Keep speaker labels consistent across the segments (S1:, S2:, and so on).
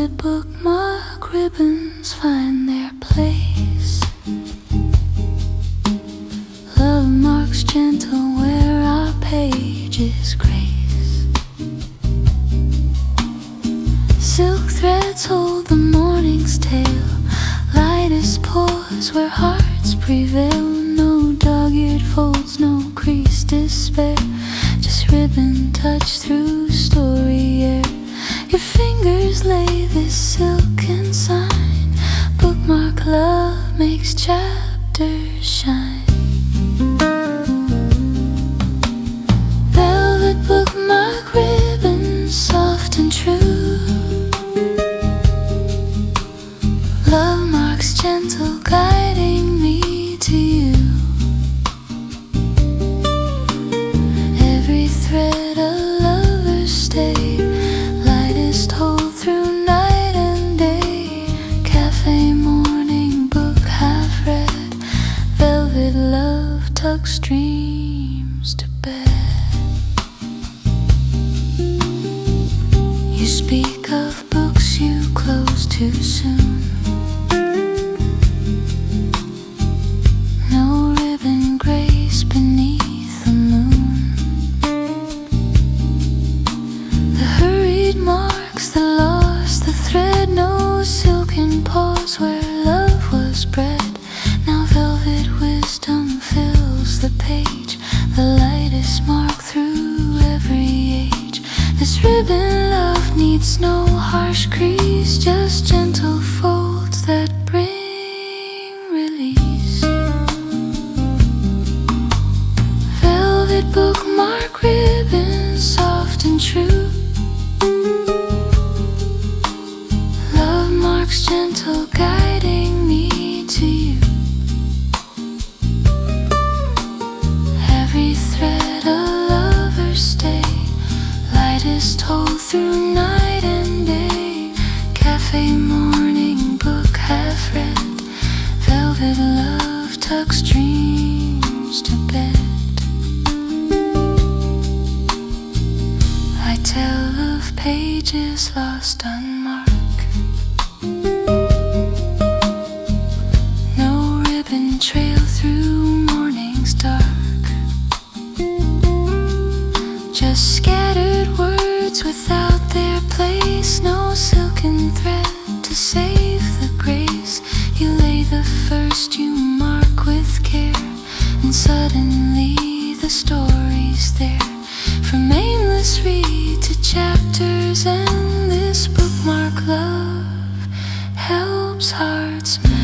S1: Velvet bookmark ribbons find their place. Love marks gentle where our pages grace. Silk threads hold the morning's tale. Lightest pause where hearts prevail. No dog-eared folds, no creased despair. Just ribbon touch through story air. Your fingers lay this silken sign. Bookmark love makes chapters shine. Velvet bookmark ribbons, soft and true. Love marks gentle, guiding me to you. Every thread a lover's stay. Lightest hold through night and day. Cafe morning book half read. Velvet love tucks dreams to bed. You speak of books you close too soon. No ribbon grace beneath the moon. The hurried marks, the lost, the thread. No silken pause where love was bred. Now velvet wisdom fills the page. The lightest mark through every age. This ribbon love needs no harsh crease. Just gentle folds that bring release. Velvet bookmark ribbons, soft and true. Love marks gentle, guiding me to you. Every thread a lover's stay. Lightest hold through night and day. Cafe morning book half read. Velvet love tucks dreams to bed. I tell of pages lost unmarked. No ribbon trail through morning's dark. Just scattered words without their place. No silken thread to save the grace. You lay the first you mark with care, and suddenly the story's there. From aimless read to chapters endless. Bookmark love helps hearts mend.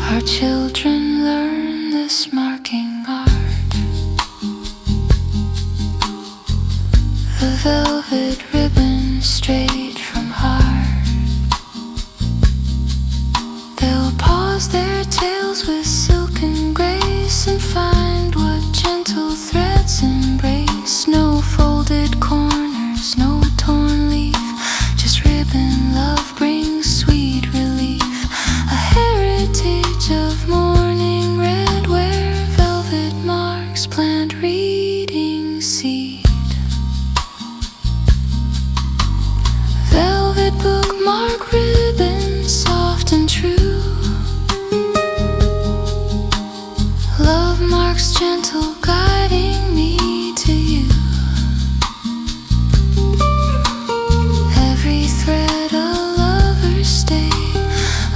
S1: Our children learn this marking art. The velvet ribbon straight from heart. They'll pause their tales with silken grace and find what gentle threads embrace. No folded corners, no torn leaf. Just ribbon love brings sweet relief. A heritage of morning red where velvet marks plant reading seed. Velvet bookmark ribbon, soft and true. Love marks gentle, guiding me to you. Every thread a lover's stay.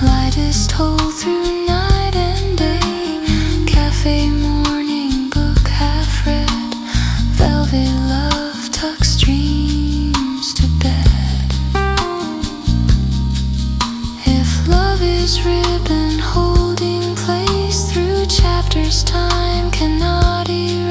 S1: Lightest hold through night and day. Cafe morning book half read. Velvet love tucks dreams to bed. If love is ribbon holding place through chapters time cannot erase.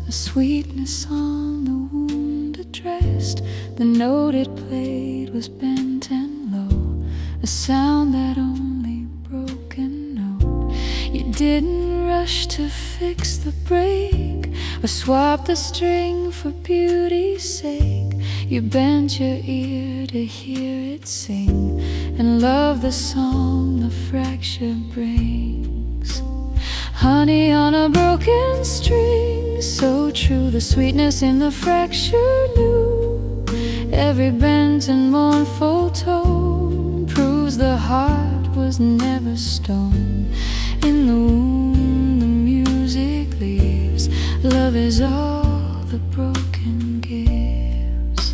S1: a sweetness on the wound addressed. The note it played was bent and low, a sound that only broken note. You didn't rush to fix the break or swap the string for beauty's sake. You bent your ear to hear it sing and love the song the fracture brings. Honey on a broken string, so true, the sweetness in the fracture new. Every bent and mournful tone proves the heart was never stone. In the wound the music leaves, love is all the broken gives.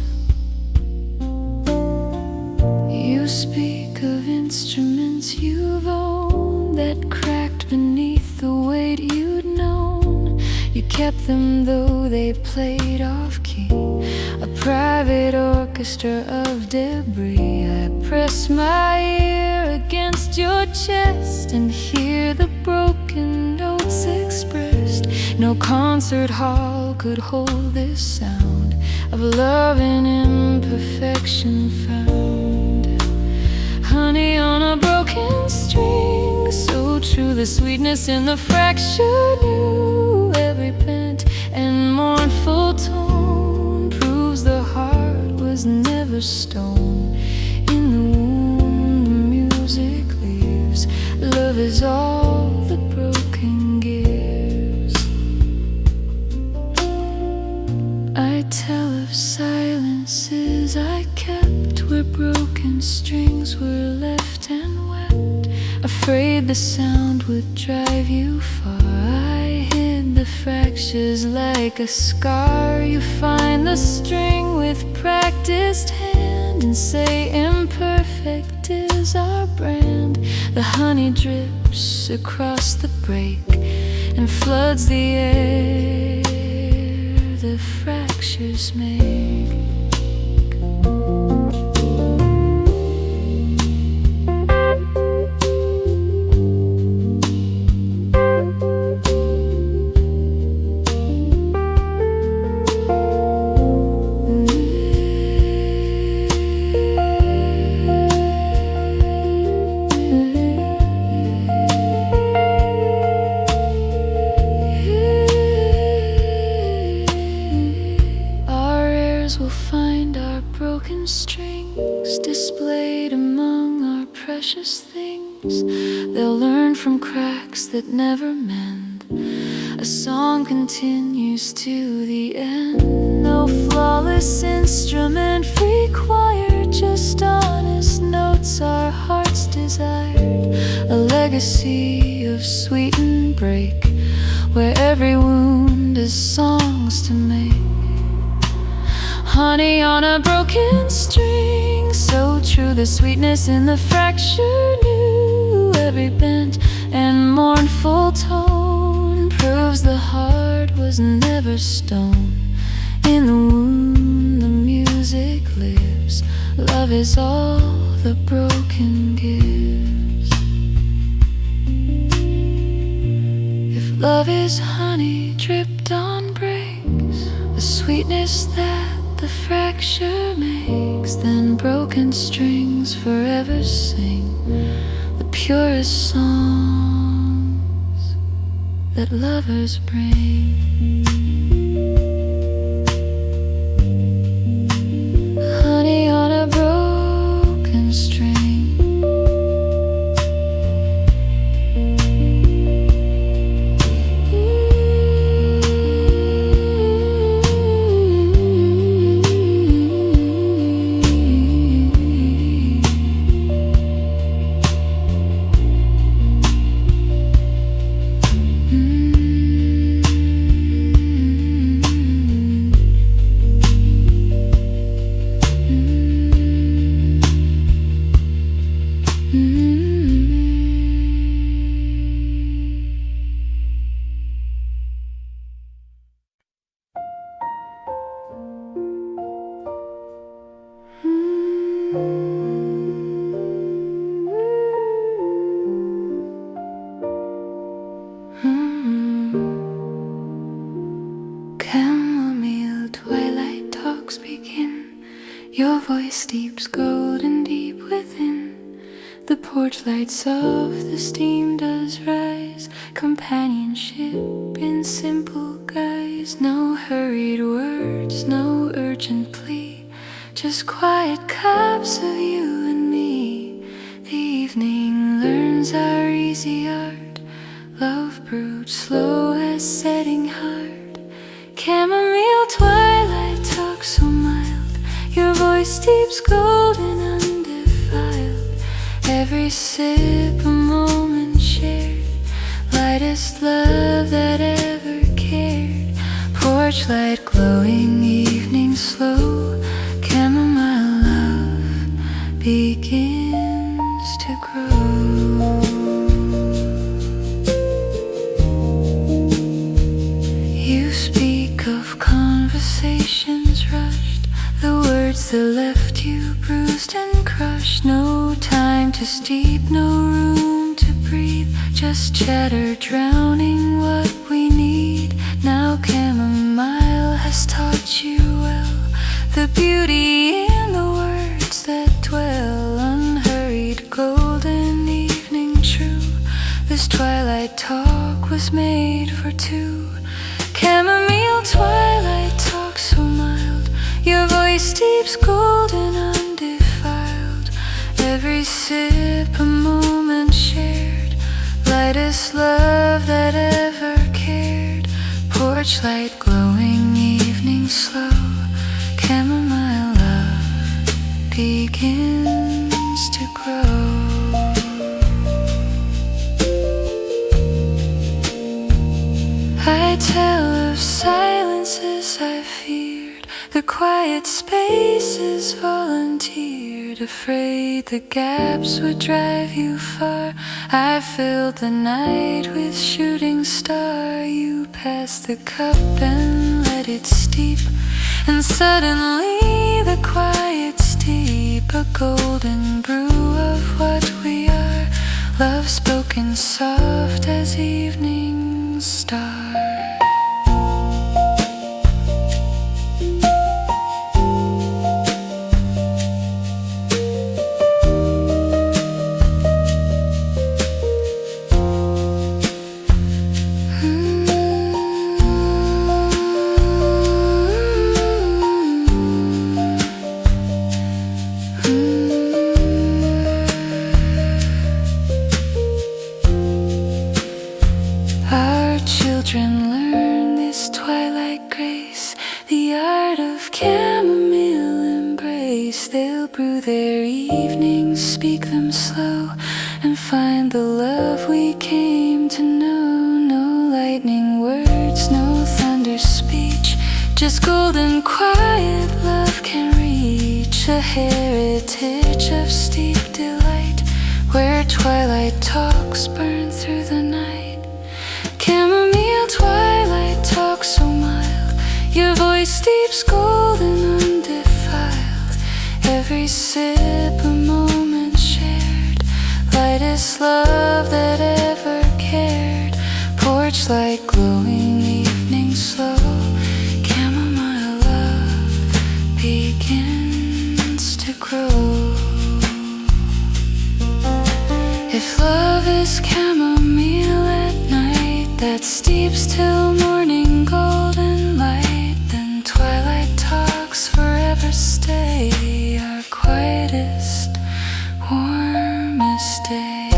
S1: You speak of instruments you've owned that cracked beneath the weight you'd known. You kept them though they played off-key, a private orchestra of debris. I press my ear against your chest and hear the broken notes expressed. No concert hall could hold this sound of love in imperfection found. Honey on a broken string, so true, the sweetness in the fracture new. Every bent and mournful tone proves the heart was never stone. In the wound the music leaves, love is all the broken gives. I tell of silences I kept where broken strings were left and wept, afraid the sound would drive you far. I hid the fractures like a scar. You find the string with practiced hand and say imperfect is our brand. The honey drips across the break and floods the air the fractures make. Strings displayed among our precious things. They'll learn from cracks that never mend. A song continues to the end. No flawless instrument required, just honest notes our hearts desired. A legacy of sweetened break, where every wound is songs to make. Honey on a broken string, so true, the sweetness in the fracture new. Every bent and mournful tone proves the heart was never stone. In the wound the music lives, love is all the broken gives. If love is honey dripped on breaks, the sweetness that the fracture makes, then broken strings forever sing the purest songs that lovers bring. Honey on a broken string. Your voice steeps golden deep within. The porch lights off, the steam does rise. Companionship in simple guise. No hurried words, no urgent plea. Just quiet cups of you and me. The evening learns our easy art. Love brewed slow as setting hard. Chamomile twilight talk so mild. Your voice steeps golden undefiled. Every sip a moment shared. Lightest love that ever cared. Porch light glowing, evening slow. Chamomile love begins to grow. You speak of conversations rushed, the words that left you bruised and crushed. No time to steep, no room to breathe. Just chatter drowning what we need. Now chamomile has taught you well the beauty in the words that dwell. Unhurried golden evening true. This twilight talk was made for two. Chamomile twilight talk so mild. Your voice steeps golden undefiled. Every sip a moment shared. Lightest love that ever cared. Porch light glowing, evening slow. Chamomile love begins to grow. I tell of silences I feared. The quiet spaces volunteered. Afraid the gaps would drive you far. I filled the night with shooting star. You passed the cup and let it steep. And suddenly the quiet steep. A golden brew of what we are. Love spoken soft as evening star. Children learn this twilight grace, the art of chamomile embrace. They'll brew their evenings, speak them slow, and find the love we came to know. No lightning words, no thunder speech, just golden quiet love can reach. A heritage of steep delight, where twilight talks burn through the night. Chamomile twilight talk so mild. Your voice steeps golden undefiled. Every sip a moment shared. Lightest love that ever cared. Porch light glowing, evening slow. Chamomile love begins to grow. If love is chamomile at night that steeps till morning golden light, then twilight talks forever stay our quietest, warmest day.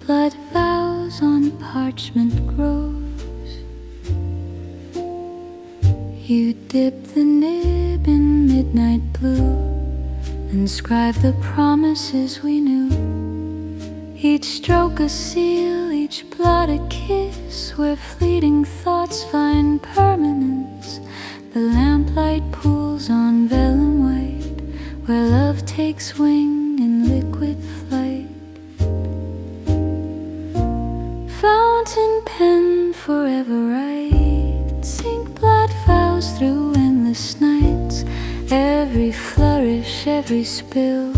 S1: blood vows on parchment grows. You dip the nib in midnight blue and scribe the promises we knew. Each stroke a seal, each blot a kiss, where fleeting thoughts find permanence. The lamplight pools on vellum white, where love takes wing in liquid flight. Fountain pen forever right, sink blood vows through endless nights. Every flourish, every spill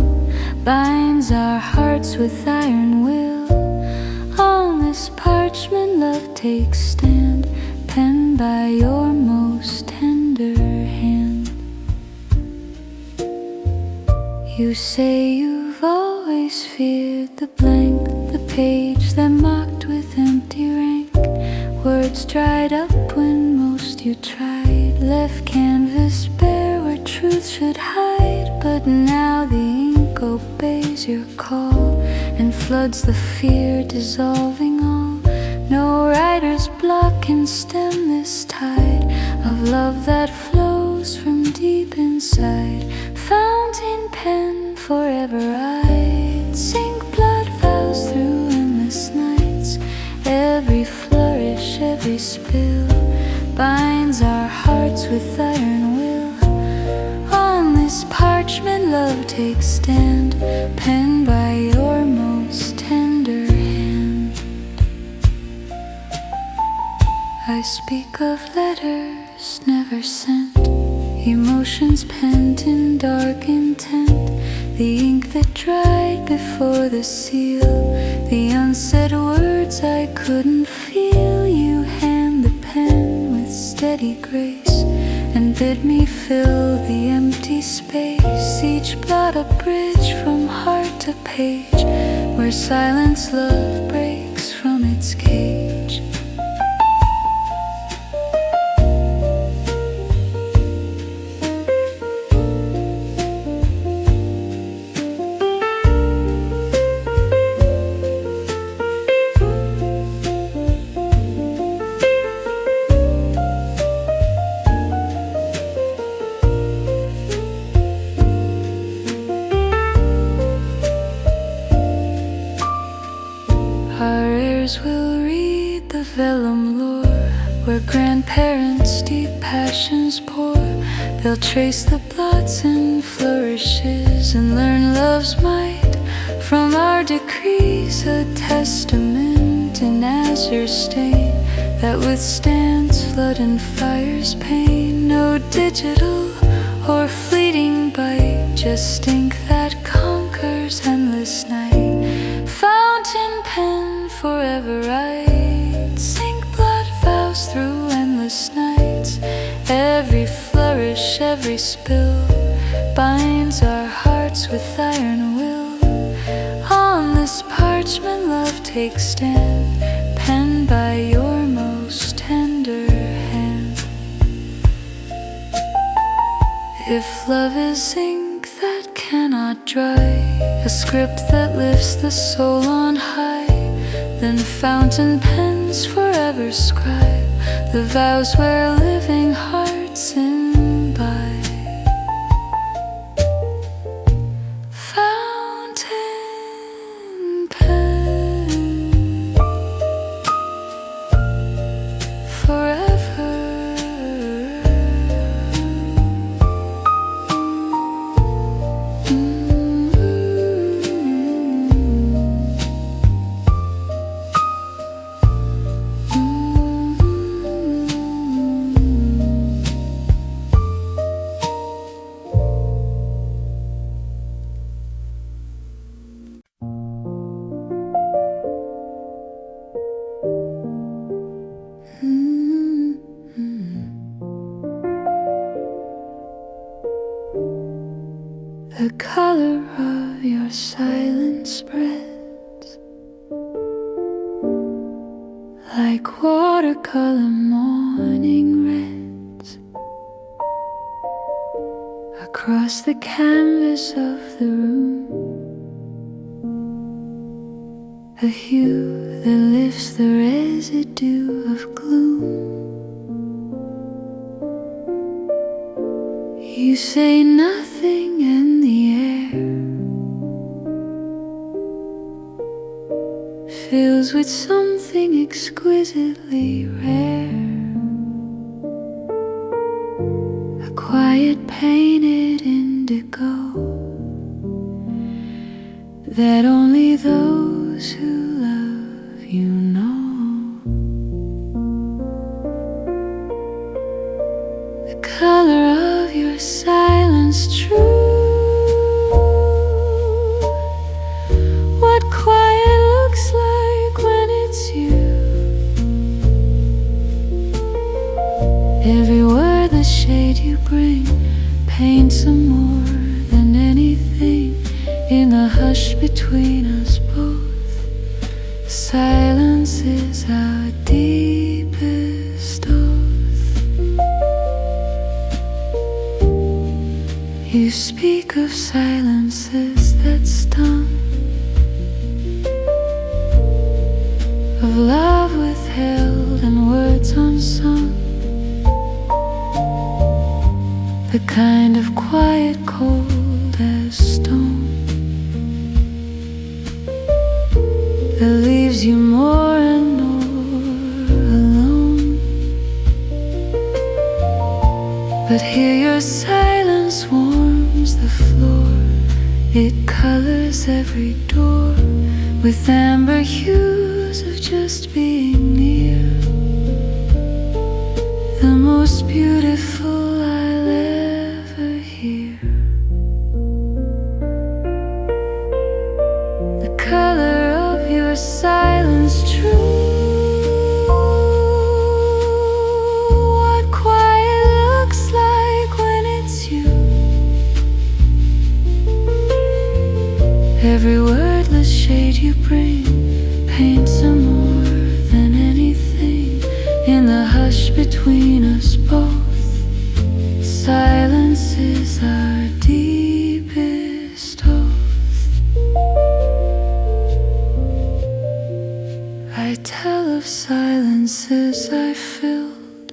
S1: binds our hearts with iron will. On this parchment love takes stand, penned by your most tender hand. You say you've always feared the blank, the page that mocked with empty rank. Words dried up when most you tried, left canvas bare where truth should hide. But now the ink obeys your call and floods the fear, dissolving all. No writer's block can stem this tide of love that flows from deep inside. Fountain pen forever right, sink blood vows through endless nights. Every flourish, every spill binds our hearts with iron will. On this parchment love takes stand, penned by your most tender hand. I speak of letters never sent, emotions pent in dark intent. The ink that dried before the seal, the unsaid words I couldn't feel. You hand the pen with steady grace and bid me fill the empty space. Each blot a bridge from heart to page, where silence love breaks from its cage. Will read the vellum lore, where grandparents' deep passions pour. They'll trace the blots and flourishes and learn love's might from our decrees. A testament in azure stain that withstands flood and fire's pain. No digital or fleeting bite, just ink that conquers endless night. Fountain pen forever right, sink blood vows through endless nights. Every flourish, every spill binds our hearts with iron will. On this parchment love takes stand, penned by your most tender hand. If love is ink that cannot dry, a script that lifts the soul on high, then fountain pens forever scribe the vows where living hearts imbibe. Fountain pen forever. The color of your silence spreads like watercolor morning reds across the canvas of the room. a hue that lifts the residue of gloom. You say nothing and the air fills with something exquisitely rare. A quiet painted indigo that only those who love you know. The color of your silence true. What quiet looks like when it's you. Every word, the shade you bring, paints some more than anything. In the hush between us both, silence is our deepest oath. You speak of silences that stun, of love withheld and words unsung, the kind of quiet cold as stone that leaves you more and more alone. But here your silence warms the floor. It colors every door with amber hues of just being near. The most beautiful I'll ever hear. The color your silence true. What quiet looks like when it's you. Every wordless shade you bring paints some more than anything. In the hush between us both, silence is our deepest oath. I tell of silences I filled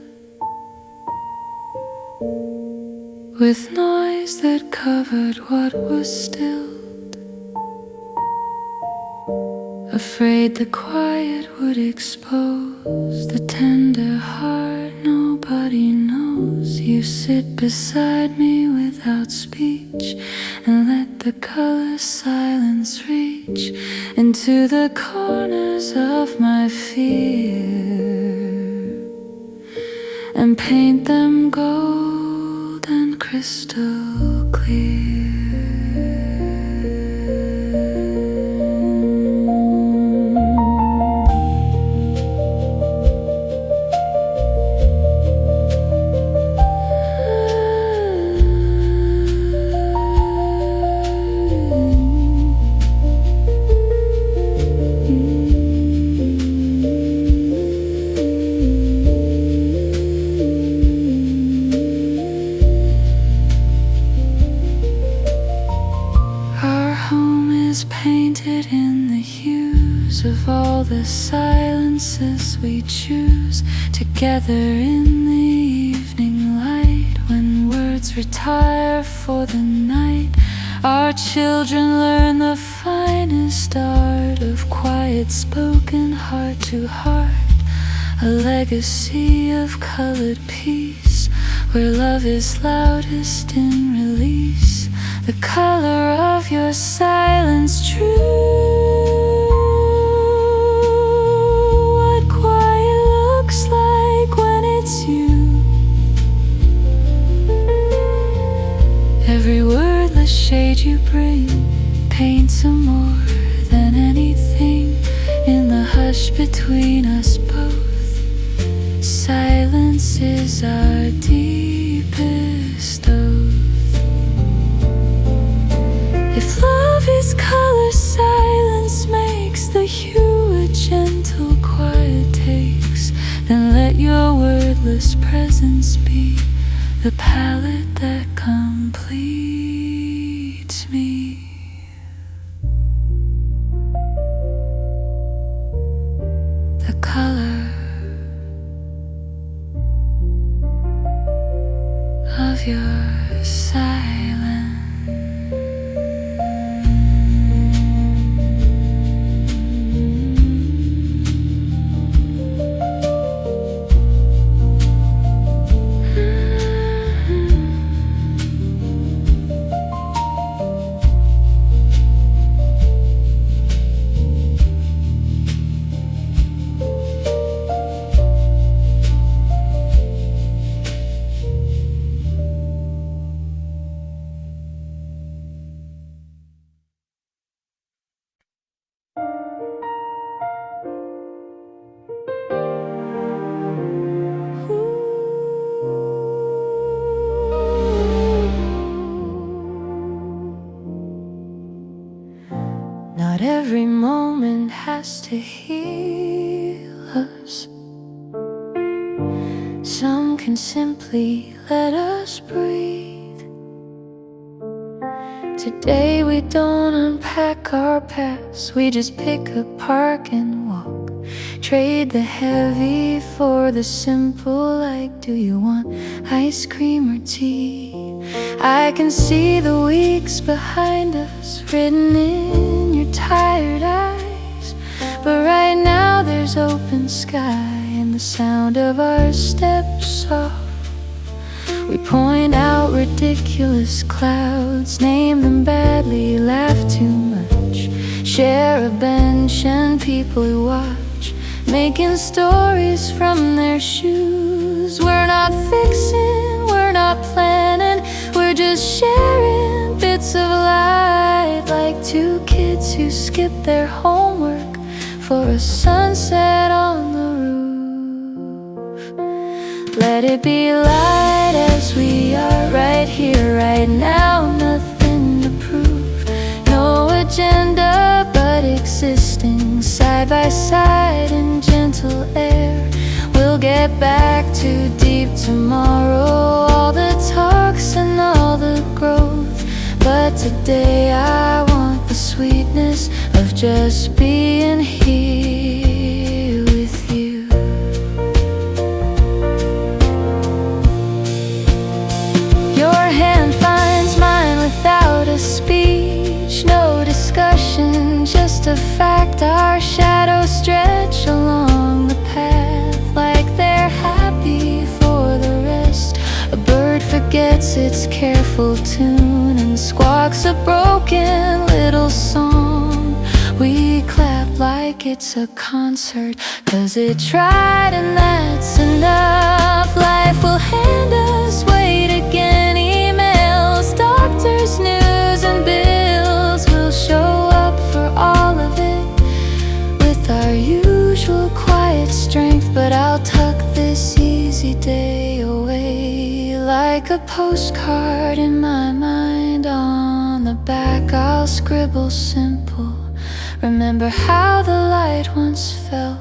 S1: with noise that covered what was stilled, afraid the quiet would expose the tender heart nobody knows. You sit beside me without speech and let the color silence reach into the corners of my fear and paint them gold and crystal clear. Of all the silences we choose together in the evening light, when words retire for the night, our children learn the finest art of quiet spoken heart to heart, a legacy of colored peace where love is loudest in release. The color of your silence true. Every wordless shade you bring paints some more than anything. In the hush between us both, silence is our deepest oath. If love is color, silence makes the hue a gentle quiet takes. Then let your wordless presence be the palette that completes me. Not every moment has to heal us. Some can simply let us breathe. Today we don't unpack our past, we just pick a park and walk. Trade the heavy for the simple, like do you want ice cream or tea? I can see the weeks behind us written in your tired eyes, but right now there's open sky and the sound of our steps off. We point out ridiculous clouds, name them badly, laugh too much, share a bench and people who watch, making stories from their shoes. We're not fixing, we're not planning, we're just sharing bits of light, like two kids who skip their homework for a sunset on the roof. Let it be light as we are right here, right now, nothing to prove. No agenda but existing side by side in gentle air. We'll get back to deep tomorrow, all the talks and all the growth. But today I want the sweetness of just being here with you. Your hand finds mine without a speech, no discussion, just a fact. Our shadows stretch along the path like they're happy for the rest. A bird forgets its careful tune and squawks a broken little song. We clap like it's a concert, 'cause it tried and that's enough. Life will hand us weight again, emails, doctors, news and bills. We'll show up for all of it with our usual quiet strength. But I'll tuck this easy day away like a postcard in my mind. On the back I'll scribble simple, remember how the light once felt.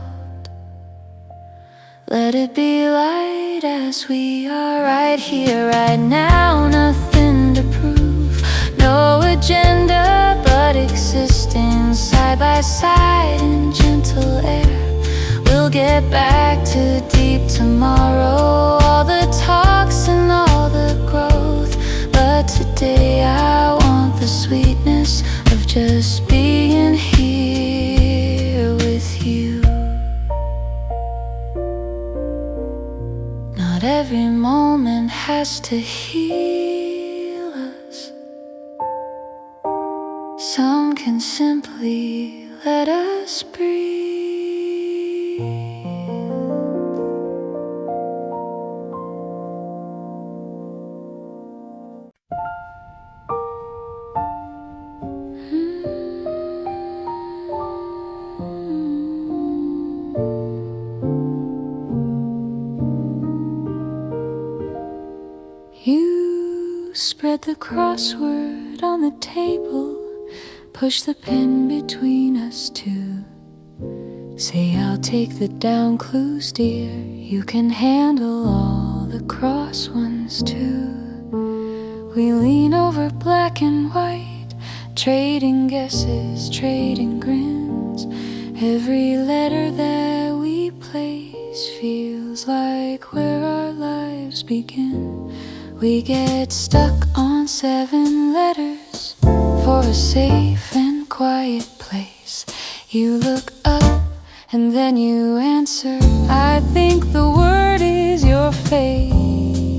S1: Let it be light as we are right here, right now, nothing to prove. No agenda but existing side by side in gentle air. We'll get back to deep tomorrow, all the talks and all the growth. But today I want the sweetness of just being here with you. Not every moment has to heal us. Some can simply let us breathe. You spread the crossword on the table, push the pen between us two. Say I'll take the down clues, dear. You can handle all the cross ones too. We lean over black and white, trading guesses, trading grins. Every letter that we place feels like where our lives begin. We get stuck on 7 letters for a safe and quiet place. You look up and then you answer. I think the word is your face.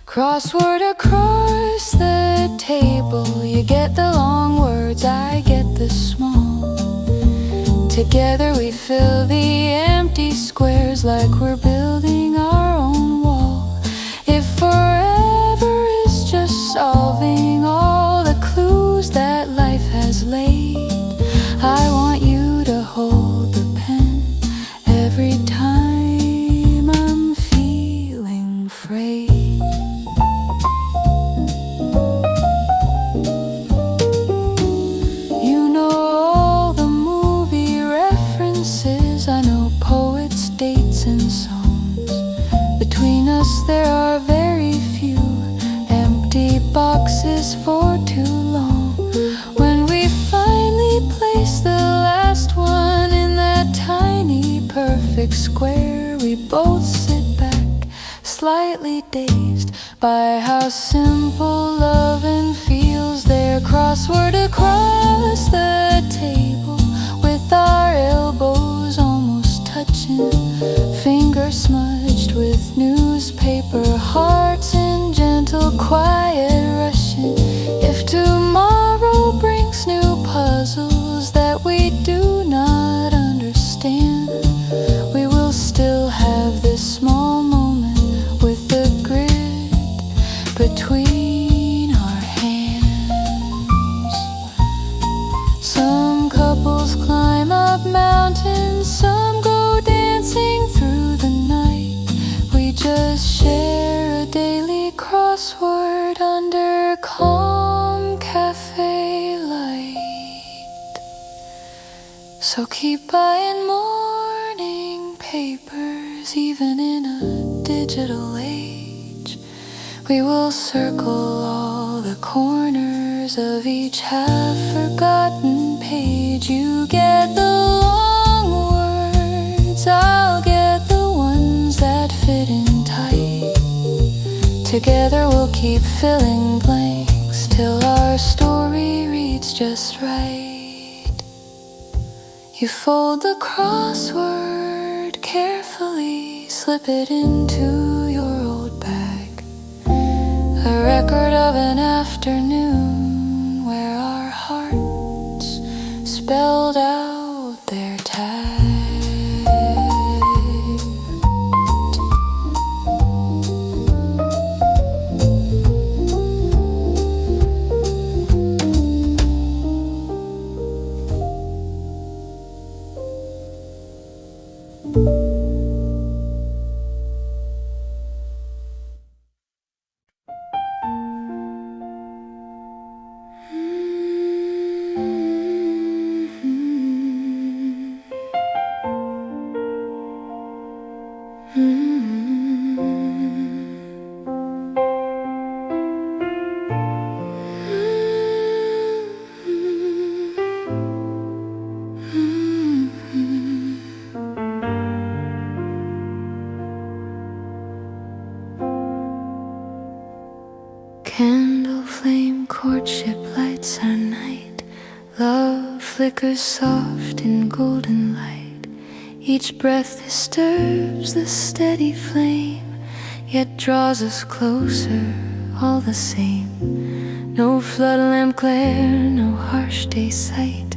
S1: Crossword across the table. You get the long words, I get the small. Together we fill the empty squares like we're building our own wall. If forever is just solving all the clues that life has laid, I want you to hold the pen every time I'm feeling frayed. perfect square. We both sit back, slightly dazed by how simple loving feels there. Crossword across the table, with our elbows almost touching, fingers smudged with newspaper, hearts in gentle quiet rushing. If tomorrow brings new puzzles that we do not understand, we will still have this small moment with the grid between our hands. Some couples climb up mountains, some go dancing through the night. We just share a daily crossword under calm cafe light. So keep buying morning papers, even in a digital age. We will circle all the corners of each half-forgotten page. You get the long words, I'll get the ones that fit in tight. Together we'll keep filling blanks till our story reads just right. You fold the crossword carefully, slip it into your old bag. A record of an afternoon where our hearts spelled out their tag. Candle flame courtship lights our night. Love flickers soft in golden light. Each breath disturbs the steady flame, yet draws us closer all the same. No flood lamp glare, no harsh day sight,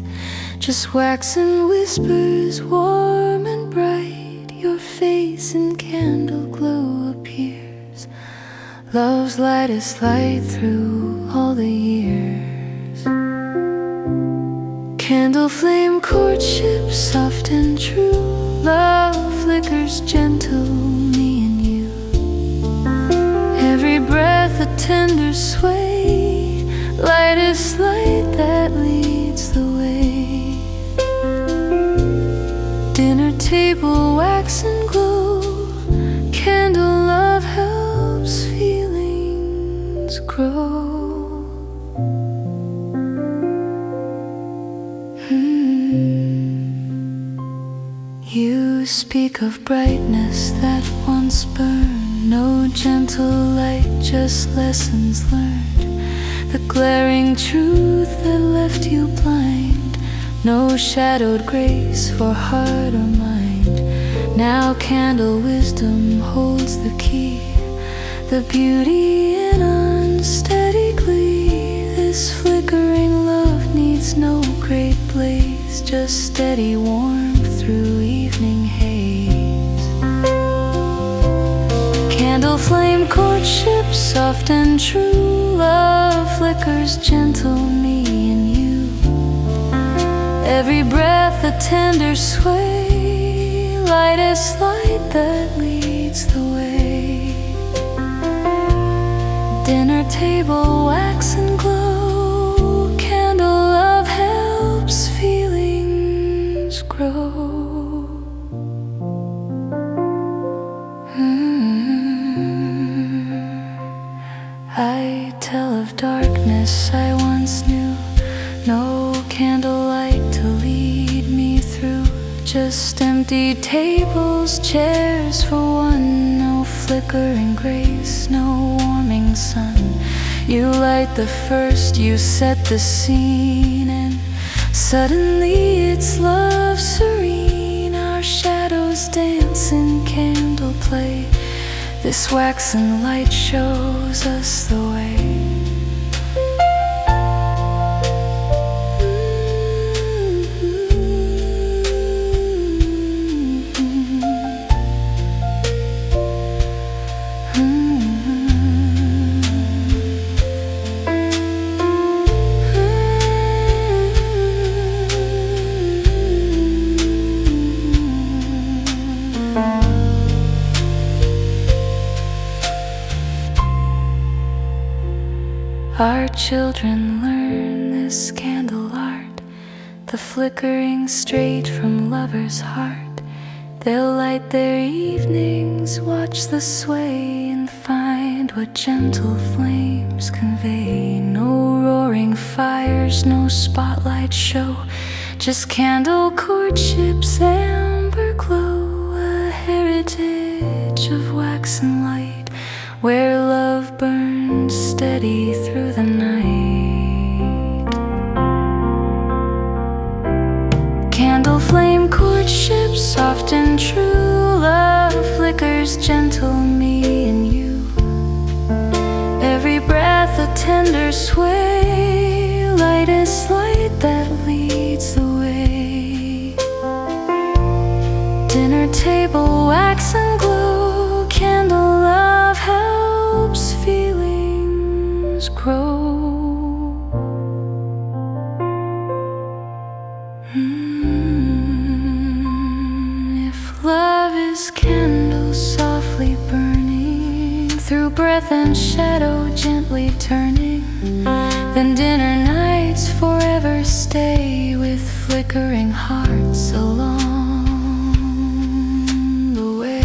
S1: just waxen whispers warm and bright. Your face in candle glow appears. Love's lightest light through all the years. Candle flame courtship, soft and true. Love flickers gentle, me and you. Every breath a tender sway, lightest light that leads the way. Dinner table wax and glow. Candle love helps feelings grow. You speak of brightness that once burned. No gentle light, just lessons learned. The glaring truth that left you blind. No shadowed grace for heart or mind. Now candle wisdom holds the key. The beauty in unsteady glee. This flickering love needs no great blaze, just steady warmth through evening haze. Candle flame courtship, soft and true. Love flickers gentle, me and you. Every breath a tender sway, lightest light that leads the way. Dinner table wax and glow. Candle love helps feelings grow. I tell of darkness I once knew. No candlelight to lead me through. just empty tables, chairs for one. No flickering grace, no warming sun. You light the first, you set the scene, and suddenly it's love serene. Our shadows dance in candle play. This waxen light shows us the way. Our children learn this candle art, the flickering straight from lover's heart. They'll light their evenings, watch the sway, and find what gentle flames convey. No roaring fires, no spotlight show, just candle courtships, amber glow. A heritage of waxen light, where love burns steady through the night. Candle flame courtship, soft and true. Love flickers gentle, me and you. Every breath a tender sway, lightest light that leads the way. Dinner table, wax and glow, candle love helps feelings grow. If love is candle softly burning, through breath and shadow gently turning, then dinner nights forever stay with flickering hearts along the way.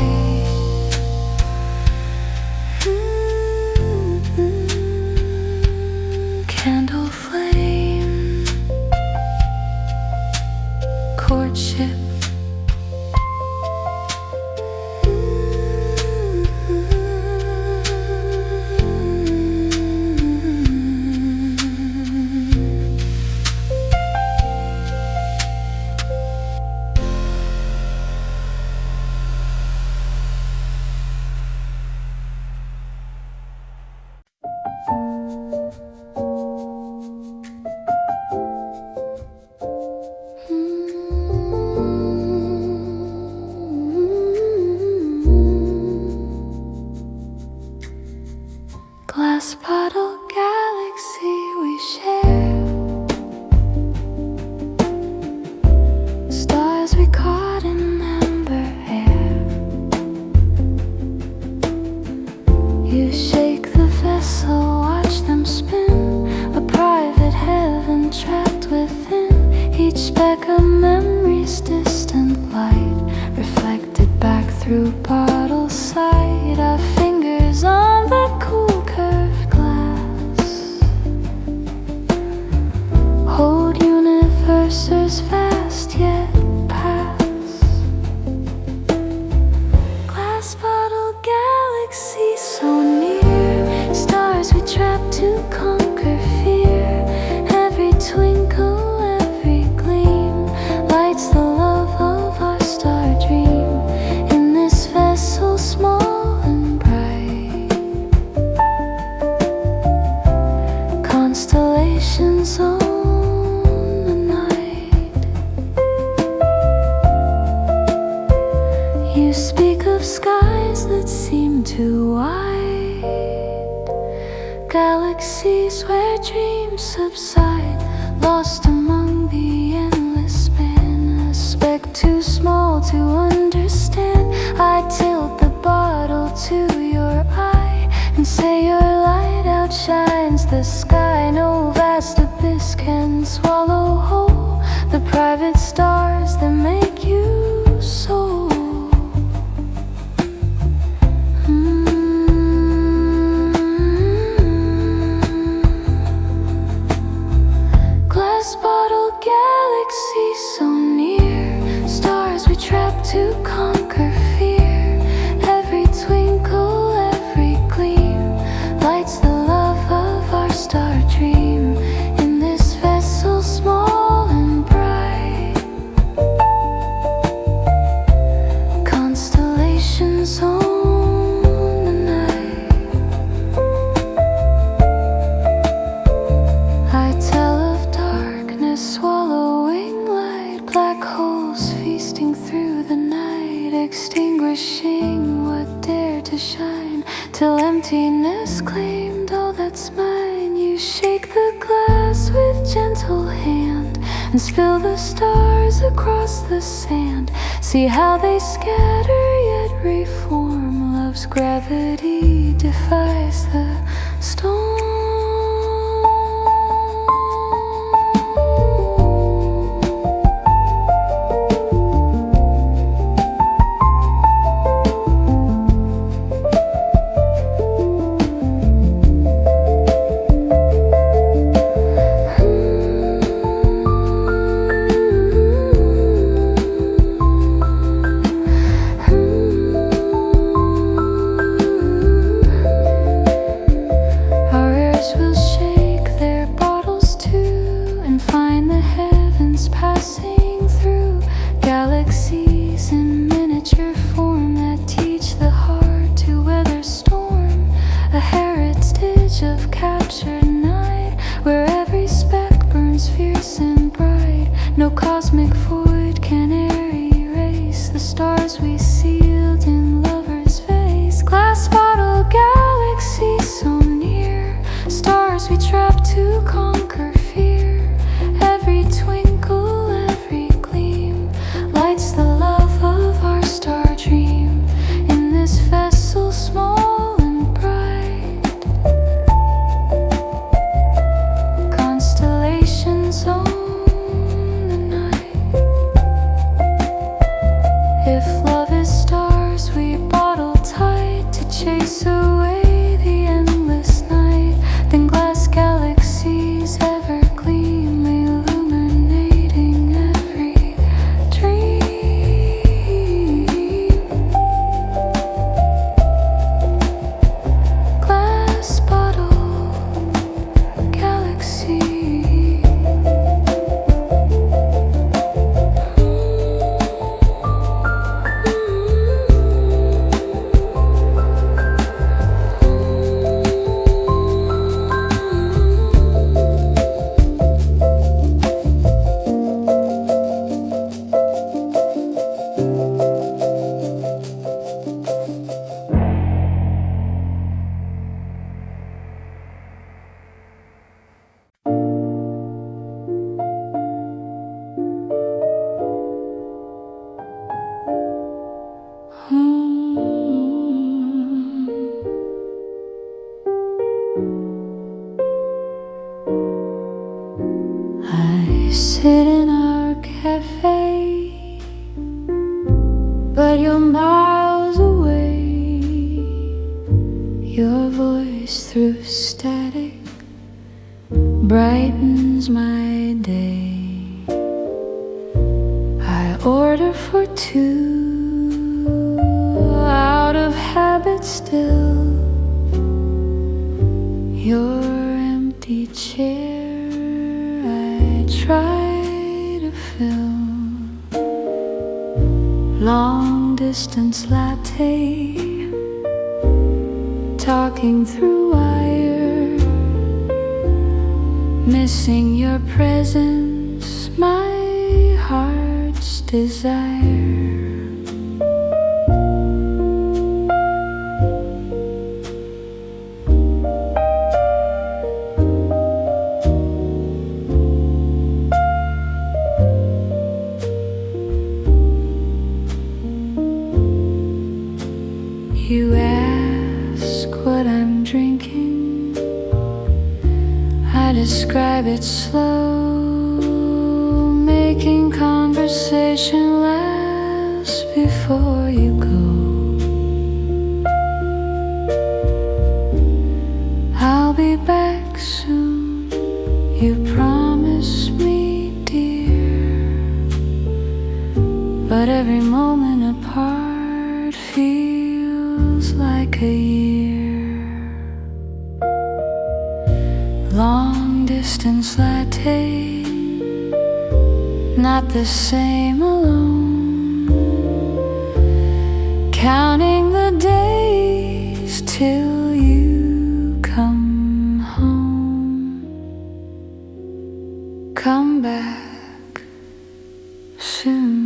S1: Candle flame courtship. Glassbottle Galaxy we share, stars we caught in amber air. You shake the vessel, watch them spin, a private heaven trapped within. Each speck of memory's distant light, reflected back through bottle sight. Our fingers on the cool curved glass hold universes vast yet past. Glass bottle galaxy so near, stars we trap to conquer fear. Every twinkle, every gleam lights the love of our star dream. In this vessel small and bright, constellations own the night. You speak of skies that seem too wide, galaxies where dreams subside, lost among the endless span. A speck too small to understand. I tilt the bottle to your eye and say your light outshines the sky. No vast abyss can swallow whole the private stars that make you so. Glass bottle galaxy so near, stars to conquer fear. Every twinkle, every gleam lights the love of our star dream. In this vessel small and bright, constellations own the night. I tell of darkness swallowing light, black holes feasting through the night, extinguishing what dared to shine, till emptiness claimed all that's mine. You shake the glass with gentle hand and spill the stars across the sand. See how they scatter yet reform. Love's gravity defies the storm. Glassbottle Galaxy so near, stars we trap to conquer fear. Every twinkle, every gleam lights the love of our star dream. In this vessel small and bright, constellations own the night. If love is stars we bottle tight to chase away the endless night, then glass galaxies ever gleam, illuminating every dream. Glass bottle galaxy. I sit in our cafe, but you're miles away. Your voice through static brightens my day. I order for two out of habit still. Your empty chair I try to fill. Long distance latte, talking through wire, missing your presence, my heart's desire. You ask what I'm drinking, I describe it slow, making conversation last before you go. I'll be back soon, you promise me, dear, but every moment a year. Long distance latte, not the same alone. Counting the days till you come home. Come back soon.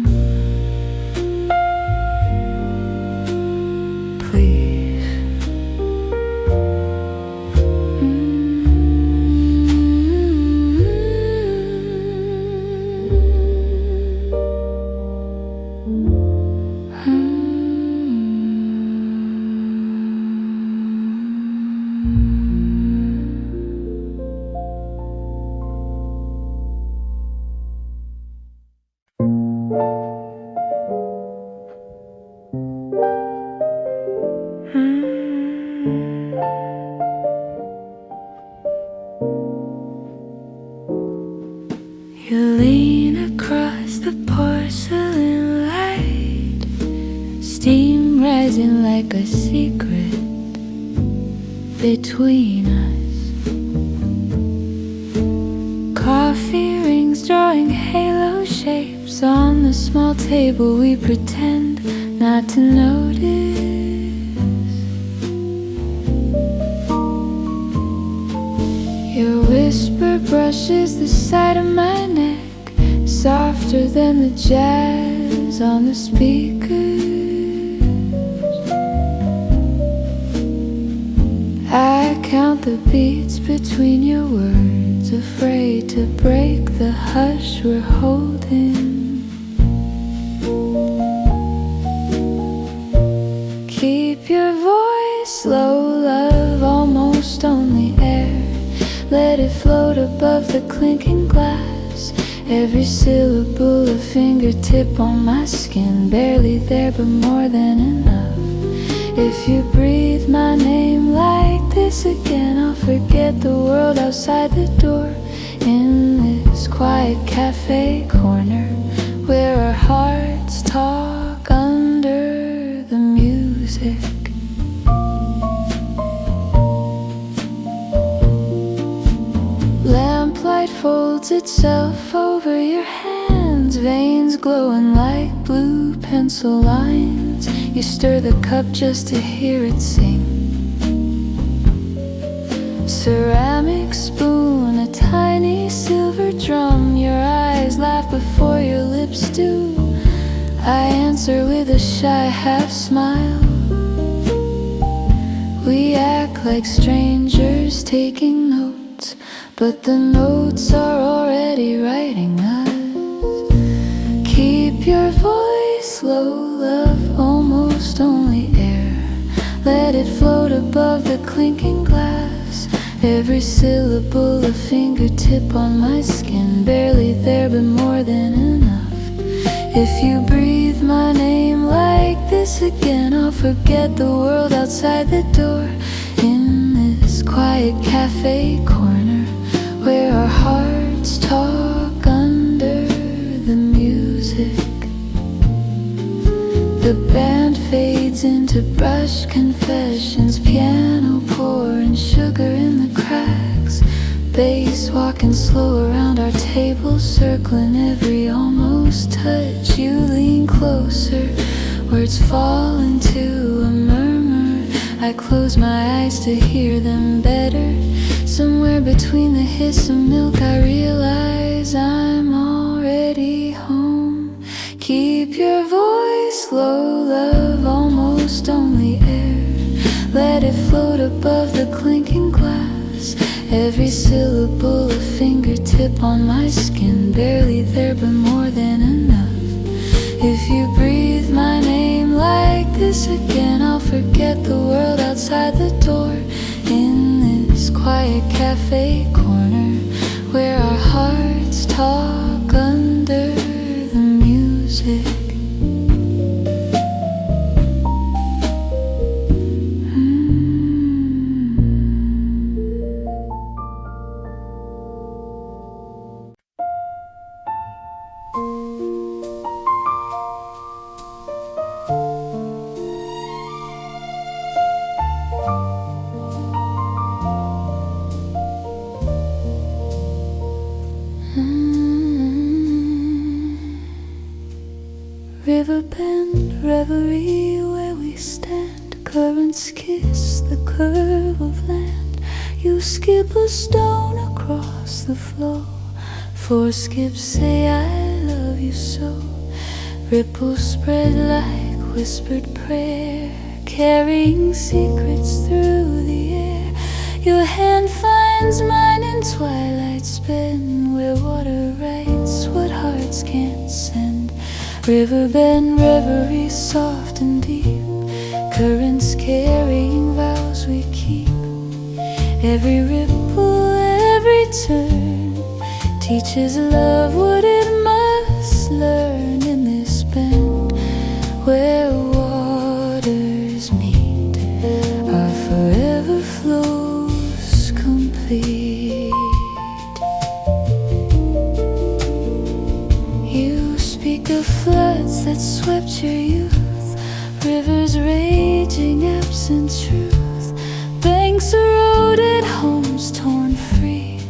S1: You lean across the porcelain light, steam rising like a secret between us. Coffee rings drawing halo shapes on the small table. We pretend not to notice. Your whisper brushes the side of my neck, softer than the jazz on the speakers. I count the beats between your words, afraid to break the hush we're holding. Keep your voice low, love, almost only air. Let it float above the clinking glass. Every syllable a fingertip on my skin. Barely there but more than enough. If you breathe my name like this again, I'll forget the world outside the door. In this quiet cafe corner where our hearts talk under the music. Lamplight folds itself over your hands, veins glowing like blue pencil lines. You stir the cup just to hear it sing. Ceramic spoon, a tiny silver drum. Your eyes laugh before your lips do. I answer with a shy half smile. We act like strangers taking notes, but the notes are already writing us. Keep your voice low, love, almost only air. Let it float above the clinking glass. Every syllable a fingertip on my skin. Barely there but more than enough. If you breathe my name like this again, I'll forget the world outside the door. In this quiet cafe corner where our hearts talk under the music. The band fades into brushed confessions, piano pouring sugar in the cracks, bass walking slow around our table, circling every almost touch. You lean closer, words fall into a murmur. I close my eyes to hear them better. Somewhere between the hiss of milk I realize I'm already home. Keep your voice low, love, almost only air. Let it float above the clinking glass. Every syllable a fingertip on my skin. Barely there but more than enough. If you breathe my name like this again, I'll forget the world outside the door. In this quiet cafe corner where our hearts talk under the music. Riverbend Reverie, where we stand, currents kiss the curve of land. You skip a stone across the flow, four skips say I love you so. Ripples spread like whispered prayer, carrying secrets through the air. Your hand finds mine in twilight spin, where water writes what hearts can't send. Riverbend Reverie, soft and deep, currents carrying vows we keep. Every ripple, every turn teaches love what it must learn in this bend where waters meet. Our forever flows complete. You speak of floods that swept your youth, rivers raging, absent truth, banks eroded, homes torn free,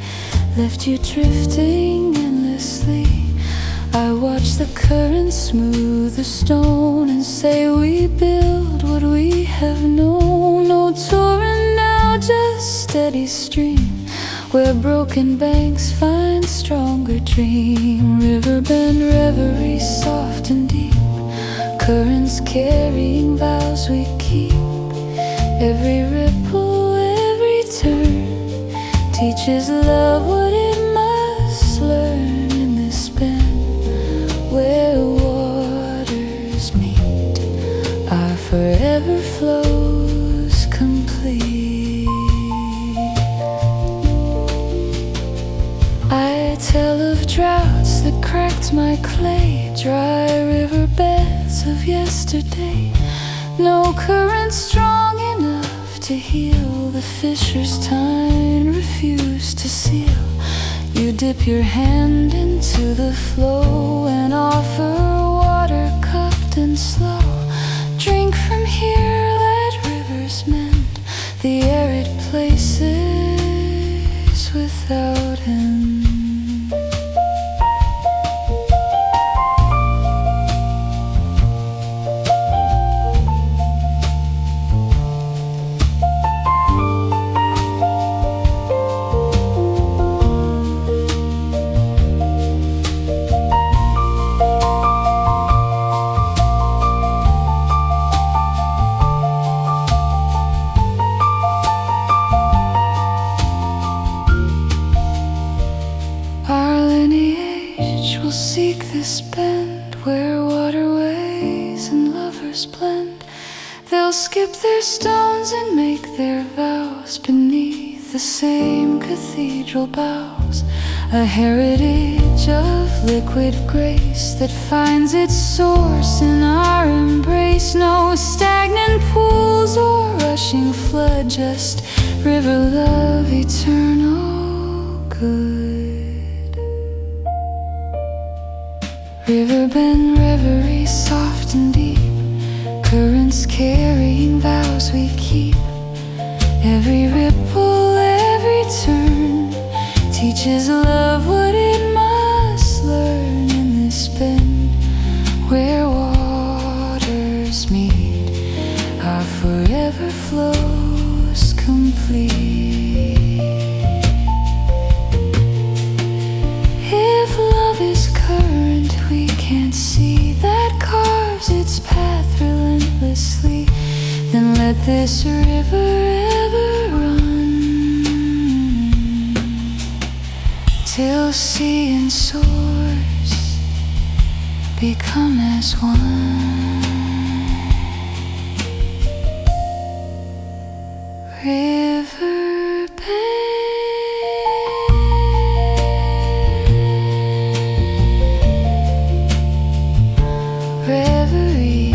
S1: left you drifting endlessly. I watch the current smooth the stone and say we build what we have known. No torrent now, just steady stream, where broken banks find stronger dream. Riverbend Reverie, soft and deep, currents carrying vows we keep. Every ripple, every turn teaches love what it must learn in this bend where waters meet. Our forever flows complete. I tell of droughts that cracked my clay, dry riverbeds of yesterday. No current strong enough to heal the fissures time refused to seal. You dip your hand into the flow and offer water cupped and slow. Drink from here, let rivers mend the arid places without end. Skip their stones and make their vows beneath the same cathedral boughs. A heritage of liquid grace that finds its source in our embrace. No stagnant pools or rushing flood, just river love, eternal good. Riverbend Reverie, soft and deep, currents carrying vows we keep. Every ripple, every turn teaches love what it must learn in this bend where waters meet. Our forever flows complete. If love is current we can't see that carves its path relentlessly, then let this river ever run till sea and source become as one. Riverbend Reverie.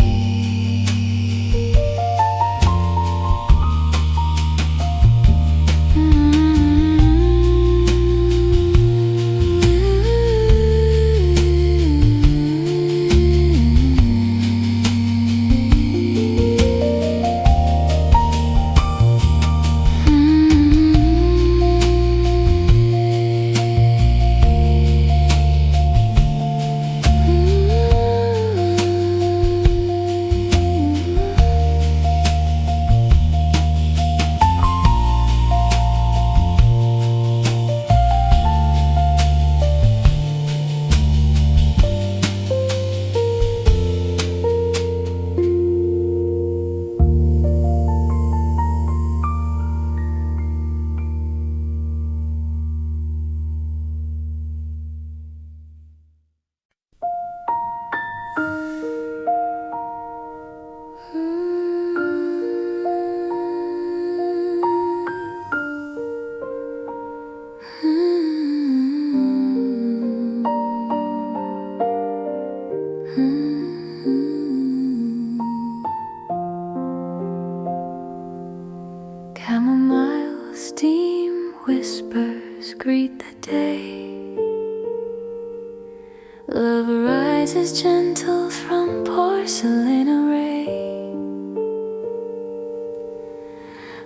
S1: Love rises gentle from porcelain array.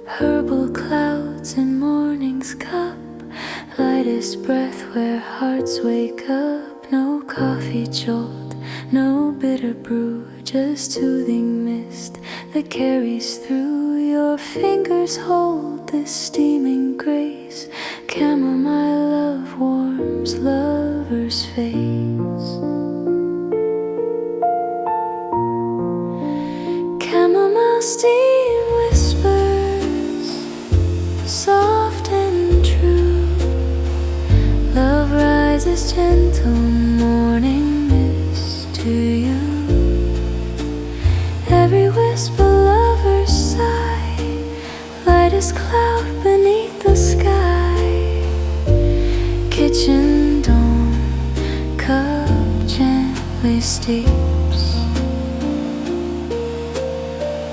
S1: Herbal clouds in morning's cup, lightest breath where hearts wake up. No coffee jolt, no bitter brew, just soothing mist that carries through. Your fingers hold this steaming grace. Chamomile love warms lover's face. Chamomile steam whispers, soft and true. Love rises gentle, morning mist to you. Every whisper lover's sigh, lightest cloud beneath the sky. Kitchen dawn, cup gently steeps.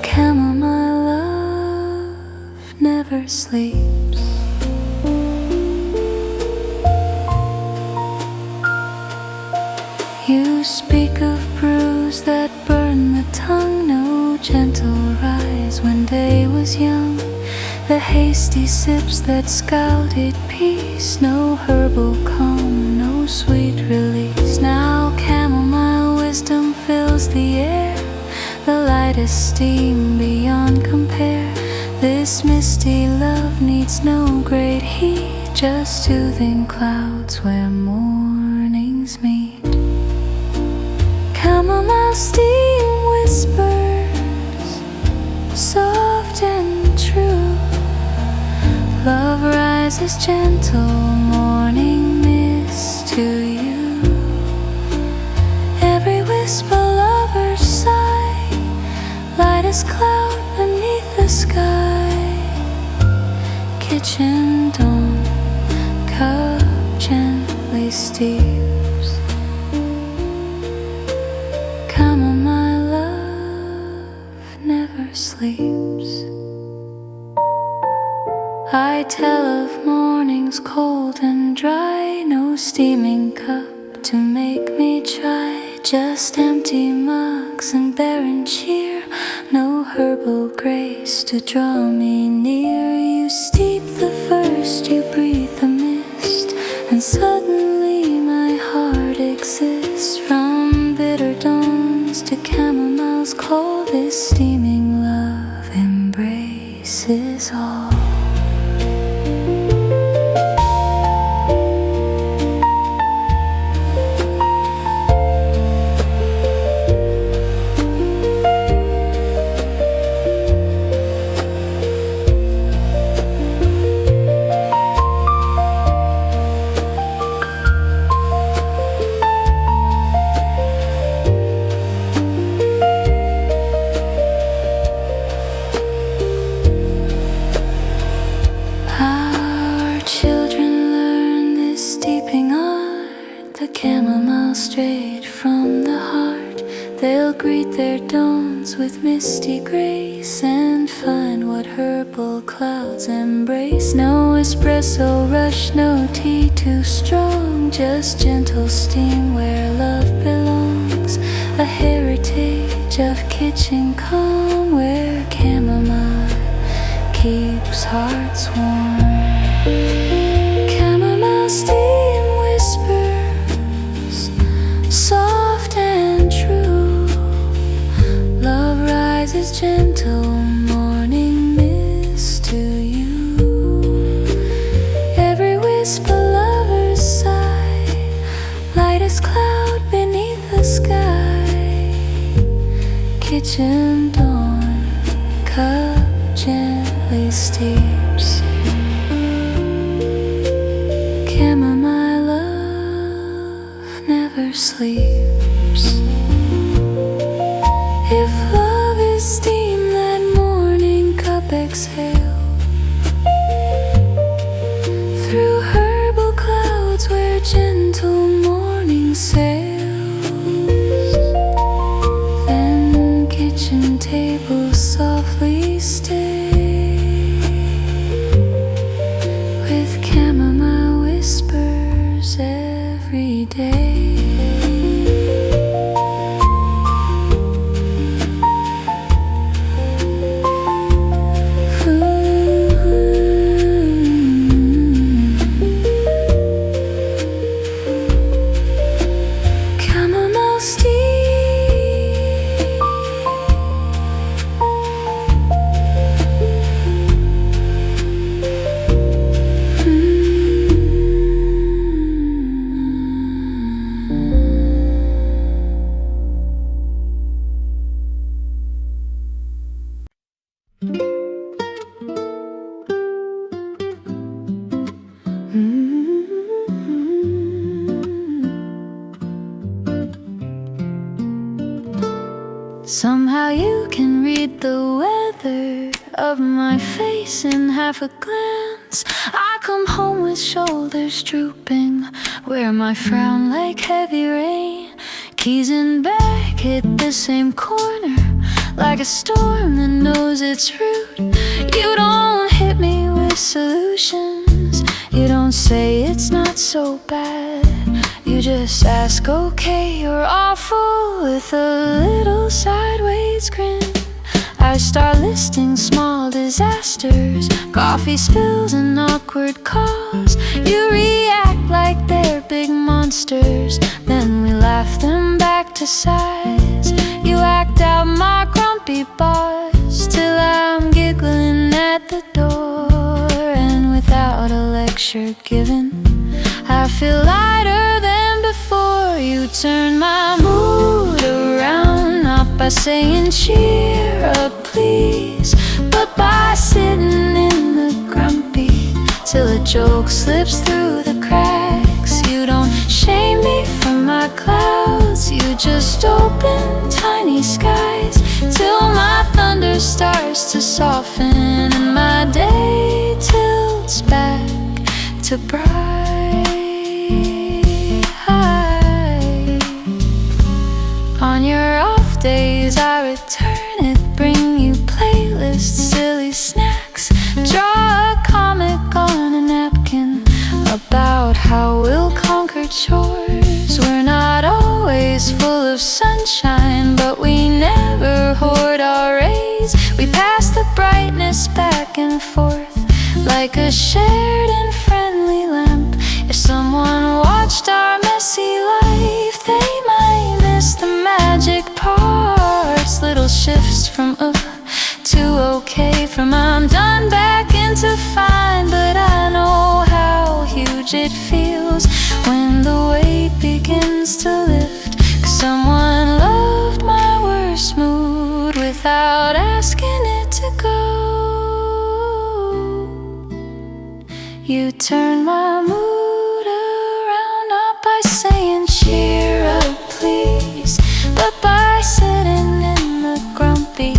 S1: Chamomile love never sleeps. You speak of brews that burn the tongue, no gentle rise when day was young. The hasty sips that scalded peace, no herbal calm, no sweet release. Now chamomile wisdom fills the air, the lightest steam beyond compare. This misty love needs no great heat, just soothing clouds where mornings meet. Chamomile steam whispers, soft and true. Love rises gentle, morning mist to you. Every whisper lover's sigh, lightest cloud beneath the sky. Kitchen dawn, cup gently steeps. Chamomile love never sleeps. I tell of mornings cold and dry, no steaming cup to make me try. Just empty mugs and barren cheer, no herbal grace to draw me near. You steep the first, you breathe the mist, and suddenly my heart exists. From bitter dawns to chamomile's call, this steaming love embraces all. With misty grace and find what herbal clouds embrace. No espresso rush, no tea too strong, just gentle steam where love belongs. A heritage of kitchen calm where chamomile keeps hearts warm. Chamomile steam whispers, soft and true. Love rises gentle, morning mist to you. Every whisper lover's sigh, lightest cloud beneath the sky. Kitchen dawn, cup gently steeps. Chamomile love never sleeps. If love is steam, that morning cup exhale through herbal clouds where gentle morning sails. Then kitchen tables softly stay with chamomile whispers every day. Somehow you can read the weather of my face in half a glance. I come home with shoulders drooping, wear my frown like heavy rain. Keys in bag hit the same corner, like a storm that knows its route. You don't hit me with solutions, you don't say it's not so bad. You just ask, okay, you're awful, with a little sideways grin. I start listing small disasters, coffee spills and awkward calls. You react like they're big monsters, then we laugh them back to size. You act out my grumpy boss till I'm giggling at the door. And without a lecture given, I feel lighter than before. You turn my mood around, not by saying cheer up please, but by sitting in the grumpy till a joke slips through the cracks. You don't shame me from my clouds, you just open tiny skies till my thunder starts to soften and my day tilts back to bright. On your off days I return it, bring you playlists, silly snacks, draw a comic on a napkin about how we'll conquer chores. We're not always full of sunshine, but we never hoard our rays. We pass the brightness back and forth like a shared and friendly lamp. If someone watched our messy life, they might miss the magic parts. Little shifts from to okay, from I'm done back into fine. But I know how huge it feels when the weight begins to lift, 'cause someone loved my worst mood without asking it to go. You turn my mood around, not by saying cheer up please, but by sitting in the grumpy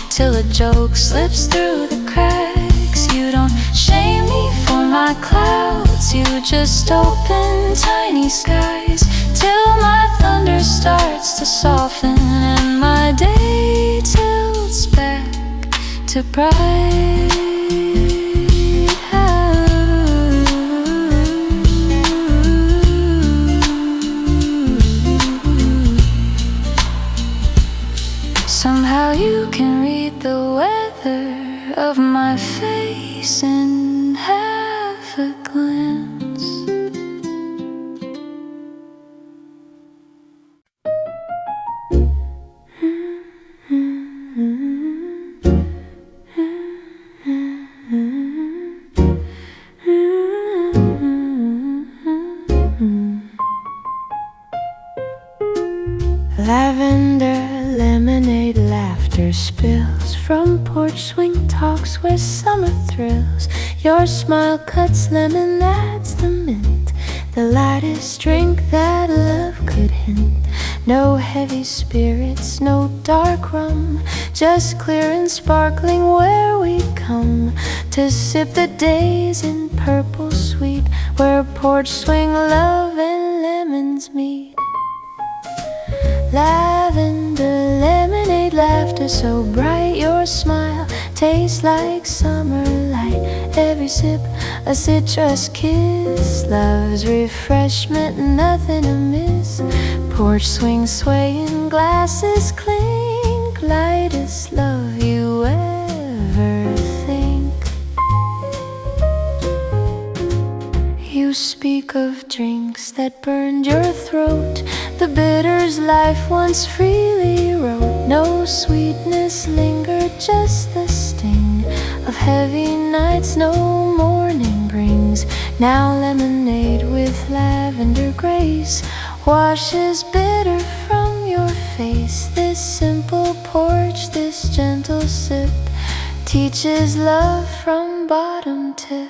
S1: till a joke slips through the cracks. You don't shame me for my clouds, you just open tiny skies till my thunder starts to soften and my day tilts back to bright. Somehow you can read the weather of my face in half a glance. Lavender, lemonade, laughter spills from porch swing talks where summer thrills. Your smile cuts lemon, adds the mint, the lightest drink that love could hint. No heavy spirits, no dark rum, just clear and sparkling where we come to sip the days in purple sweet, where porch swing love and lemons meet. Lavender, lemonade, laughter so bright. Your smile tastes like summer light. Every sip a citrus kiss. Love's refreshment, nothing amiss. Porch swing swaying, glasses clink. Lightest love you ever think. You speak of drinks that burned your throat, the bitters life once freely wrote. No sweetness lingered, just the sting of heavy nights no morning brings. Now lemonade with lavender grace washes bitter from your face. This simple porch, this gentle sip teaches love from bottom tip.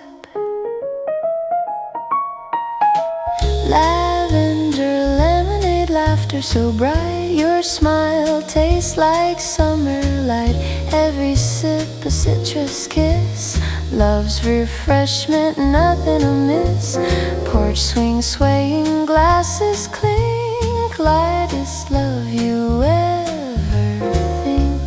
S1: Lavender, lemonade, laughter laughter so bright. Your smile tastes like summer light. Every sip a citrus kiss. Love's refreshment, nothing amiss. Porch swing swaying, glasses clink. Lightest love you ever think.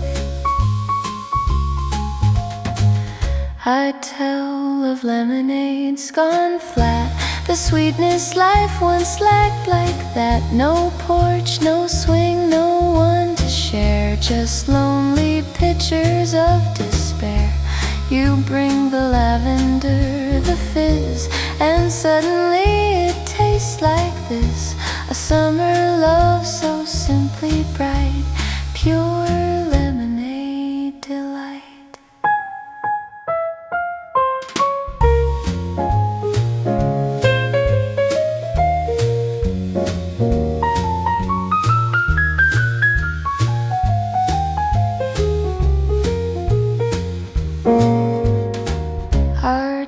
S1: I tell of lemonades gone flat. The sweetness life once lacked like that. No porch, no swing, no one to share. Just lonely pictures of despair. You bring the lavender, the fizz, and suddenly it tastes like this. A summer love so simply bright. Pure lemonade delight.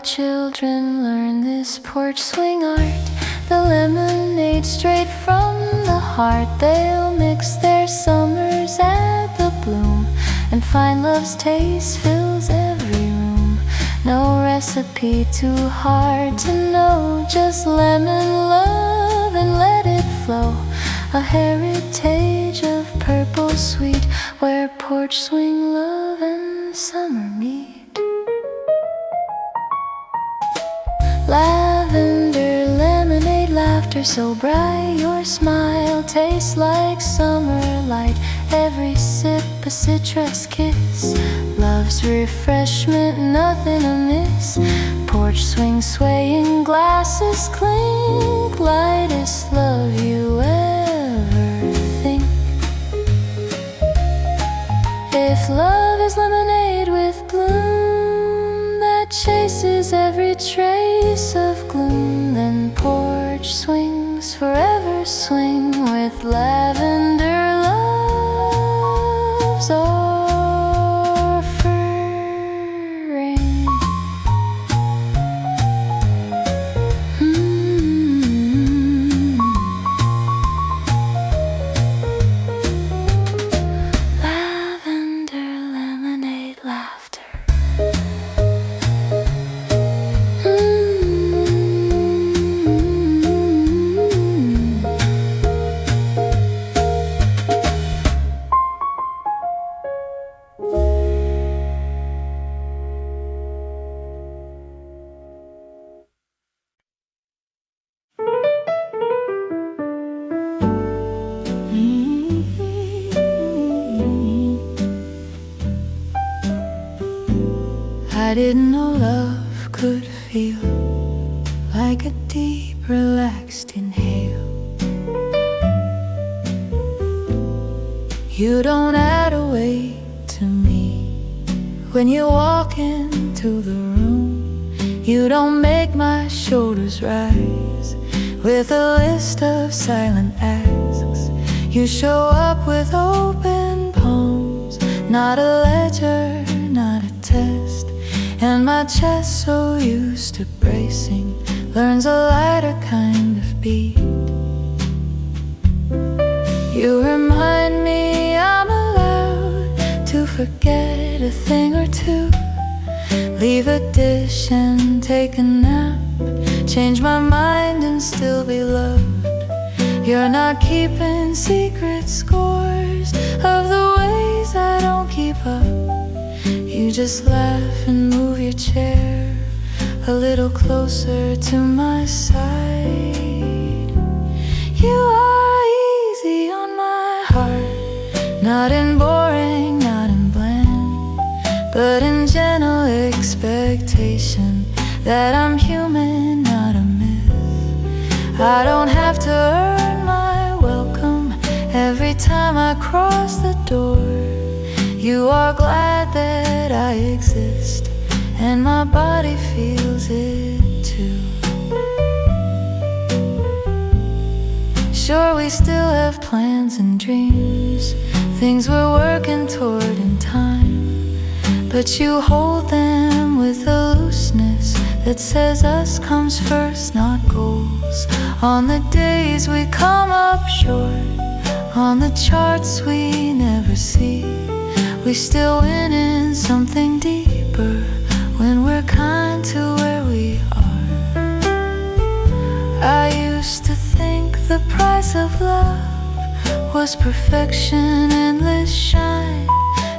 S1: Children learn this porch swing art. The lemonade straight from the heart. They'll mix their summers at the bloom and find love's taste fills every room. No recipe too hard to know. Just lemon love and let it flow. A heritage of purple sweet, where porch swing love and summer meet. Lavender, lemonade, laughter so bright. Your smile tastes like summer light. Every sip a citrus kiss. Love's refreshment, nothing amiss. Porch swing swaying, glasses clink. Lightest love you ever think. If love is lemonade with bloom that chases every trace of gloom, then porch swings forever swing with lavender love's offering. Lavender, lemonade, laughter. I didn't know love could feel like a deep, relaxed inhale. You don't add a weight to me when you walk into the room. You don't make my shoulders rise with a list of silent asks. You show up with open palms, not a ledger, not a test. And my chest, so used to bracing, learns a lighter kind of beat. You remind me I'm allowed to forget a thing or two, leave a dish and take a nap, change my mind and still be loved. You're not keeping secret scores of the ways I don't keep up. You just laugh and move your chair a little closer to my side. You are easy on my heart, not in boring, not in bland, but in gentle expectation that I'm human, not a myth. I don't have to earn my welcome every time I cross the door. You are glad that I exist, and my body feels it too. Sure, we still have plans and dreams, things we're working toward in time, but you hold them with a looseness that says us comes first, not goals. On the days we come up short, on the charts we never see. We still win in something deeper when we're kind to where we are. I used to think the price of love was perfection, endless shine.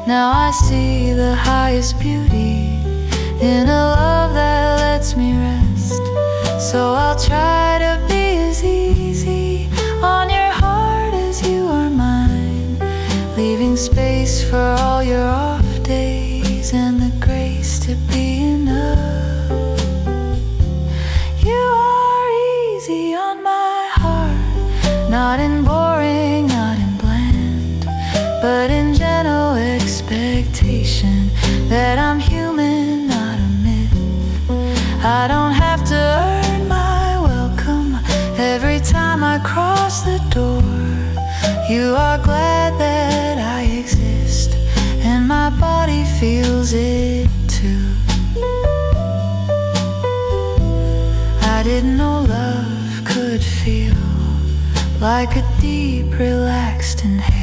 S1: Now I see the highest beauty in a love that lets me rest. So I'll try to be as easy on your heart as you are mine, leaving space for all your off days and the grace to be enough. You are easy on my heart, not in boring, not in bland, but in gentle expectation that I'm human, not a myth. I don't have to earn my welcome every time I cross the door. You are glad that I exist, and my body feels it too. I didn't know love could feel like a deep, relaxed inhale.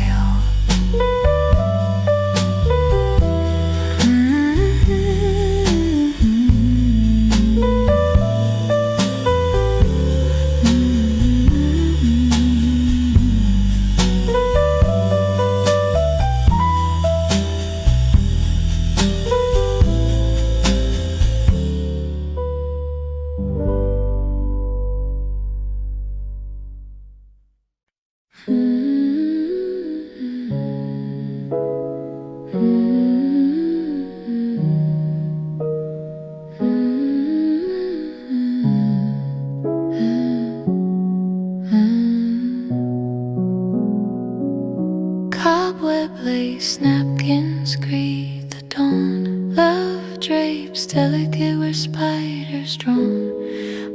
S1: Cobweb lace napkins greet the dawn. Love drapes delicate where spiders drawn.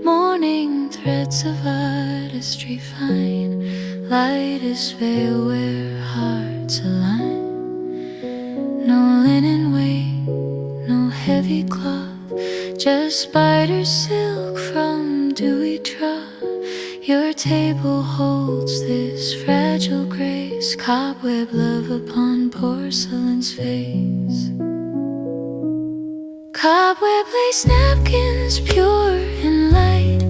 S1: Morning threads of artistry fine. Lightest veil where hearts align. No linen weight, no heavy cloth, just spider silk from dewy trough. Your table holds this fragile grace, cobweb love upon porcelain's face. Cobweb lace napkins pure and light.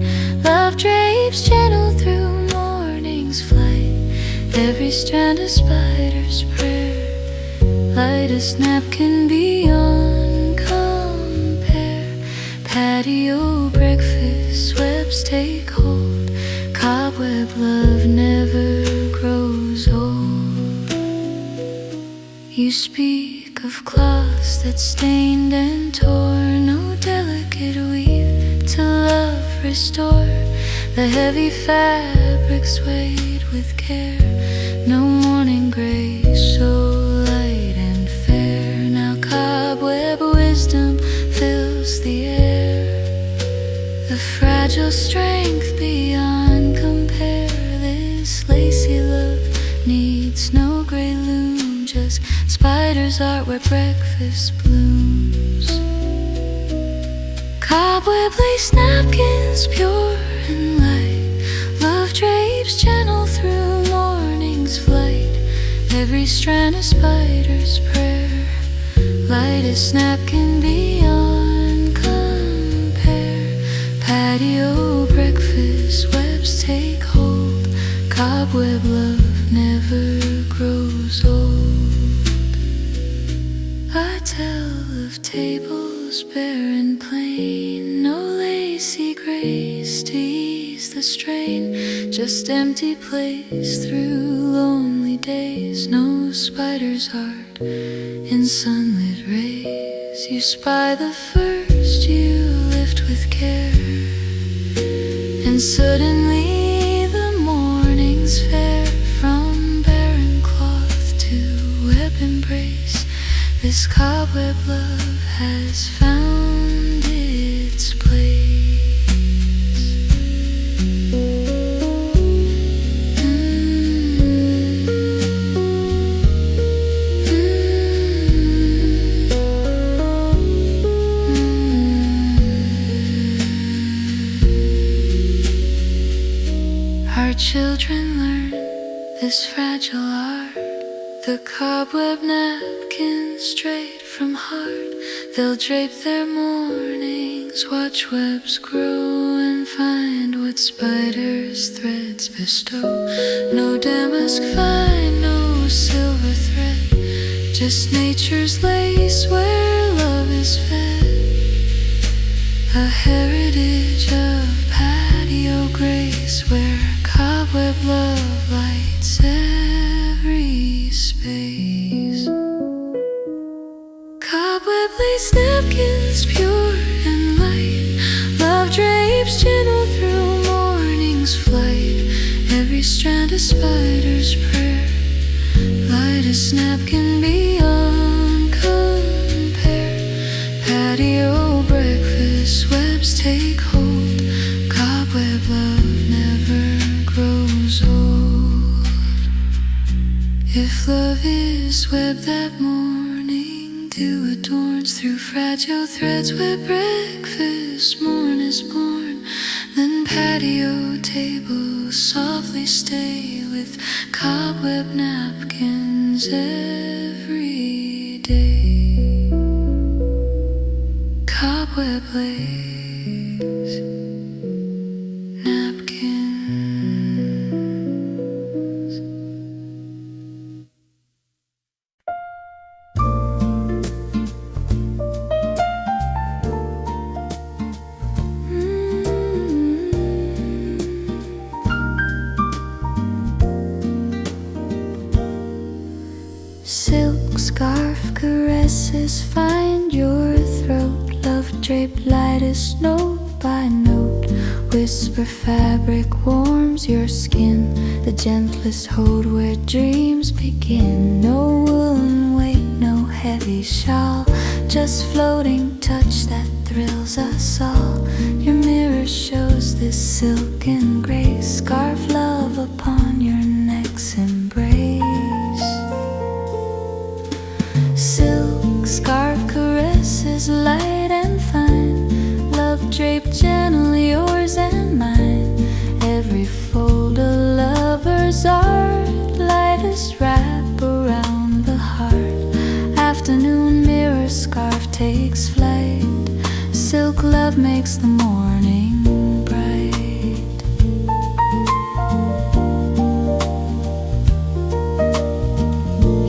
S1: Love drapes gentle through morning's flight. Every strand a spider's prayer. Lightest napkin beyond compare. Patio breakfast webs take hold. Cobweb love never grows old. You speak of cloths that stained and torn. No delicate weave to love restore. The heavy fabrics weighed with care. No morning grace so light and fair. Now cobweb wisdom fills the air. The fragile strength beyond compare. This lacy love needs no gray loom, just spider's art where breakfast blooms. Cobweb lace napkins pure and light. Love drapes gentle through morning's flight. Every strand a spider's prayer. Lightest napkin beyond compare. Patio breakfast webs take hold. Cobweb love never grows old. I tell of tables bare and plain. No lacy grace to ease the strain. Just empty place through lonely days. No spider's heart in sunlit rays. You spy the first you lift with care. And suddenly the morning's fair. From barren cloth to web embrace. This cobweb love has found its place. Our children learn this fragile art. The cobweb napkins straight from heart. They'll drape their mornings, watch webs grow, and find what spiders' threads bestow. No damask fine, no silver thread, just nature's lace where love is fed. A heritage of patio grace where cobweb love lights every space. Cobweb lace napkins pure and light, love drapes gentle through morning's flight. Every strand a spider's prayer, lightest napkin beyond compare. Patio breakfast webs take hold, cobweb love never grows old. If love is web that morning, dew adorns through fragile threads where breakfast morn is born. Then patio tables softly stay with cobweb napkins every day. Cobweb lace napkins. Silk scarf caresses find your throat. Love draped lightest note by note. Whisper fabric warms your skin. The gentlest hold where dreams begin. No woolen weight, no heavy shawl, just floating touch that thrills us all. Your mirror shows this silken grace. Scarf love upon your neck's embrace. Silk scarf caresses light and fine. Love draped gentle, yours and mine. Every fold a lover's art. Lightest wrap around the heart. Afternoon mirror scarf takes flight. Silk love makes the morning bright.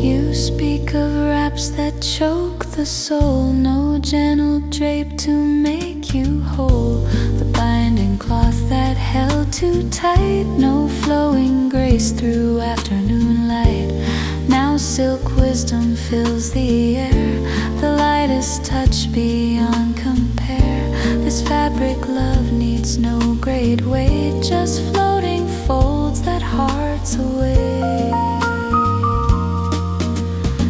S1: You speak of wraps that choke the soul. No gentle drape to make you whole. The binding cloth that held too tight. No flowing grace through afternoon light. Now silk wisdom fills the air. The lightest touch beyond compare. This fabric love needs no great weight. Just floating folds that hearts away.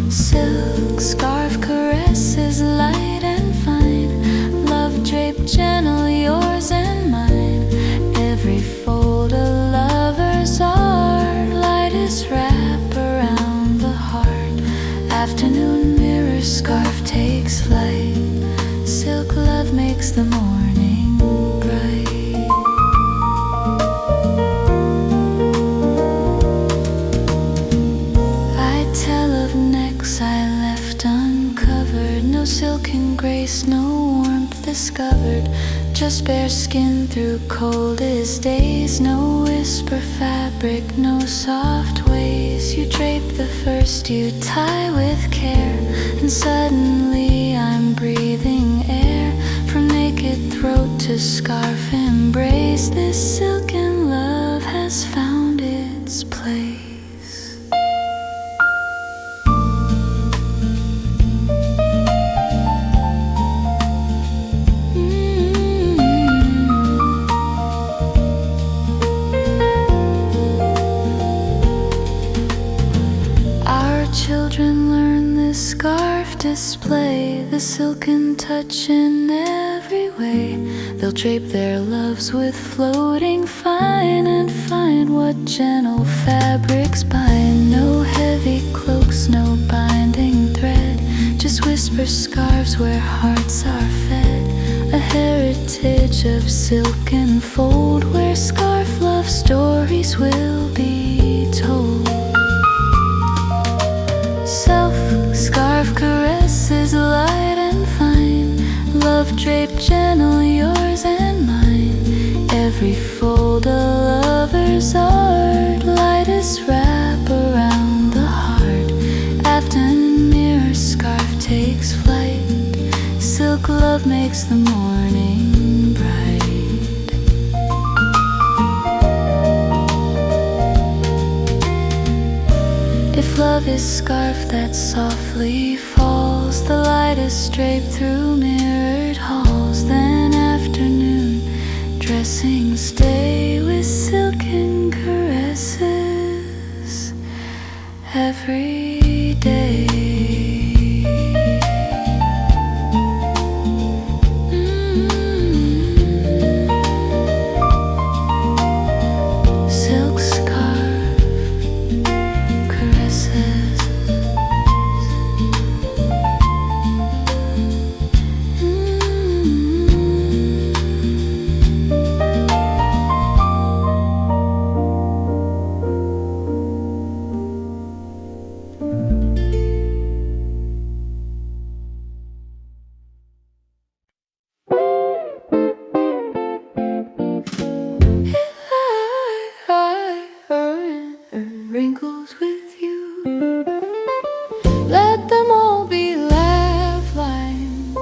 S1: Silk scarf caresses light and fine. Love draped gentle, yours and mine. Every fold a lover's art. Lightest wrap around the heart. Afternoon mirror scarf takes flight. Silk love makes the morning bright. I tell of necks I left uncovered. No silken grace, no warmth discovered. Just bare skin through coldest days. No whisper fabric, no soft ways. You drape the first you tie with care. And suddenly I'm breathing air. From naked throat to scarf embrace. This silken love has found its place. Children learn this scarf display. The silken touch in every way. They'll drape their loves with floating fine. And find what gentle fabrics bind. No heavy cloaks, no binding thread. Just whisper scarves where hearts are fed. A heritage of silken fold. Where scarf love stories will be told. unfold a lover's art. Lightest wrap around the heart. After mirror scarf takes flight, silk love makes the morning bright. If love is scarf that softly falls, the lightest drape through mirrored halls. Then afternoon dressings stay with silken caresses every day. Silk scarf caresses. Wrinkles with you, let them all be laugh lines.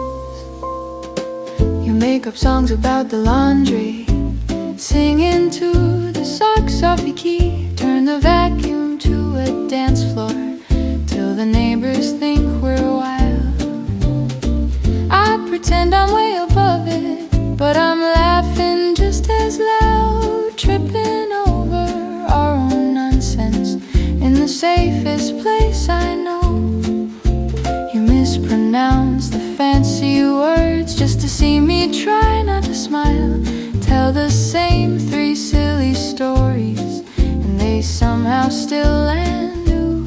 S1: You make up songs about the laundry, sing into the socks off your key. Turn the vacuum to a dance floor till the neighbors think we're wild. I pretend I'm way above it, but I'm laughing just as loud, tripping over our own nonsense in the safest place I know. You mispronounce the fancy words just to see me try not to smile. Tell the same three silly stories and they somehow still land new.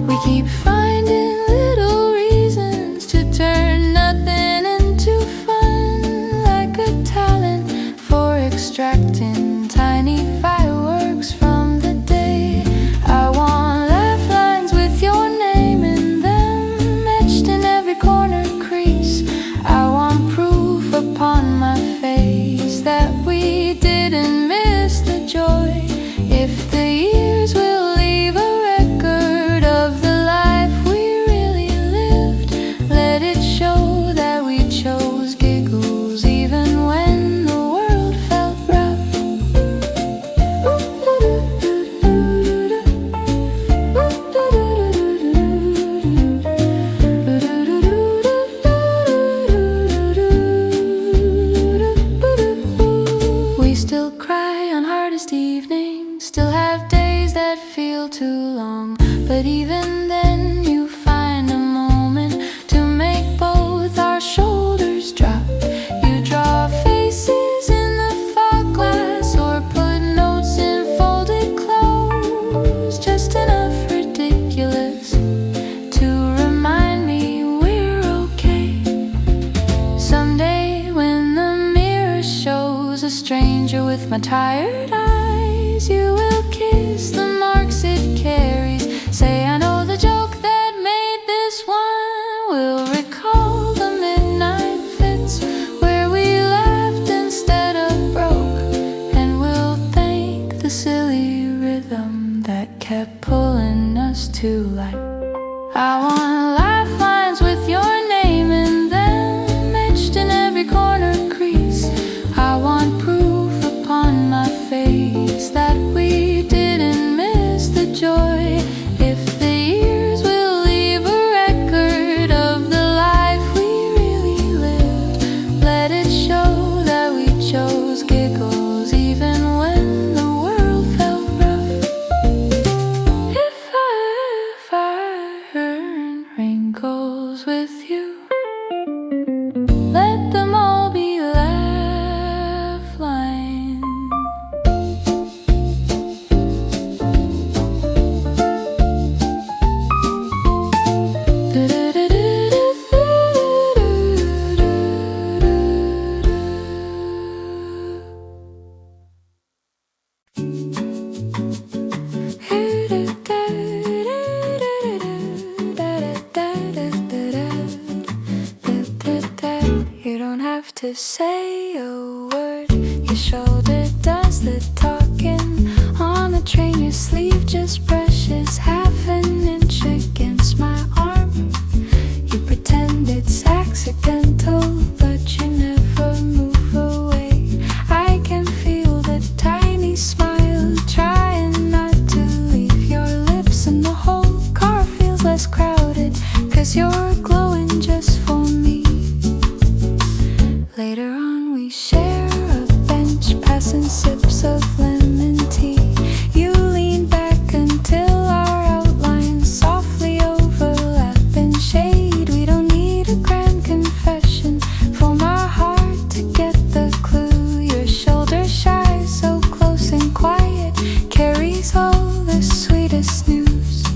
S1: We keep finding little reasons to turn nothing into fun, like a talent for extracting tiny fireworks from the day. I want laugh lines with your name in them, etched in every corner crease. I want proof upon my face that we didn't miss the joy. If the years will leave a record of the life we really lived, let it show that we chose giggles even when the world felt rough. We still cry on hardest evenings, still have days that feel too long. But even then you find a moment to make both our shoulders drop. You draw faces in the fog glass or put notes in folded clothes, just enough ridiculous to remind me we're okay. Someday when the mirror shows a stranger with my tired eyes, you will kiss the marks it carries. Say I know the joke that made this one. We'll recall the midnight fits where we laughed instead of broke, and we'll thank the silly rhythm that kept pulling us to life. I want lifelines with your name in them, etched in every corner crease. I want proof upon my face that we didn't miss the joy. If the years will leave a record of the life we really lived, let it show that we chose giggles even when the world felt rough. If I earn wrinkles with you, let them all be laugh lines. You don't have to say a word, your shoulder does the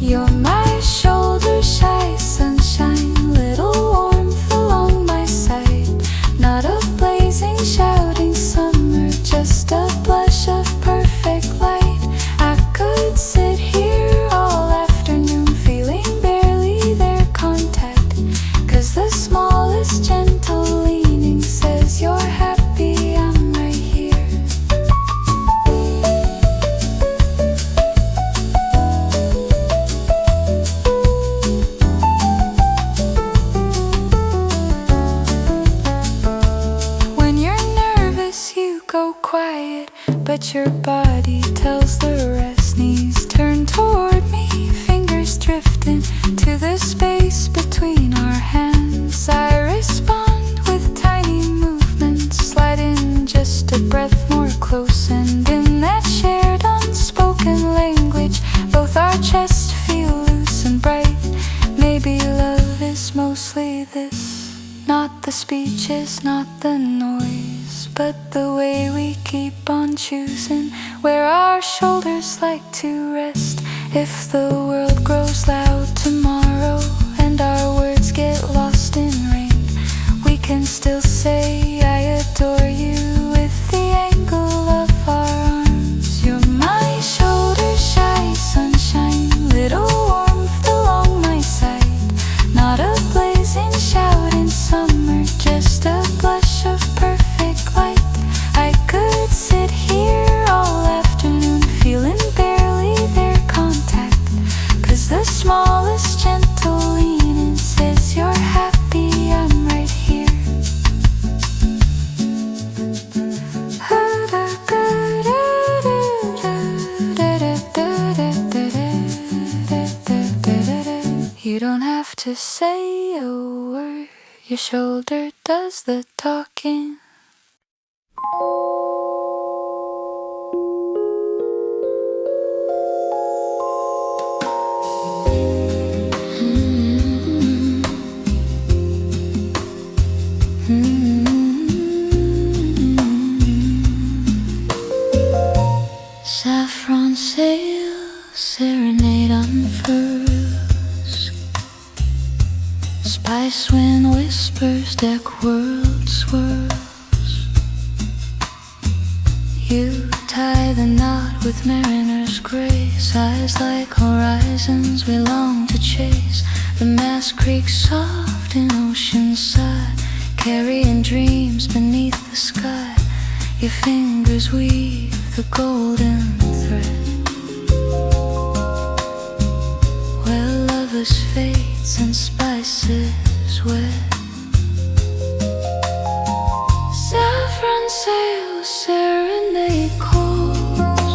S1: You're my shoulder, shy sunshine, little warmth along my side. Not a blazing, shouting summer, just a blush of perfect light. I could sit here all afternoon, feeling barely their contact, 'cause the smallest gentle leaning says you're happy, I'm right here. When you're nervous you go quiet, but your body tells the rest. Knees turn toward me, fingers drifting to the space between our hands. I respond with tiny movements, sliding just a breath more close. And in that shared unspoken language, both our chests feel loose and bright. Maybe love is mostly this, not the speeches, not the noise, but the way we keep on choosing where our shoulders like to rest. If the world grows loud tomorrow and our words get lost in rain, we can still say I adore you with the angle of our arms. You're my shoulder, shy sunshine, little warmth along my side. Not a blazing, shouting summer, just a blush of perfect light. I could sit here all afternoon, feeling barely their contact, 'cause the smallest gentle leaning says you're happy, I'm right here. You don't have to say a word, your shoulder does the talking. Saffron sails, serenade unfurls. Spice wind whispers, deck world swirls. You tie the knot with mariner's grace, eyes like horizons we long to chase. The mast creaks soft in ocean's side, carrying dreams beneath the sky. Your fingers weave the golden thread, where lovers' fates and spices wed. Saffron sails, serenade calls.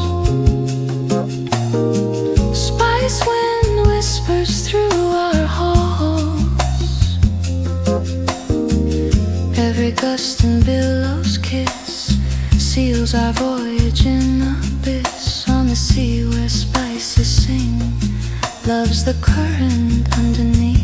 S1: Spice wind whispers through our halls. Every gust and billow's kiss seals our voyage in abyss. On the sea where spices sing, love's the current underneath.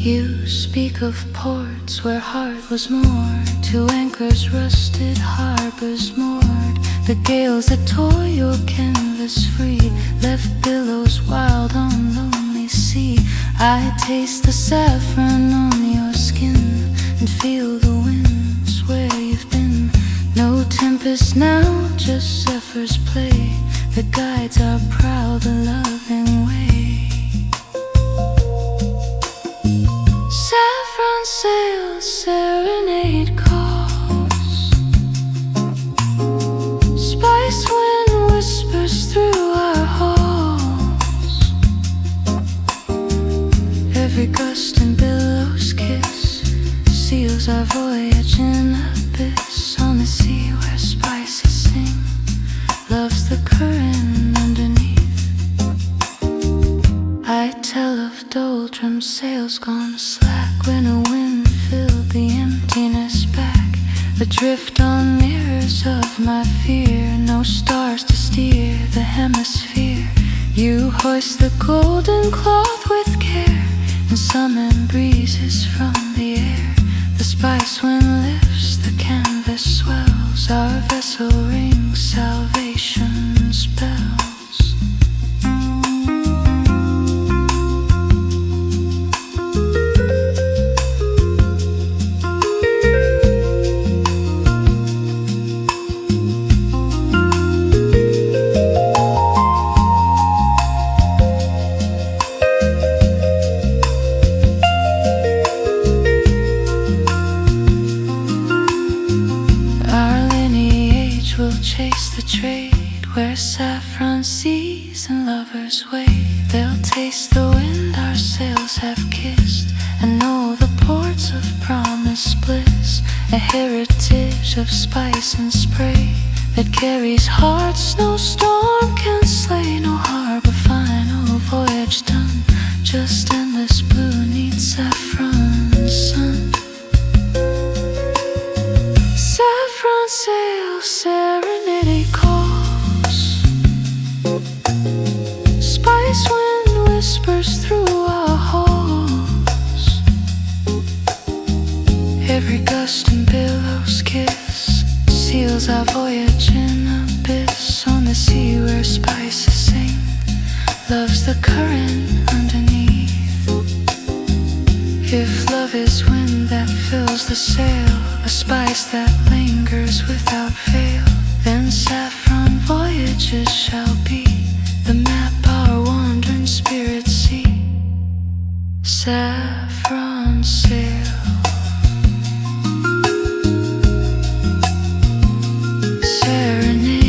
S1: You speak of ports where heart was moored, to anchors rusted, harbors moored. The gales that tore your canvas free left billows wild on lonely sea. I taste the saffron on your skin and feel the winds where you've been. No tempest now, just zephyrs play that guides our proud, the loving way. Saffron sails, serenade calls. Spice wind whispers through our halls. Every gust and billow's kiss seals our voyage in abyss. On the sea where spices sing, love's the current underneath. I tell of doldrum sails gone slack, when a wind filled the emptiness back. Adrift on mirrors of my fear, no stars to steer the hemisphere. You hoist the golden cloth with care and summon breezes from the air. The spice wind lifts, the canvas swells, our vessel rings salvation's bells. They'll taste the wind our sails have kissed, and know the ports of promised bliss. A heritage of spice and spray that carries hearts no storm can slay. No harbor final voyage done, just endless blue neath saffron sun. Saffron sails, serenade calls. Spice wind whispers through our halls. Every gust and billow's kiss seals our voyage in abyss. On the sea where spices sing, love's the current underneath. If love is wind that fills the sail, a spice that lingers without fail, then saffron voyages shall be the map our wandering spirits see. Saffron sail. Serenade.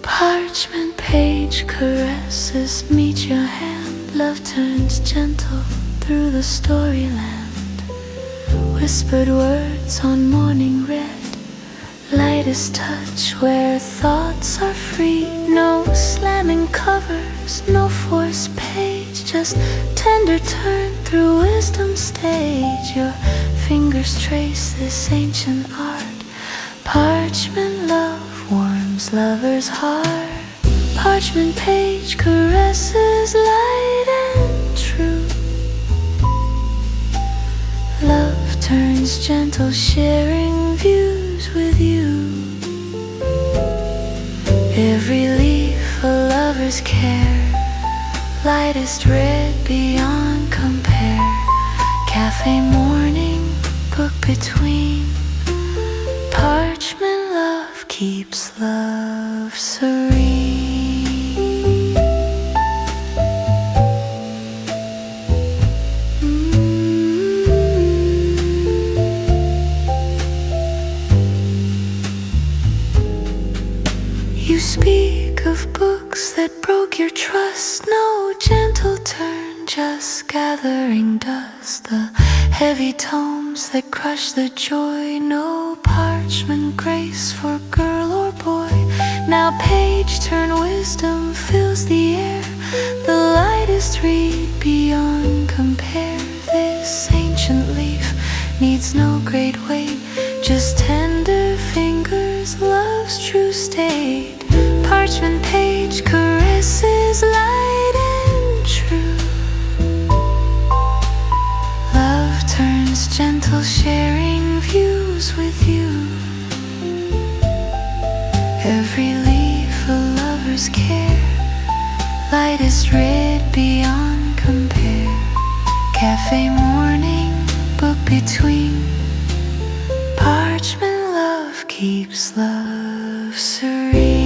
S1: Parchment page caresses meet your hand. Love turns gentle through the storyland. Whispered words on morning red, lightest touch where thoughts are free. No slamming covers, no forced page, just tender turn through wisdom's stage. Your fingers trace this ancient art. Parchment love warms lover's heart. Parchment page caresses light and true. Love turns gentle, sharing views with you. Every leaf a lover's care, lightest red beyond compare. Cafe morning, book between. Parchment love keeps love serene. You speak of books that broke your trust. No gentle turn, just gathering dust. The heavy tomes that crush the joy. No parchment grace for girl or boy. Now page turn wisdom fills the air. The lightest read beyond compare. This ancient leaf needs no great weight, just tender fingers, love's true state. Parchment page caresses light and true. Love turns gentle, sharing views with you. Every leaf a lover's care, lightest red beyond compare. Cafe morning, book between. Parchment love keeps love serene.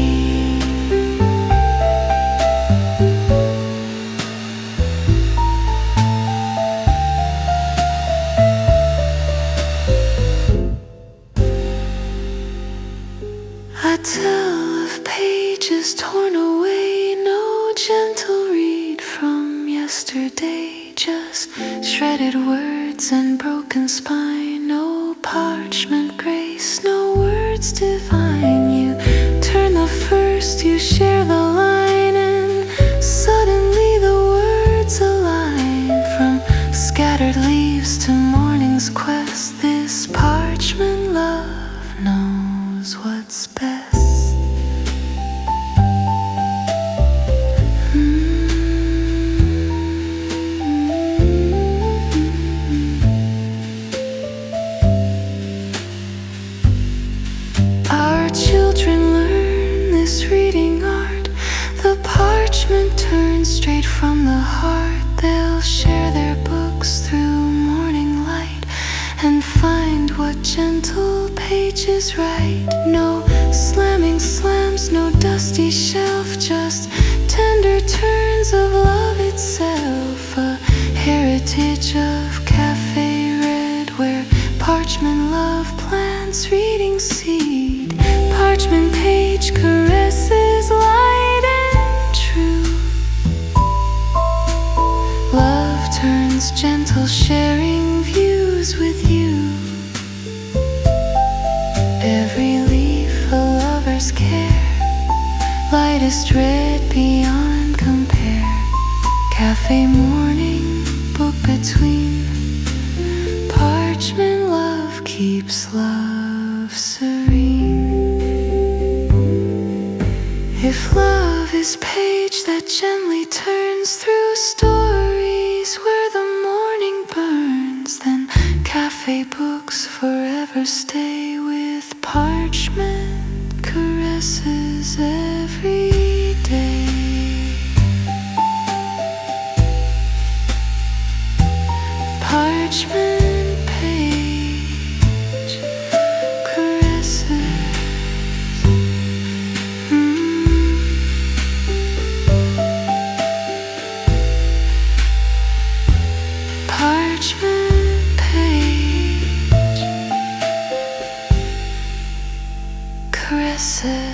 S1: I tell of pages torn away, no gentle read from yesterday, just shredded words and broken spine. No parchment grace, no words divine. You turn the first, you share the line, Parchment turns straight from the heart. They'll share their books through morning light and find what gentle pages write. No slamming slams, no dusty shelf, just tender turns of love itself. A heritage of cafe red where parchment love plants reading seed. Parchment page caresses light and true. Love turns gentle, sharing views with you. Every leaf a lover's care, lightest red beyond compare. Cafe morning, book between. Parchment love keeps love serene. If love is page that gently turns through stories where the morning burns, then cafe books forever stay with parchment caresses every day. Parchment page caresses. Parchment page caresses.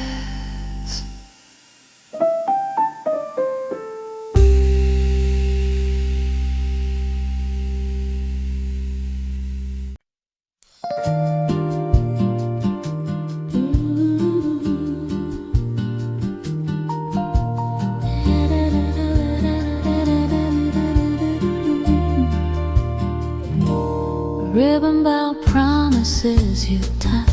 S2: Ribbon bow promises you tie.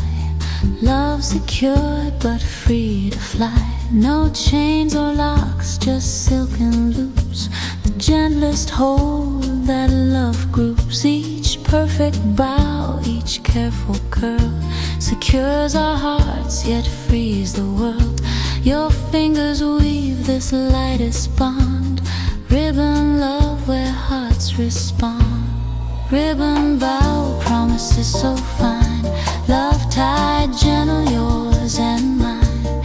S2: Love secured but free to fly. No chains or locks, just silken loops. The gentlest hold that love groups. Each perfect bow, each careful curl secures our hearts yet frees the world. Your fingers weave this lightest bond. Ribbon love where hearts respond. Ribbon bow promises so fine. Love tied gentle, yours and mine.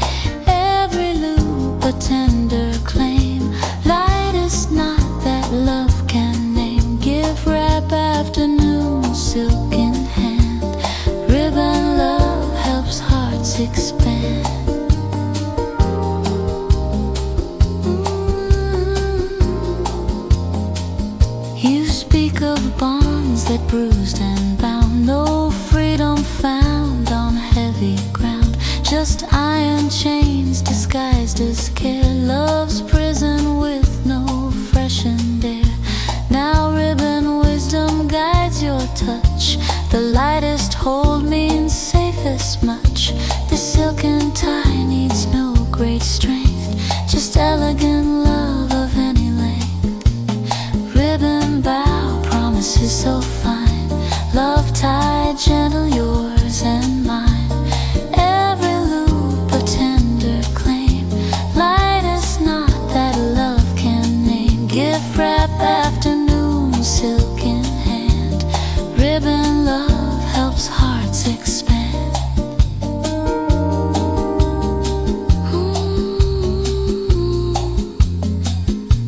S2: Every loop a tender claim. Lightest knot that love can name. Give wrap afternoon, silk in hand. Ribbon love helps hearts expand. You speak of bonds that bruised and bound. No freedom found on heavy ground. Just iron chains disguised as care. Love's prison with no freshened air. Now ribbon wisdom guides your touch. The lightest hold means safest much. The silken tie needs no great strength, just elegant love of any length. Ribbon bow promises so fine. Love tied gentle, yours and mine. Every loop a tender claim. Lightest knot that love can name. Gift wrap afternoon, silk in hand. Ribbon love helps hearts expand.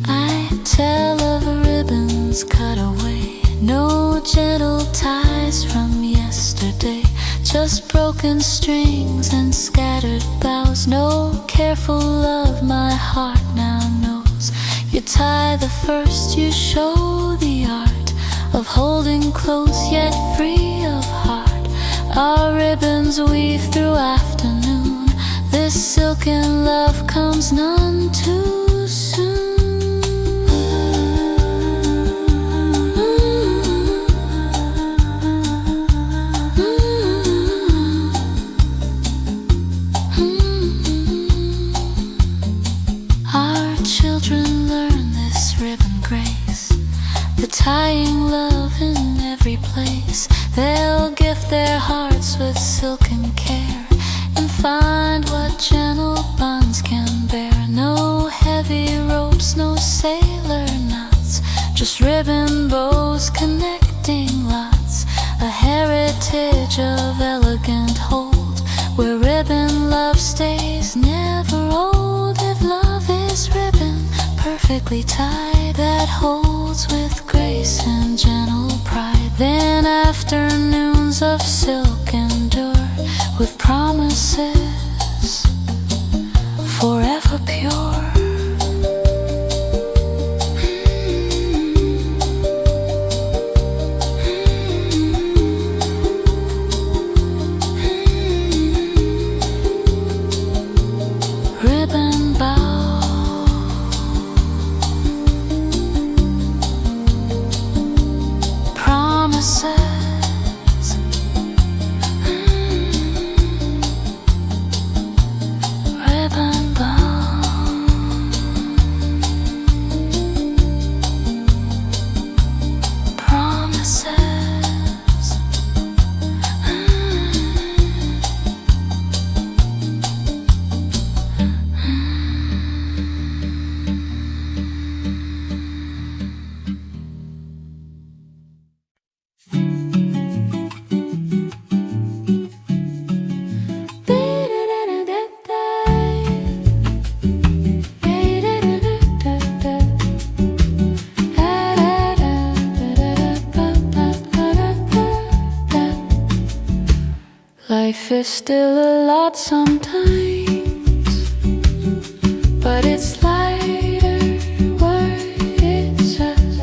S2: I tell of ribbons cut away. No gentle ties from yesterday. Just broken strings and scattered boughs. No careful love my heart now knows. You tie the first, you show the art of holding close yet free of heart. Our ribbons weave through afternoon. This silken love comes none too soon. Our children learn this ribbon grace, the tying love in every place. They'll gift their hearts with silken care and find what gentle bonds can bear. No heavy just ribbon bows connecting lots, a heritage of elegant hold, where ribbon love stays never old. If love is ribbon perfectly tied, that holds with grace and gentle pride, then afternoons of silk endure with promises forever pure. Ribbon bow, promises, ribbon bow, promises. Life is still a lot sometimes, but it's lighter what it's us.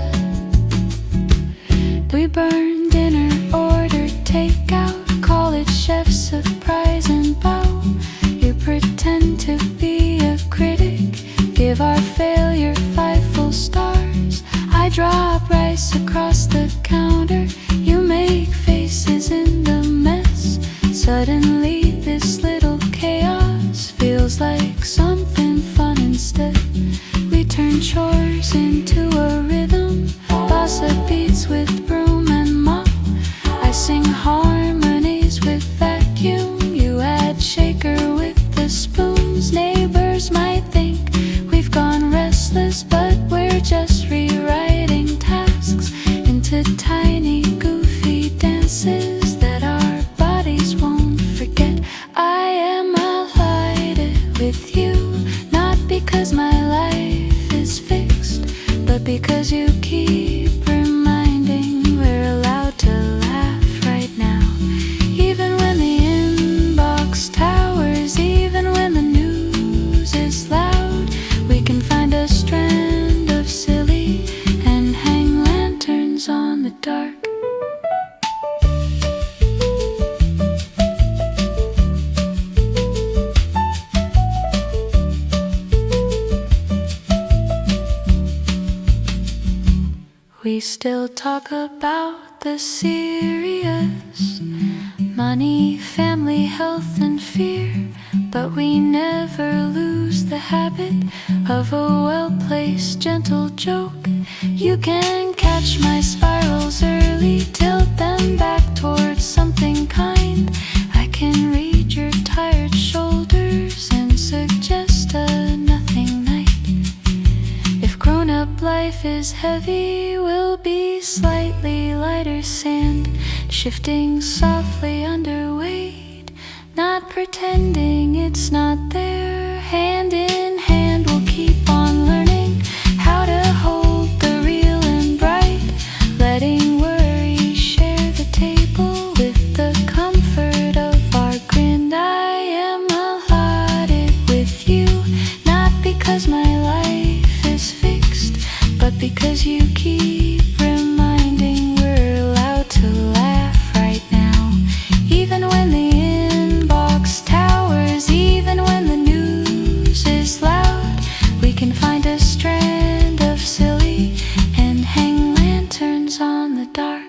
S2: We burn dinner, order takeout, call it chef surprise and bow. You pretend to be a critic, give our failure 5 full stars. I drop rice across the counter, you make faces in the mess. Suddenly this little chaos feels like something fun instead. We turn chores into a rhythm, bossa beats with broom and mop. I sing harmonies with vacuum, you add shaker with the spoons. Neighbors might think we've gone restless, but we're just rewriting tasks into tiny goofy dances that our bodies won't forget. I am alighted with you, not because my life is fixed, but because you keep reminding we're allowed to laugh right now. Even when the inbox towers, even when the news is loud, we can find a strand of silly and hang lanterns on the dark. We still talk about the serious, money, family, health, and fear, but we never lose the habit of a well-placed, gentle joke. You can catch my spirals early, tilt them back towards something kind. I can read your tired shoulders and suggest a nothing night. If grown-up life is heavy, we'll be slightly lighter sand, shifting softly underweight, not pretending it's not there. Hand in hand we'll keep on learning how to hold the real and bright, letting worry share the table with the comfort of our grin. I am allotted with you, not because my life is fixed, but because you keep reminding we're allowed to laugh right now. Even when the inbox towers, even when the news is loud, we can find a strand of silly and hang lanterns on the dark.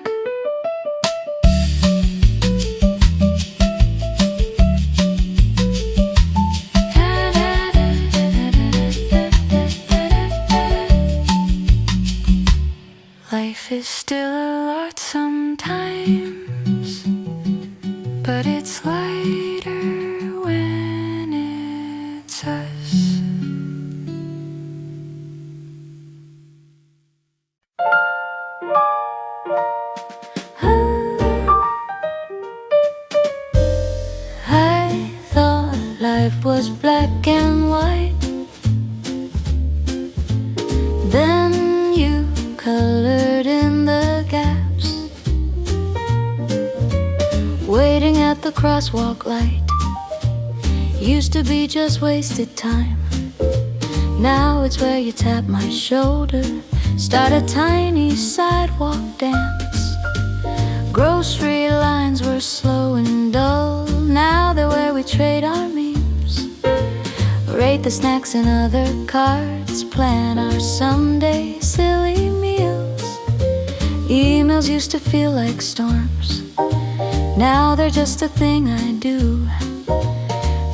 S2: Life is still a lot sometimes, but it's lighter when it's us. a crosswalk light. Used to be just wasted time. Now it's where you tap my shoulder, start a tiny sidewalk dance. Grocery lines were slow and dull. Now they're where we trade our memes, rate the snacks and other cards, plan our someday silly meals. Emails used to feel like storms. Now they're just a thing I do,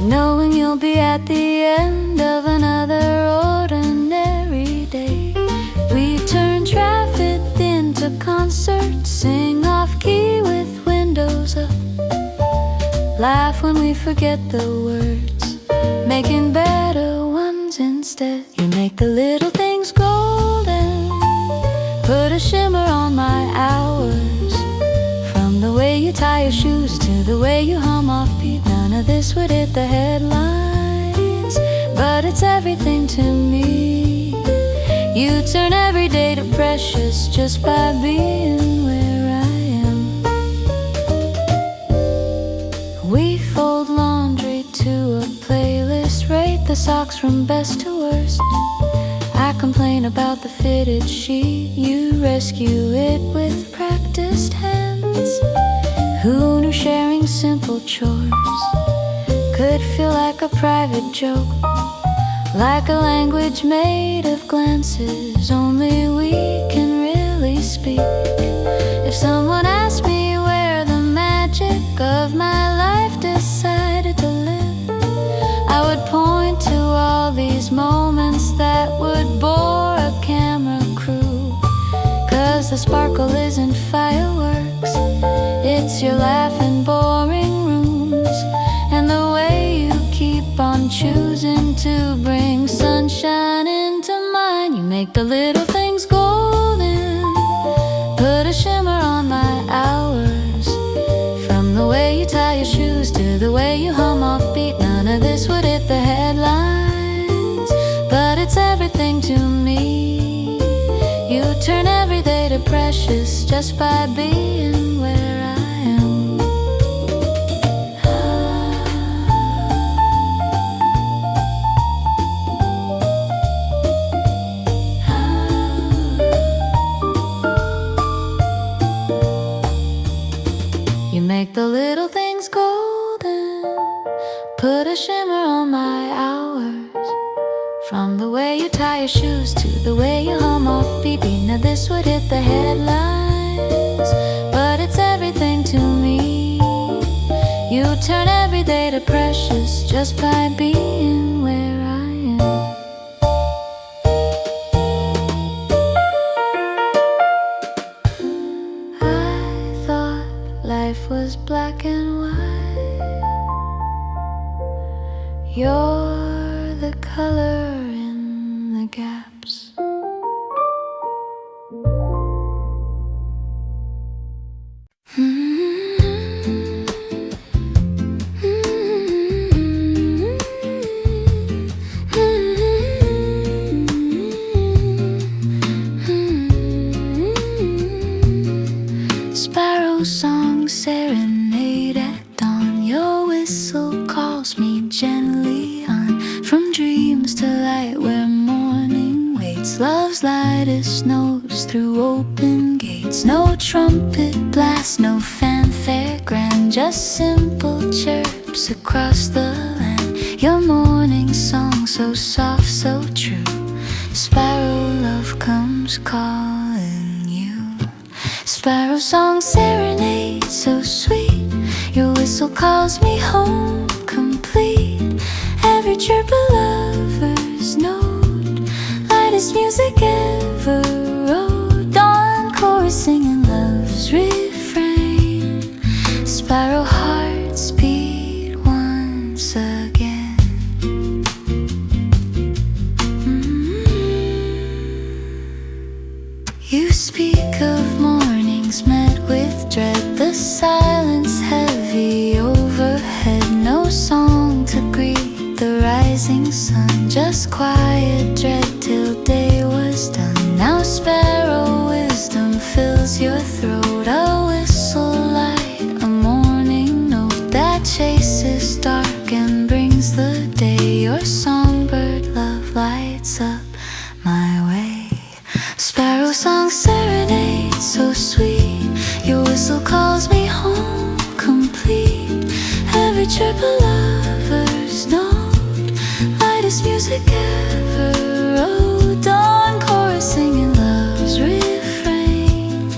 S2: knowing you'll be at the end of another ordinary day. We turn traffic into concerts, sing off-key with windows up, laugh when we forget the words, making better ones instead. You make the little things golden, put a shimmer on my hours. From the way you tie your shoes to the way you hum off-beat, none of this would hit the headlines, but it's everything to me. You turn every day to precious just by being where I am. We fold laundry to a playlist, rate the socks from best to worst. I complain about the fitted sheet, you rescue it with practiced hands. Who knew sharing simple chores could feel like a private joke, like a language made of glances only we can really speak. If someone asked me where the magic of my life decided to live, I would point to all these moments that would bore a camera crew. 'Cause the sparkle isn't fireworks, it's your laughing boring rooms, and the way you keep on choosing to bring sunshine into mine. You make the little things golden, put a shimmer on my hours. From the way you tie your shoes to the way you hum off-beat, none of this would hit the headlines, but it's everything to me. You turn every day to precious just by being where I am. You make the little things golden, put a shimmer on my hours. From the way you tie your shoes to the way you hum off-beat, now this would hit the headlines, but it's everything to me. You turn every day to precious just by being where I am. I thought life was black and white. You're the color in the gaps. Sparrow song, serenade at dawn. Your whistle calls me gently on, from dreams to light where morning waits. Love's lightest snows through open gates. No trumpet blast, no fanfare grand, just simple chirps across the land. Your morning song so soft, so true. Sparrow, love comes calling you. Sparrow song, serenade so sweet. Your whistle calls me home complete. Every chirp a lover's note, lightest music ever wrote. Dawn chorus singing love's refrain. Sparrow hearts beat once again. You speak of mornings met with dread, the silence heavy overhead. No song to greet the rising sun, just quiet dread till day was done. Now sparrow wisdom fills your throat, a whistle light, a morning note that
S1: Sparrow song serenade so sweet. Your whistle calls me home complete. Every chirp a lover's note, lightest music ever wrote. Dawn chorus singing love's refrain.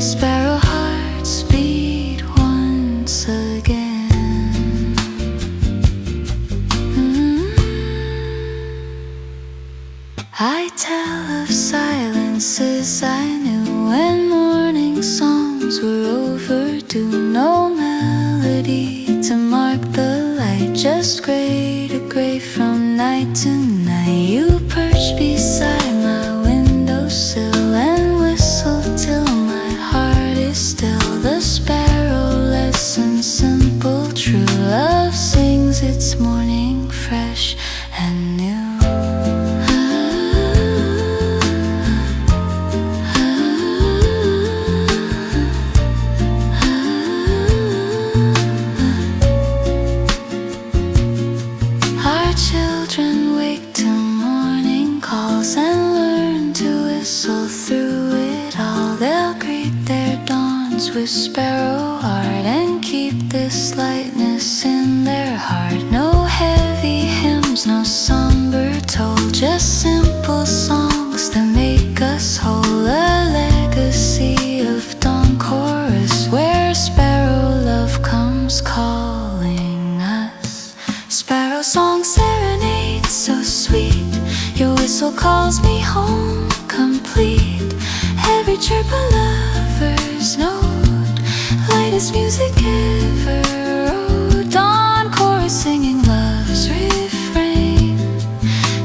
S1: Sparrow hearts beat once again. I tell of silences I knew when morning songs were overdue. No melody to mark the light, just gray to gray from night to night. You perch beside my windowsill and whistle till my heart is still. The sparrow lesson simple, true love sings its morning fresh and new. With sparrow heart and keep this lightness in their heart. No heavy hymns, no somber toll, just simple songs that make us whole. A legacy of dawn chorus where sparrow love comes calling us. Sparrow song serenade so sweet. Your whistle calls me home complete. Every chirp a lover's note, lightest music ever wrote. Dawn chorus singing love's refrain.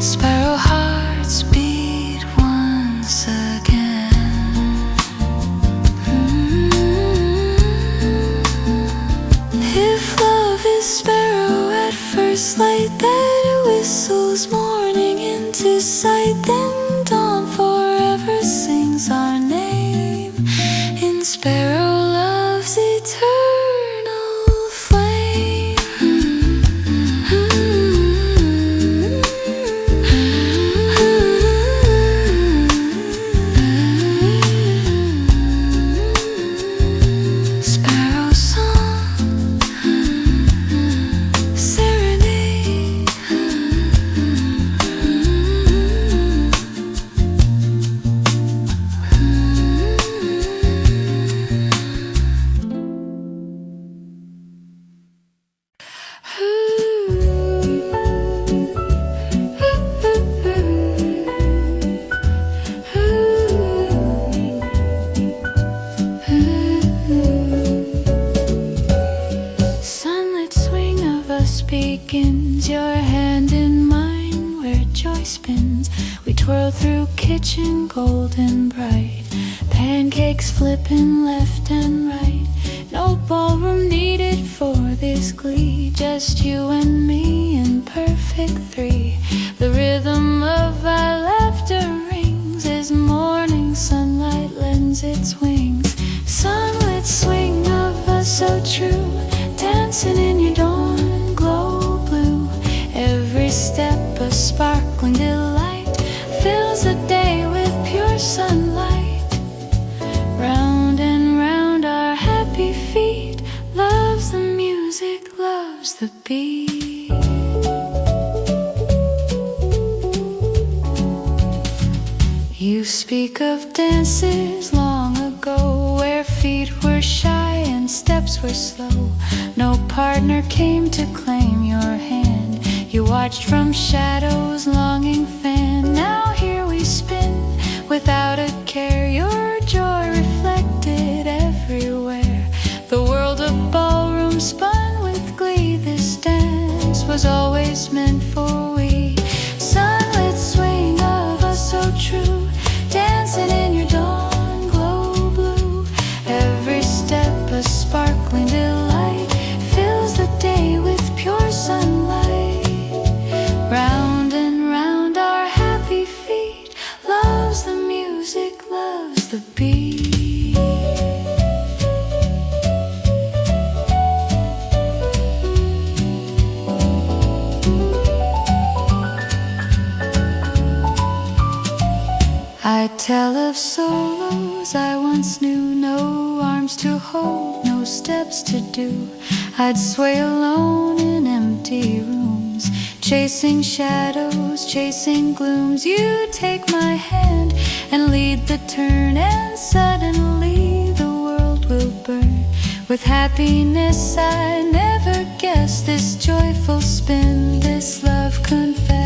S1: Sparrow hearts beat once again. If love is sparrow at first light that whistles morning into sight, then dawn forever sings our name in sparrow love's eternal flame. Sparrow song serenade. Sunlit swing of us begins, your hand in mine where joy spins. We twirl through kitchen golden bright, pancakes flipping left and right. No ballroom needed for this glee, just you and me in perfect three. The rhythm of our laughter rings as morning sunlight lends its wings. Sunlit swing of us so true, dancing in your dawn glow blue. Every step a sparkling delight fills the day with pure sunlight. Round and round our happy feet, loves the music, loves the beat. You speak of dances long ago where feet were shy and steps were slow. No partner came to claim your hand. You watched from shadows, longing fan. Now here we spin without a care, your joy reflected everywhere. The world of ballroom spun with glee. This dance was always meant for we. Sunlit swing of us so true, dancing in your dawn glow blue. Every step a sparkling delight fills the day with pure sunlight. Round and round our happy feet, loves the music, loves the beat. I tell of solos I once knew, no arms to hold, no steps to do. I'd sway alone in empty rooms, chasing shadows, chasing glooms. You take my hand and lead the turn, and suddenly the world will burn. With happiness I never guessed, this joyful spin, this love confessed.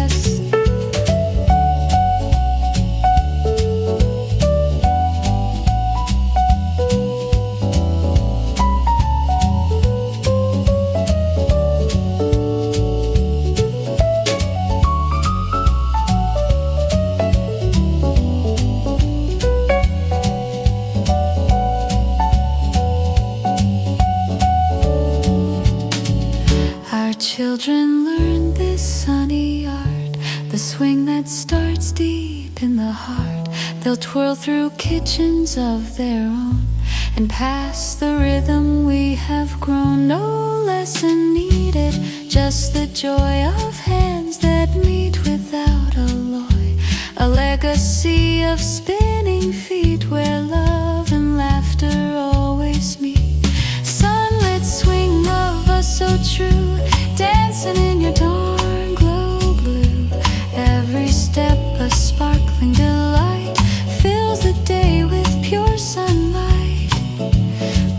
S1: Children learn this sunny art, the swing that starts deep in the heart. They'll twirl through kitchens of their own and pass the rhythm we have grown. No lesson needed, just the joy of hands that meet without alloy. A legacy of spinning feet where love and laughter always meet. Sunlit swing of us, so true, dancing in your dark glow blue. Every step a sparkling delight fills the day with pure sunlight.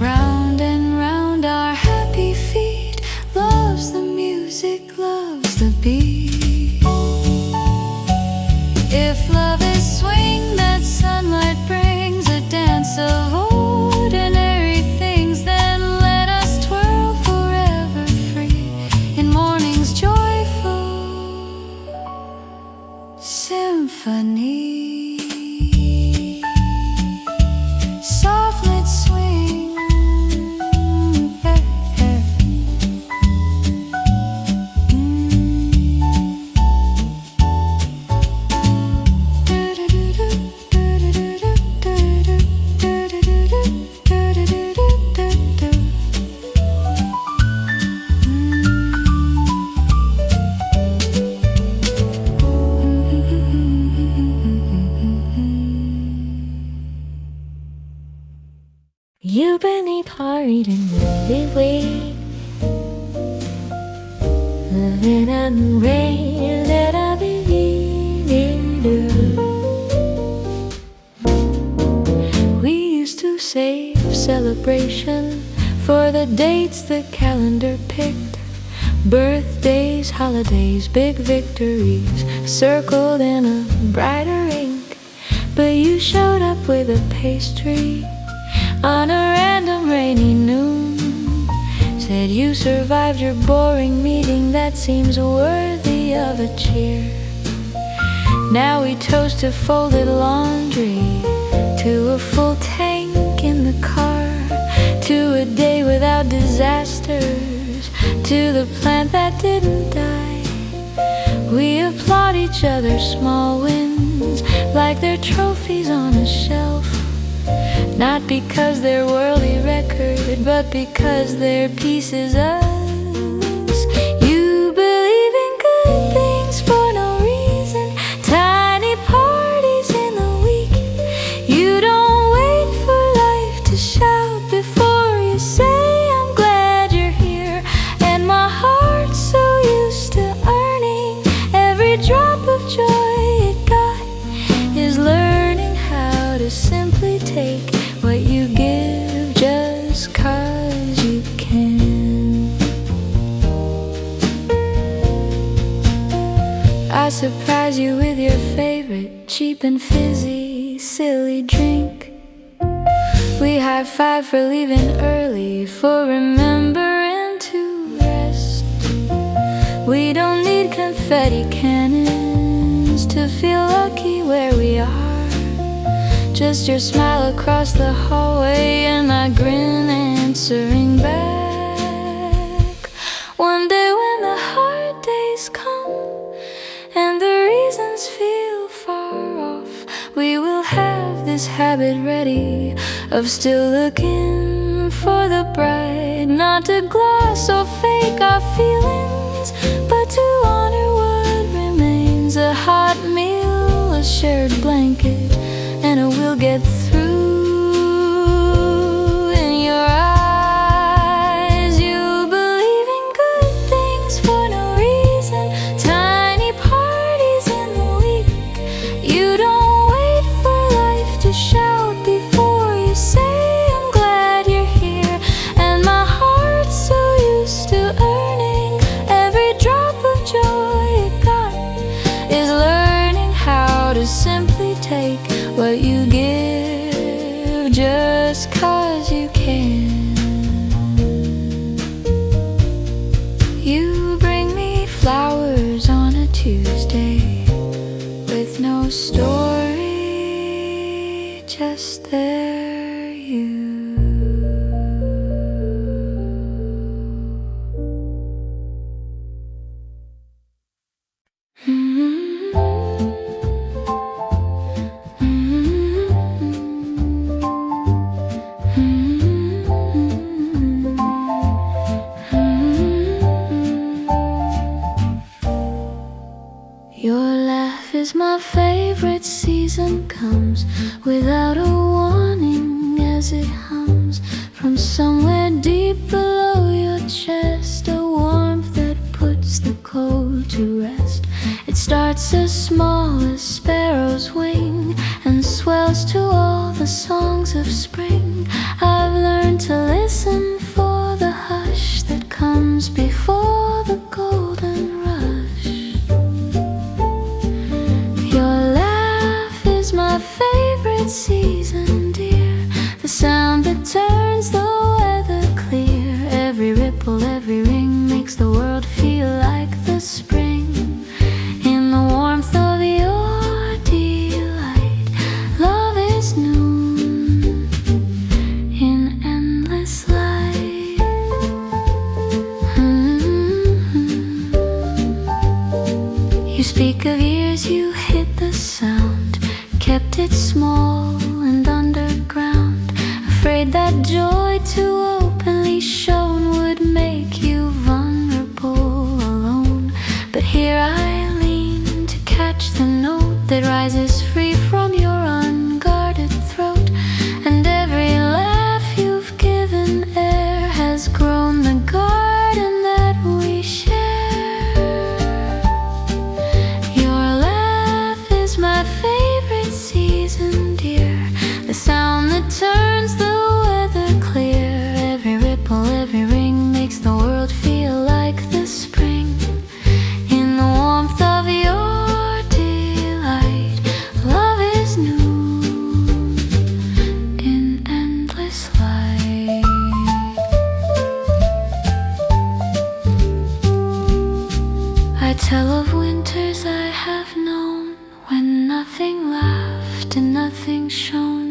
S1: Round and round our happy feet, loves the music, loves the beat. If love is swing that sunlight brings, a dance of ordinary things, then let us twirl forever free in morning's joyful symphony. Softly swing, hey, hey.
S2: You've been hard and way, living and rain that I believe in. We used to save celebration for the dates the calendar picked. Birthdays, holidays, big victories circled in a brighter ink. But you showed up with a pastry on a random rainy noon. Said you survived your boring meeting that seems worthy of a cheer. Now we toast to folded laundry, to a full tank in the car, to a day without disasters, to the plant that didn't die. We applaud each other's small wins like they're trophies on a shelf. Not because they're worldly record, but because they're pieces of us. You believe in good things for no reason, tiny parties in the week. You don't wait for life to shout before you say I'm glad you're here. And my heart's so used to earning every drop of joy it got, is learning how to simply take what you give just 'cause you can. I surprise you with your favorite cheap and fizzy silly drink. We high five for leaving early, for remembering to rest. We don't need confetti cannons to feel lucky where we are. Just your smile across the hallway and my grin answering back. One day when the hard days come and the reasons feel far off, we will have this habit ready of still looking for the bright. Not to gloss or fake our feelings, but to honor what remains. A hot meal, a shared blanket, get through. In your eyes, you believe in good things for no reason. Tiny parties in the week. You don't wait for life to shout before you say I'm glad you're here. And my heart's so used to earning every drop of joy it got is learning how to simply take what you give just 'cause you can. You bring me flowers on a Tuesday with no story, just there you. Your laugh is my favorite season, comes without a warning as it hums from somewhere deep below your chest, a warmth that puts the cold to rest. It starts as small as sparrow's wing and swells to all the songs of spring. I've learned to listen for the hush that comes before the golden rush. Your laugh is my favorite season, dear, the sound that turns the weather clear. Every ripple, every ring makes the world feel like the spring. In the warmth of your delight, love is noon in endless light. You speak of years you hid the sound, kept it small and underground, afraid that joy too openly shown would make you vulnerable alone. But here I lean to catch the note that rises free from your unguarded throat, and every laugh you've given air has grown the garden that we share. Your laugh is my favorite season, dear, the sound that turns the weather clear. Every ripple, every ring makes the world feel like the spring. In the warmth of your delight, love is new in endless light. I tell of winters I have known when nothing laughed and nothing shone.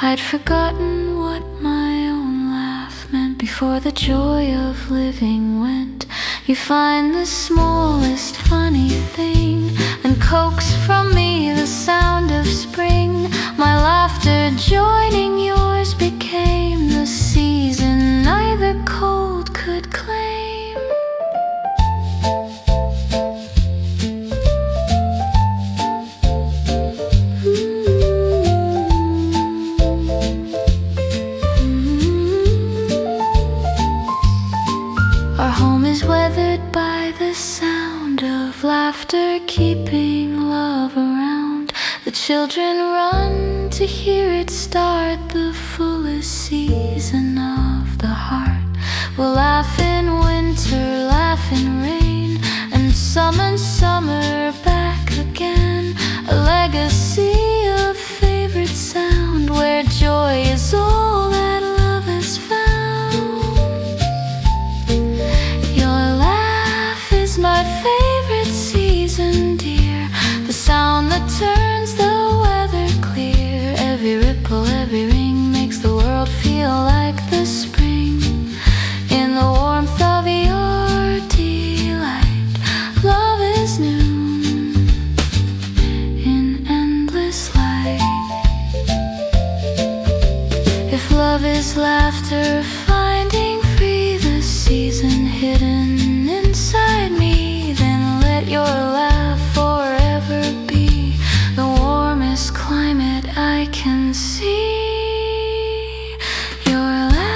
S2: I'd forgotten what my own laugh meant before the joy of living went. You find the smallest funny thing and coax from me the sound of spring. My laughter joining yours became the season neither cold could claim. Our home is weathered by the sound of laughter, keeping love around. The children run to hear it start, the fullest season of the heart. We'll laugh in winter, laugh in rain, and summon summer back again. A legacy of favorite sound where joy is all that love has found. Your laugh is my favorite season, dear, the sound that turns the weather clear. Every ripple, every ring makes the world feel like the spring. In the warmth of your delight, love is new in endless light. If love is laughter, finding free the season hidden inside me, then let your laugh forever be the warmest climate I can
S1: can see your laugh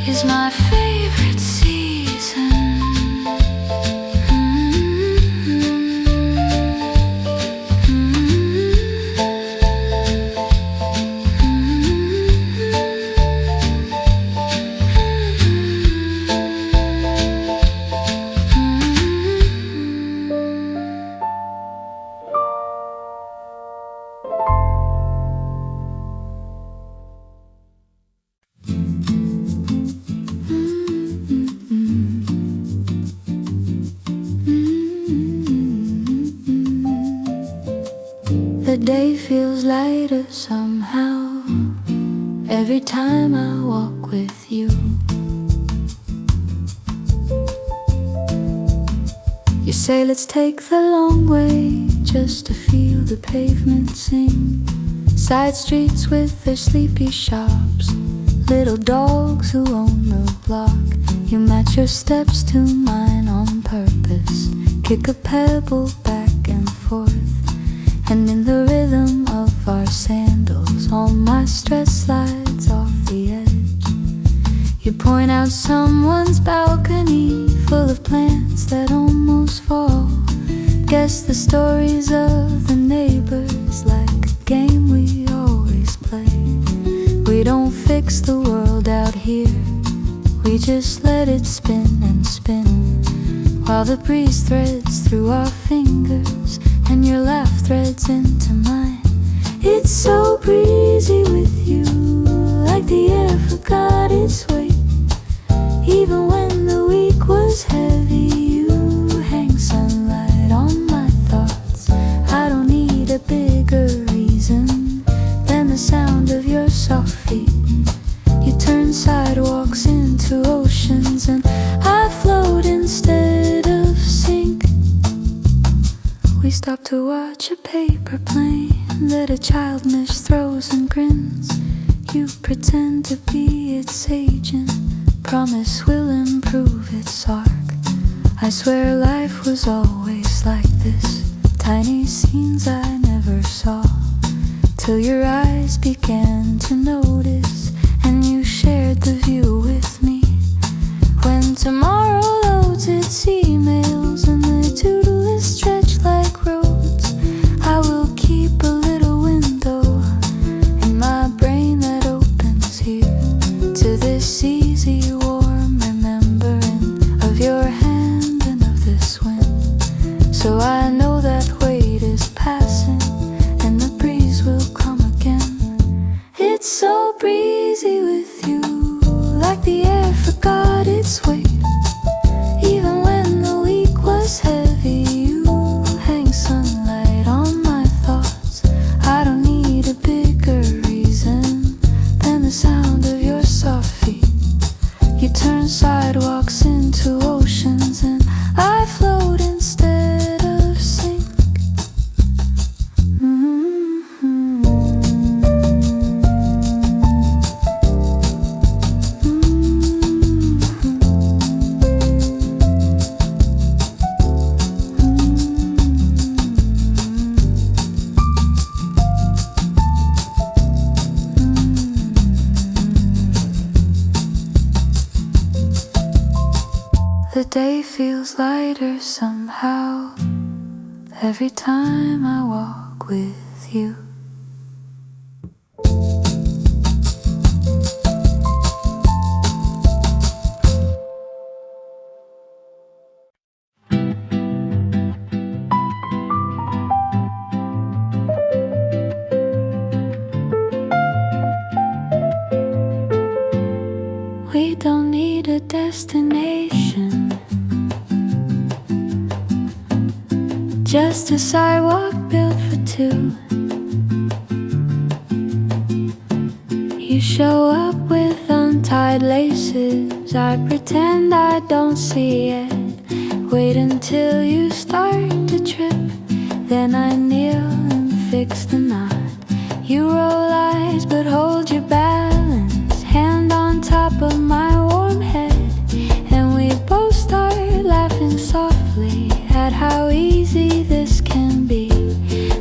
S1: is my favorite season.
S2: The day feels lighter somehow every time I walk with you. You say let's take the long way just to feel the pavement sing. Side streets with their sleepy shops, little dogs who own the block. You match your steps to mine on purpose, kick a pebble back and forth. And in the rhythm of our sandals, all my stress slides off the edge. You point out someone's balcony full of plants that almost fall. Guess the stories of the neighbors, like a game we always play. We don't fix the world out here, we just let it spin and spin, while the breeze threads through our fingers and your laugh threads into mine. It's so breezy with you, like the air forgot its weight. Even when the week was heavy, you hang sunlight on my thoughts. I don't need a bigger reason than the sound of your soft feet. You turn sidewalks into oceans and I float instead of sink. We stop to watch a paper plane that a child misthrows and grins. You pretend to be its agent, promise will improve its arc. I swear life was always like this, tiny scenes I never saw, till your eyes began to notice and you shared the view with me. When tomorrow loads its emails and the to-do list stretch like roads, I will keep a little window in my brain that opens here to this easy warm remembering of your hand and of this wind. So I know that weight is passing and the breeze will come again. It's so breezy with you, like the air forgot its weight. Even when the week was heavy, you hang sunlight on my thoughts. I don't need a bigger reason than the sound of your soft feet. You turn sidewalks into oceans and I float instead of sink. The day feels lighter somehow every time I walk with you. We don't need a destination, just a sidewalk built for two. You show up with untied laces, I pretend I don't see it. Wait until you start to trip, then I kneel and fix the knot. You roll eyes but hold your balance, hand on top of my warm head, and we both start laughing softly at
S1: how easy this can be.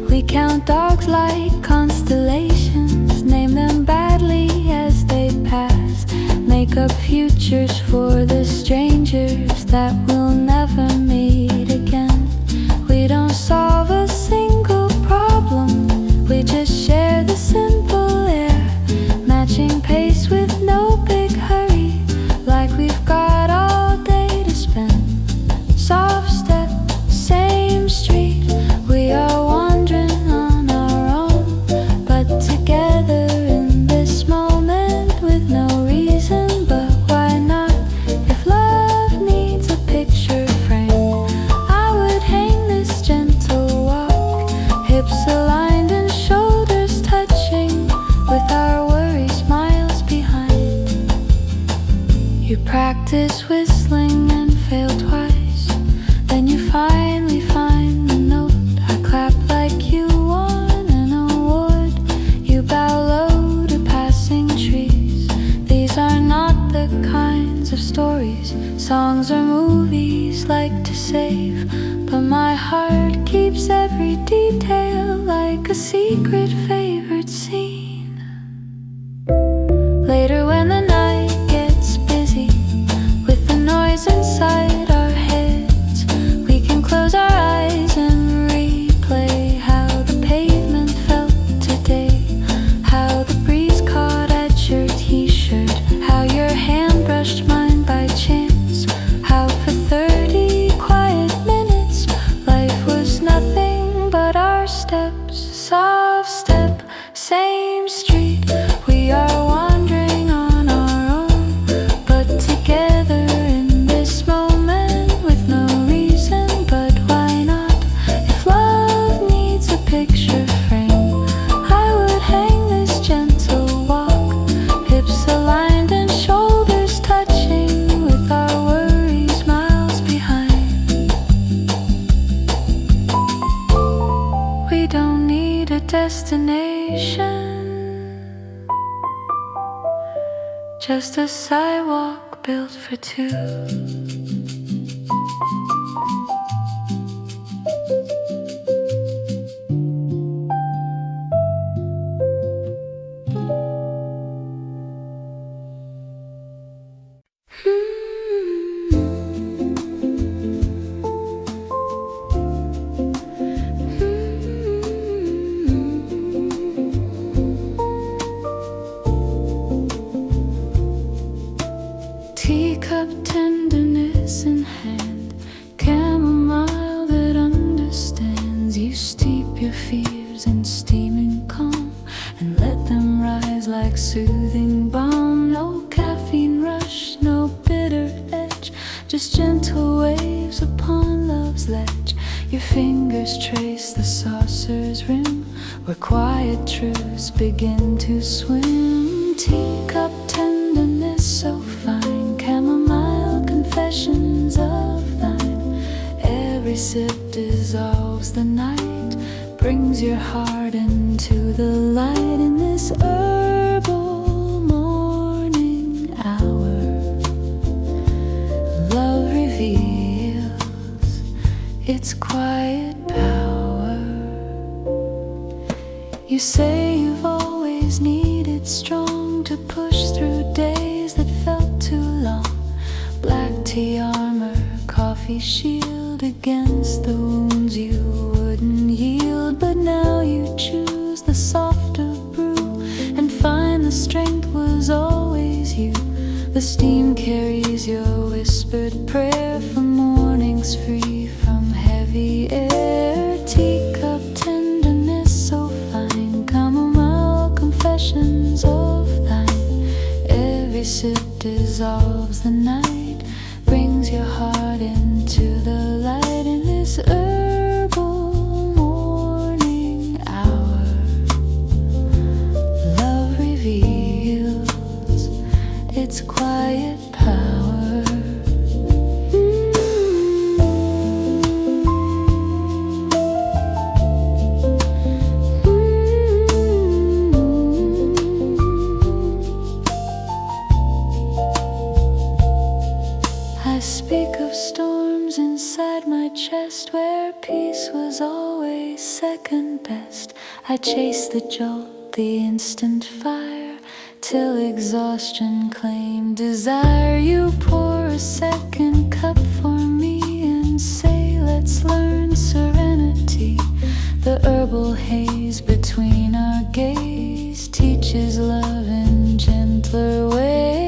S1: We count dogs like constellations, name them badly as they pass, make up futures for the strangers that we'll never meet again. We don't solve a single problem, we just share the simple air, matching pace with no big hurry, like we've got all day to spend. Soft step, same street, we are wandering on our own, but together in this moment with no reason. But why not? If love needs a picture frame, I would hang this gentle walk, hips aligned and shoulders touching, with our worries miles behind. You practice whistling and fail twice, then you finally find the note. I clap like you won an award, you bow low to passing trees. These are not the kinds of stories songs or movies like to save, but my heart keeps every detail like a secret favorite scene. Later when the night gets busy with the noise inside our heads, we can close our eyes and replay how the pavement felt today, how the breeze caught at your t-shirt, how your hand brushed mine by chance, how for 30 quiet minutes life was nothing but our steps. Soft step, same street, we are wandering on our own, but together in this moment with no reason. But why not? If love needs a picture frame, I would hang this gentle walk, hips aligned and shoulders touching, with our worries miles behind. We don't need a destination, just a sidewalk built for two. Teacup tenderness in hand, chamomile that understands. You steep your fears in steaming calm and let them rise like soothing balm. No caffeine rush, no bitter edge, just gentle waves upon love's ledge. Your fingers trace the saucer's rim, where quiet truths begin to swim. Teacup tenderness so fine, chamomile confessions of thine. Every sip dissolves the night, brings your heart into the light. In this herbal morning hour, love reveals its quiet power. You say you've always needed strong to push through days that felt too long. Black tea armor, coffee shield against the wounds you wouldn't yield. But now you choose the softer brew and find the strength was always you. The steam carries your whispered prayer for mornings free from heavy air. Teacup tenderness so fine, chamomile confessions of thine. Every sip dissolves the night, brings your heart into the light. In this herbal morning hour, love reveals its quiet power. I speak of storms inside my chest where
S2: where peace was always second best. I chased the jolt, the instant fire, till exhaustion claimed desire. You pour a second cup for me and say, let's learn serenity. The herbal haze between our gaze teaches love in gentler ways.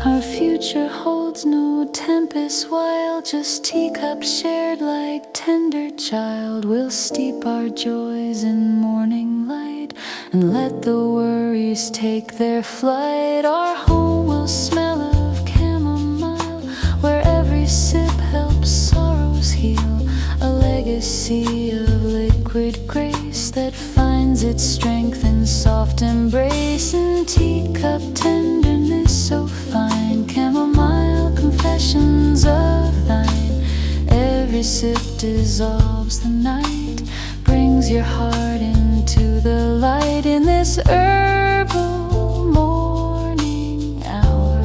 S2: Our future holds no tempest wild, just teacups shared like tender child. We'll steep our joys in morning light and let the worries take their flight. Our home will smell of chamomile, where every sip helps sorrows heal. A legacy of liquid grace that finds its strength in soft embrace and teacup tenderness so fine. Chamomile confessions of thine. Every sip dissolves the night, brings your heart into the light. In this herbal morning hour,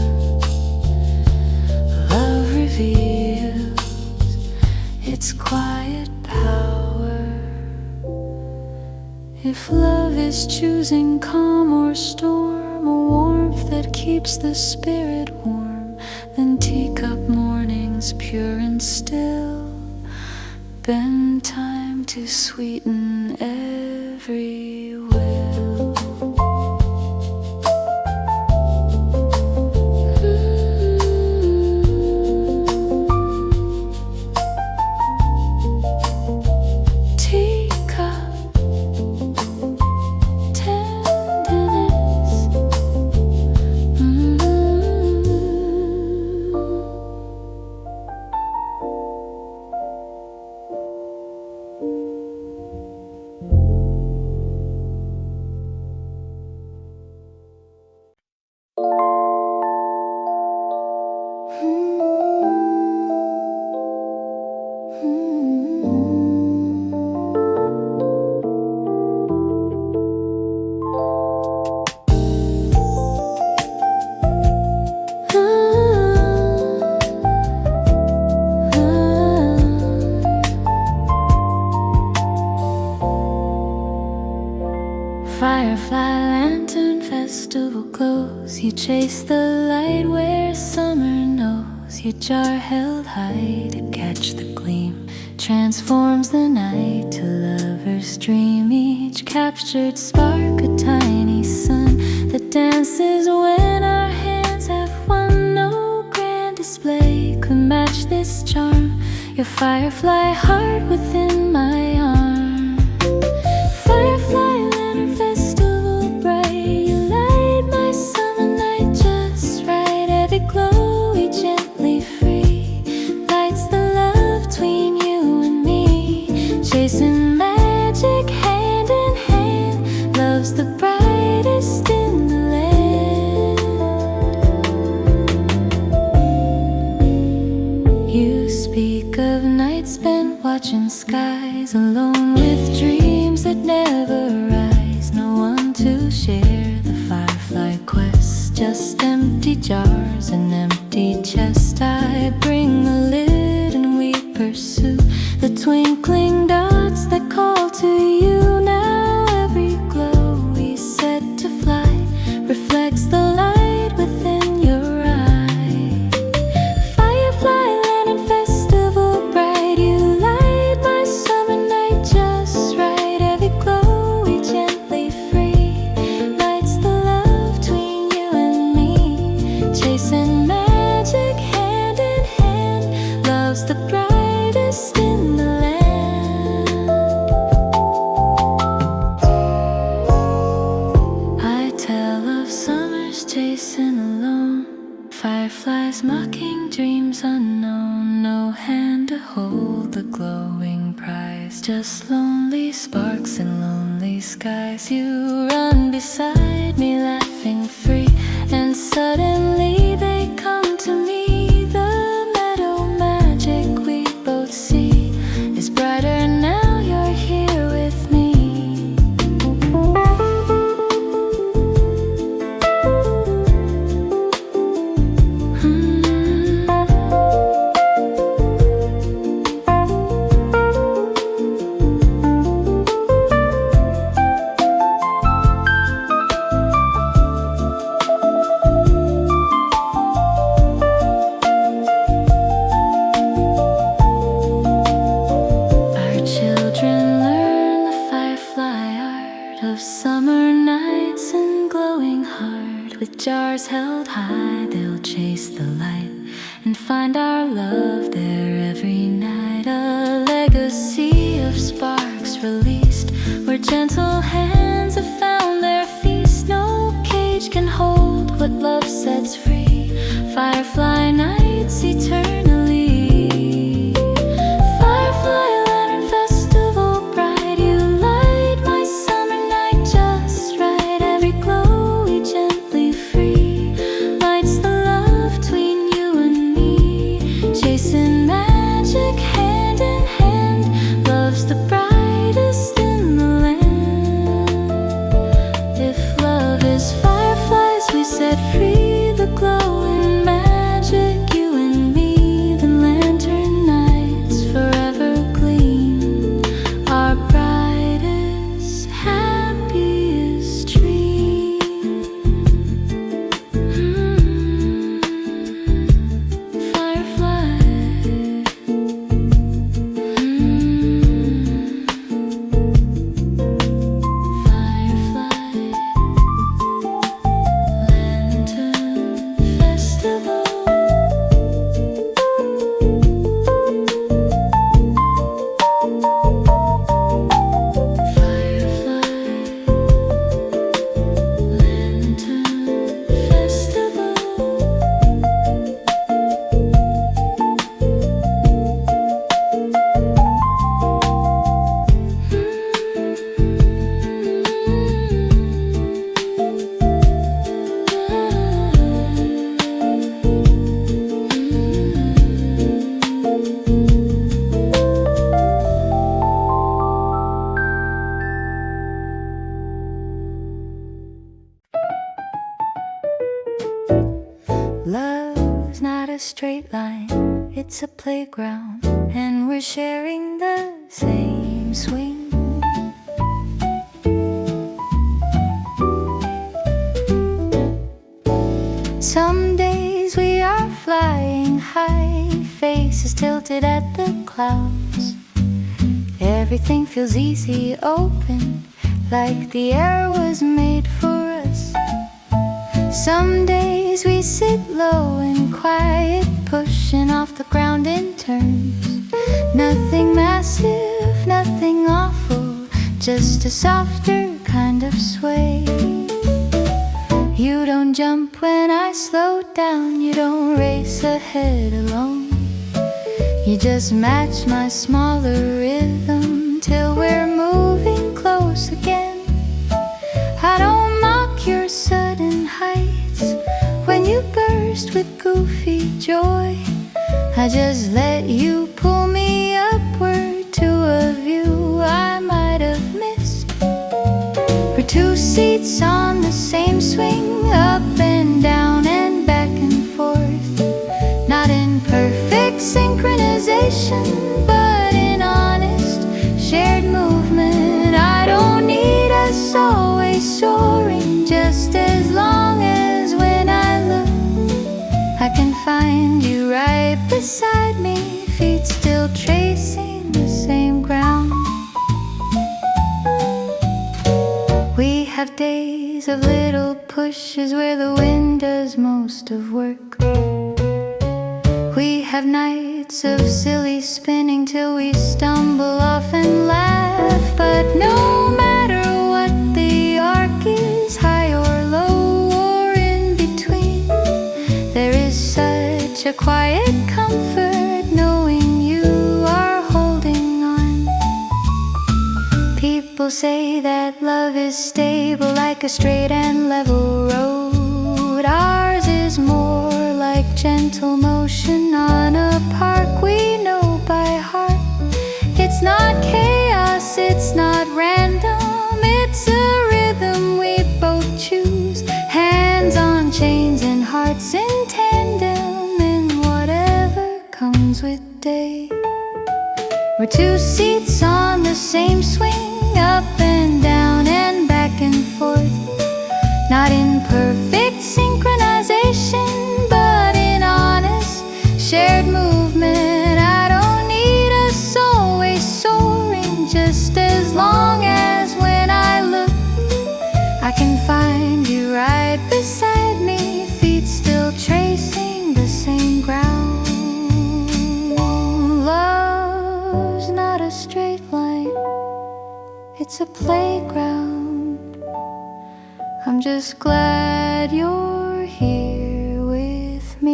S2: love reveals its quiet power. If love is choosing calm or storm, a warmth that keeps the spirit warm, then teacup mornings pure and still bend time to sweeten every will. Teacup tenderness. Firefly lantern festival glows. You chase the light where summer knows. Your jar held high to catch the gleam transforms the night to lover's dream. Each captured spark a tiny sun that dances when our hands have won. No grand display could match this charm. Your firefly heart within my arm. Firefly lantern festival bright. You light my summer night just right. Every glow we gently free lights the love between you and me. Chasing magic hand in hand. Love's the brightest in the land. You speak of nights spent watching skies, alone with dreams that never rise. No one to share the firefly quest, just empty jars and empty chest. I bring the lid and we pursue the twinkling dots that call to you. Now every glow we set to fly reflects the light within your eye. Firefly lantern festival bright. You light my summer night just right. Every glow we gently free lights the love between you and me. Chasing magic hand in hand. Love's the brightest in the land. I tell of summers chasing alone, fireflies mocking dreams unknown. No hand to hold the glowing prize, just lonely sparks and lonely skies. You run beside me laughing free, and suddenly they come to me. The meadow magic we both see is brighter now you're here with me. of summer nights and glowing heart. With jars held high, they'll chase the light and find our love there every night. A legacy of sparks released, where gentle hands have found their feast. No cage can hold what love sets free. Firefly nights eternally. Firefly lantern festival bright, you light my summer night just right. Every glow we gently free lights the love between you and me. Chasing magic hand in hand, love's the brightest in the land. If love is fireflies we set free, the glow and magic, you and me, the lantern nights forever gleam, our brightest, happiest dream. Firefly. Firefly. Lantern festival. Firefly. Lantern festival. Love's not a straight line, it's a playground, and we're sharing the same swing. Some days we are flying high, faces tilted at the clouds. Everything feels easy, open, like the air was made for us. Some days we sit low and quiet, pushing off the ground in turns. Nothing massive, nothing awful, just a softer kind of sway. You don't jump when I slow down, you don't race ahead alone. You just match my smaller rhythm till we're moving close again. I don't mock your sudden heights when you burst with goofy joy. I just let you pull me upward to a view I might have missed. We're two seats on the same swing, up and down and back and forth. Not in perfect synchronization, but in honest shared movement. I don't need us always soaring, just as long as when I look I can find you right beside me, feet still tracing the same ground. We have days of little pushes where the wind does most of work. We have nights of silly spinning till we stumble off and laugh. But no matter what the arc is, high or low or in between, there is such a quiet comfort knowing you are holding on. People say that love is stable, like a straight and level road. Ours is more like gentle motion on a park we know by heart. It's not chaos, it's not random, it's a rhythm we both choose. Hands on chains and hearts in tandem in whatever comes with day. We're two seats on the same swing, up and down and back and forth. Not in perfect synchronization, but in honest shared movement. I don't need us always soaring, just as long as when I look
S1: it's a playground. I'm just glad you're here with me.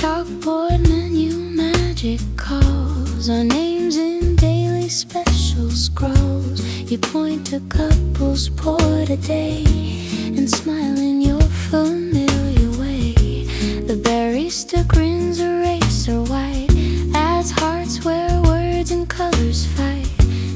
S1: Chalkboard menu magic calls our names in daily special scrolls. You point to couples poured a day and smile in your familiar way. The barista grins eraser white, adds hearts where words and colors fight.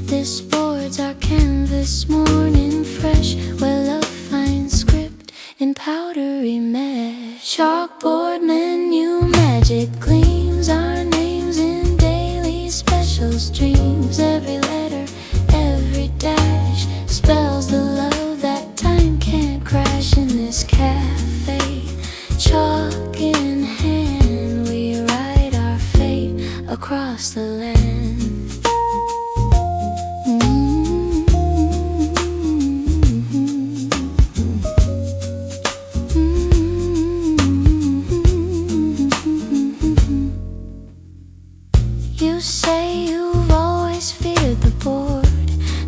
S1: This board's our canvas, morning fresh, where love finds script in powdery mesh. Chalkboard menu magic gleams, our names in daily specials dreams. Every letter, every dash spells the love that time can't crash. In this cafe, chalk in hand, we write our fate across the land. You say you've always feared the board.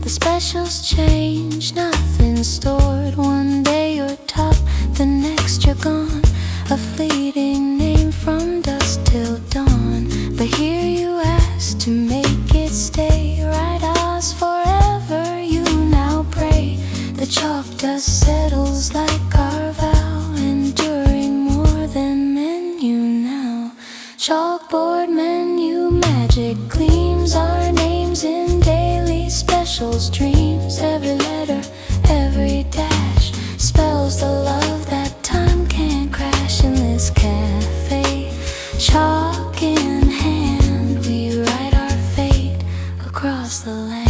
S1: The specials change, nothing stored. One day you're top, the next you're gone. A fleeting name from dusk till dawn. But here you ask to make it stay. Write us forever, you now pray. The chalk dust settles like our vow, enduring more than menu now. Chalkboard menu magic gleams, our names in daily specials dreams. Every letter, every dash spells the love that time can't crash. In this cafe, chalk in hand, we write our fate across the land.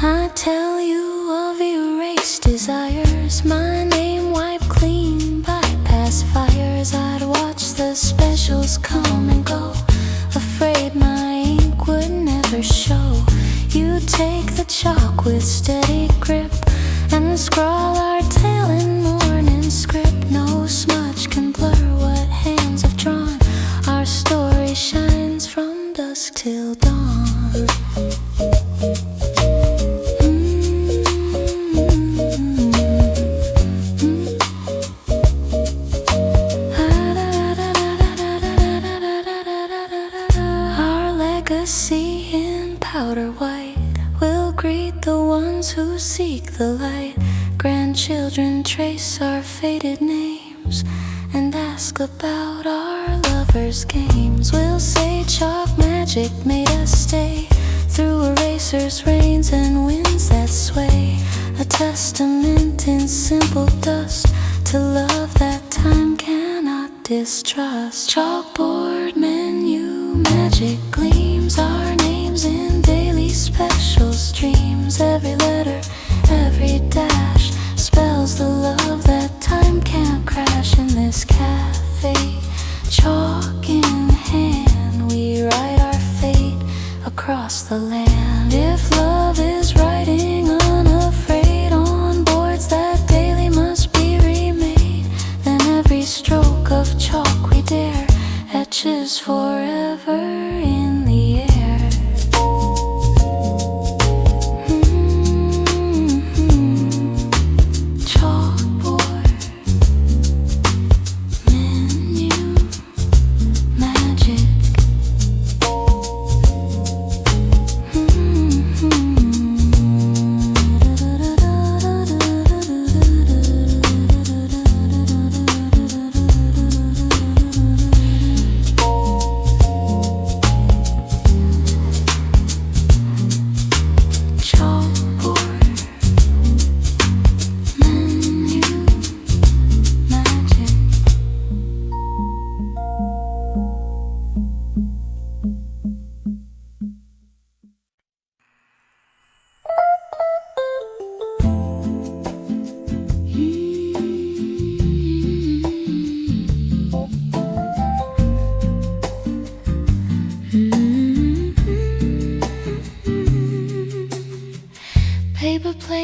S1: I tell you of erased desires, my name wiped clean, bypass fires. I'd watch the specials come and go, afraid my ink would never show. You take the chalk with steady grip and scrawl our tale in morning script. No smudge can blur what hands have drawn. Our story shines from dusk till dawn. Our legacy in powder white will greet the ones who seek the light. Grandchildren trace our faded names and ask about our lovers' games. We'll say chalk magic made us stay through erasers, rains, and winds that sway. A testament in simple dust to love that time cannot distrust. Chalkboard menu magic gleams, our names in daily special streams. Every letter, every dash spells the love that time can't crash. In this cafe, chalk in hand, we write our fate across the land. If love is writing unafraid on boards that daily must be remade, then every stroke of chalk we dare etches forever in the air. Chalkboard menu magic.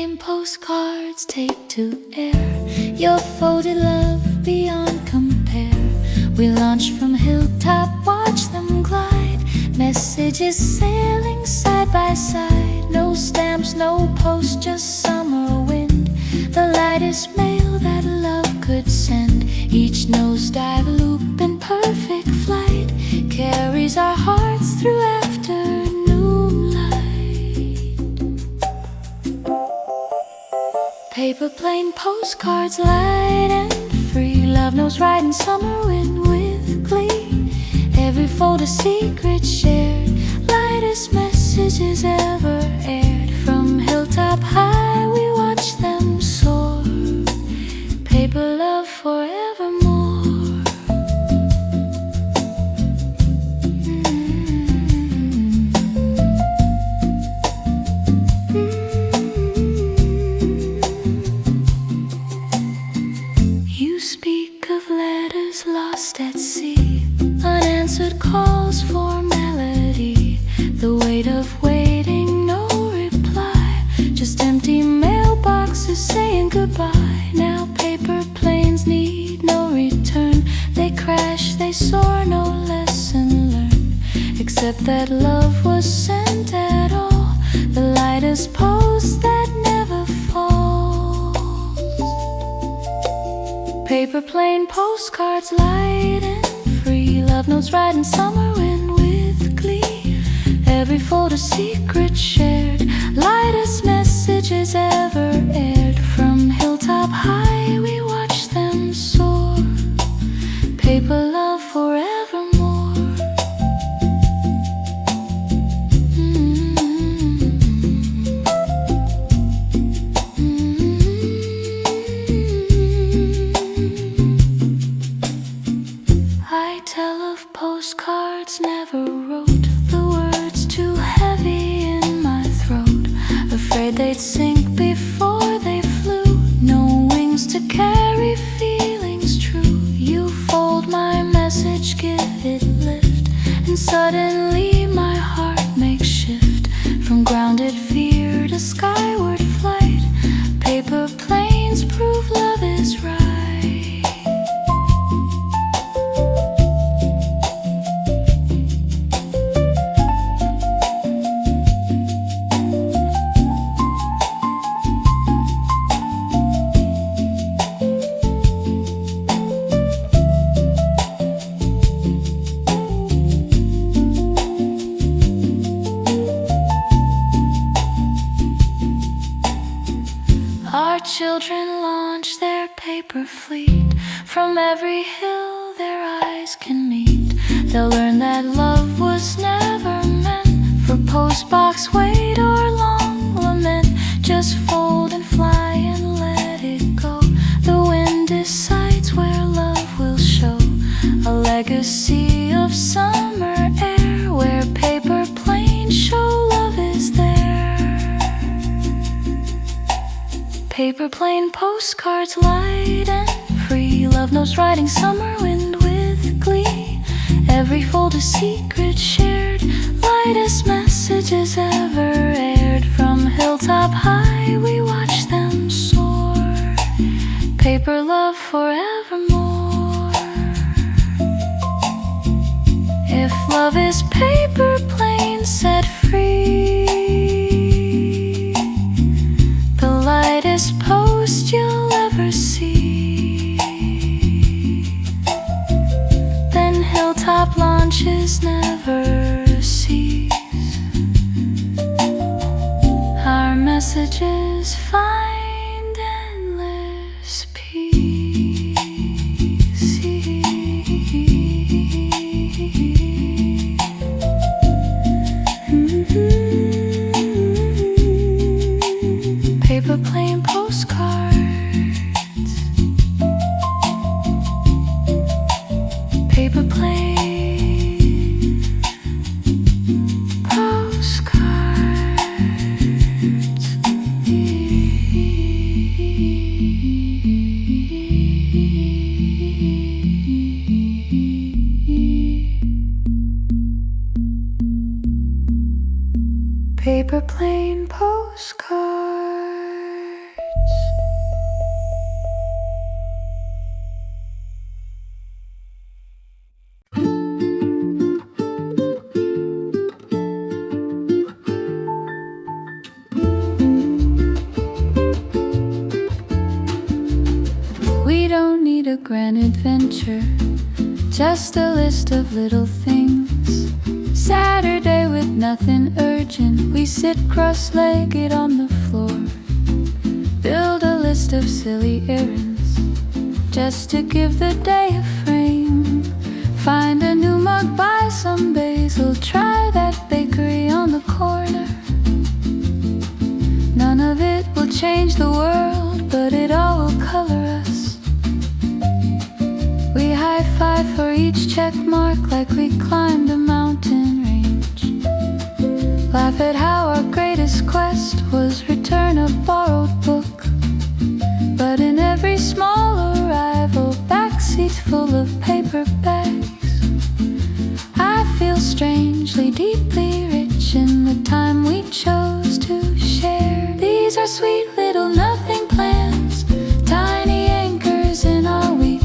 S2: plane postcards take to air your folded love beyond compare. We launch from hilltop, watch them glide, messages sailing side by side. No stamps, no post, just summer wind, the lightest mail that love could send. Each nosedive loop in perfect flight carries our hearts through afternoon light. Paper plane postcards, light and free. Love knows right in summer wind with glee. Every fold a secret shared, lightest messages ever aired. From hilltop high we watch them soar. Paper love forevermore. You speak of letters lost at sea, unanswered calls for melody, the weight of waiting, no reply, just empty mailboxes saying goodbye. Now paper planes need no return, they crash, they soar, no lesson learned, except that love was sent at all, the lightest post that never falls. Paper plane postcards, light and free. Love notes right in summer wind with glee. Every fold a secret shared, lightest messages ever aired. From hilltop high we watch them soar. Paper love forevermore. I tell of postcards never wrote, the words too heavy in my throat, afraid they'd sink before they flew. No wings to carry feelings true. You fold my message, give it lift, and suddenly my heart makes shift. From grounded fear to skyward flight, paper planes prove love is right. Our children launch their paper fleet. From every hill their eyes can meet. They'll learn that love was never meant for postbox weight or long lament. Just fold and fly and let it go. The wind decides where love will show. A legacy of summer air, where paper planes show love is there. Paper plane postcards, light and free. Love knows riding summer wind with glee. Every fold a secret shared, lightest messages ever aired. From hilltop high we watch them soar. Paper love forevermore. If love is paper plane set free, the lightest post you'll ever see, then hilltop launches never cease. Our messages find endless peace. Paper plane postcards. Paper plane postcards. Paper plane postcards.
S1: future, just a list of little things. Saturday with nothing urgent, we sit cross-legged on the floor. Build a list of silly errands, just to give the day a frame. Find a new mug, buy some basil, try that bakery on the corner. None of it will change the world, but it all will color us. We high-five for each check mark like we climbed a mountain range. Laugh at how our greatest quest was return a borrowed book. But in every small arrival, backseat full of paper bags, I feel strangely, deeply rich in the time we chose to share. These are sweet little nothing plans, tiny anchors in our week.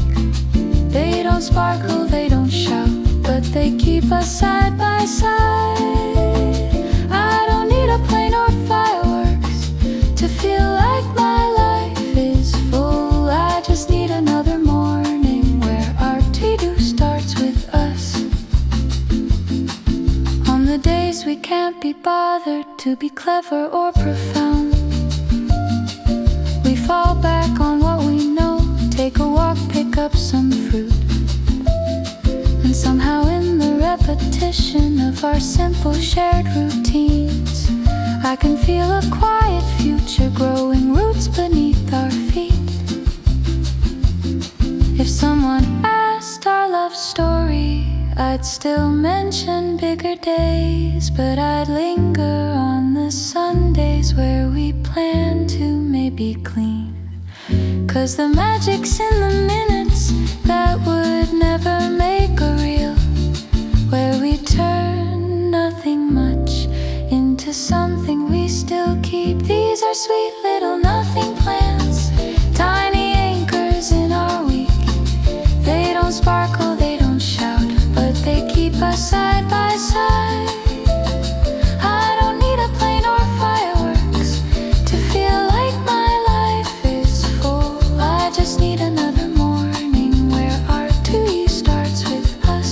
S1: They don't sparkle, they don't shout, but they keep us side by side. I don't need a plane or fireworks to feel like my life is full. I just need another morning where our to-do starts with us. On the days we can't be bothered to be clever or profound, we fall back on what we know, take a walk, pick up some fruit. And somehow in the repetition of our simple shared routines, I can feel a quiet future growing roots beneath our feet. If someone asked our love story, I'd still mention bigger days, but I'd linger on the Sundays where we plan to maybe clean. 'Cause the magic's in the minutes that would never make a reel, where we turn nothing much into something we still keep. These are sweet little nothing plans, tiny anchors in our week. They don't sparkle, they don't shout, but they keep us side by side. I don't need a plane or fireworks to feel like my life is full. I just need another morning where our to-you starts with us.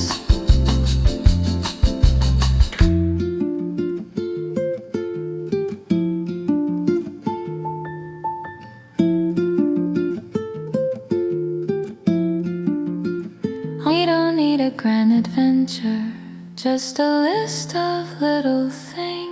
S1: We don't need a grand adventure, just a list of little things.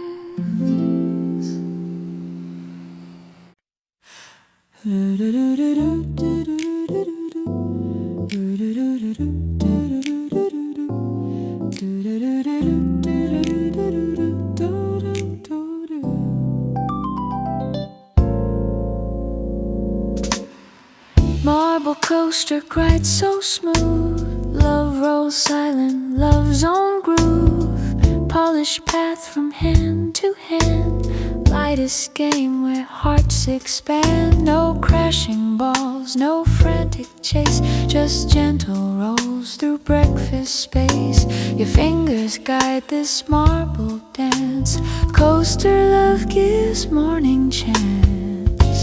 S1: Marble coaster glides so smooth, love rolls silent, love's own groove. Polished path from hand to hand, lightest game where hearts expand. No crashing balls, no frantic chase, just gentle rolls through breakfast space. Your fingers guide this marble dance, coaster love gives morning chance.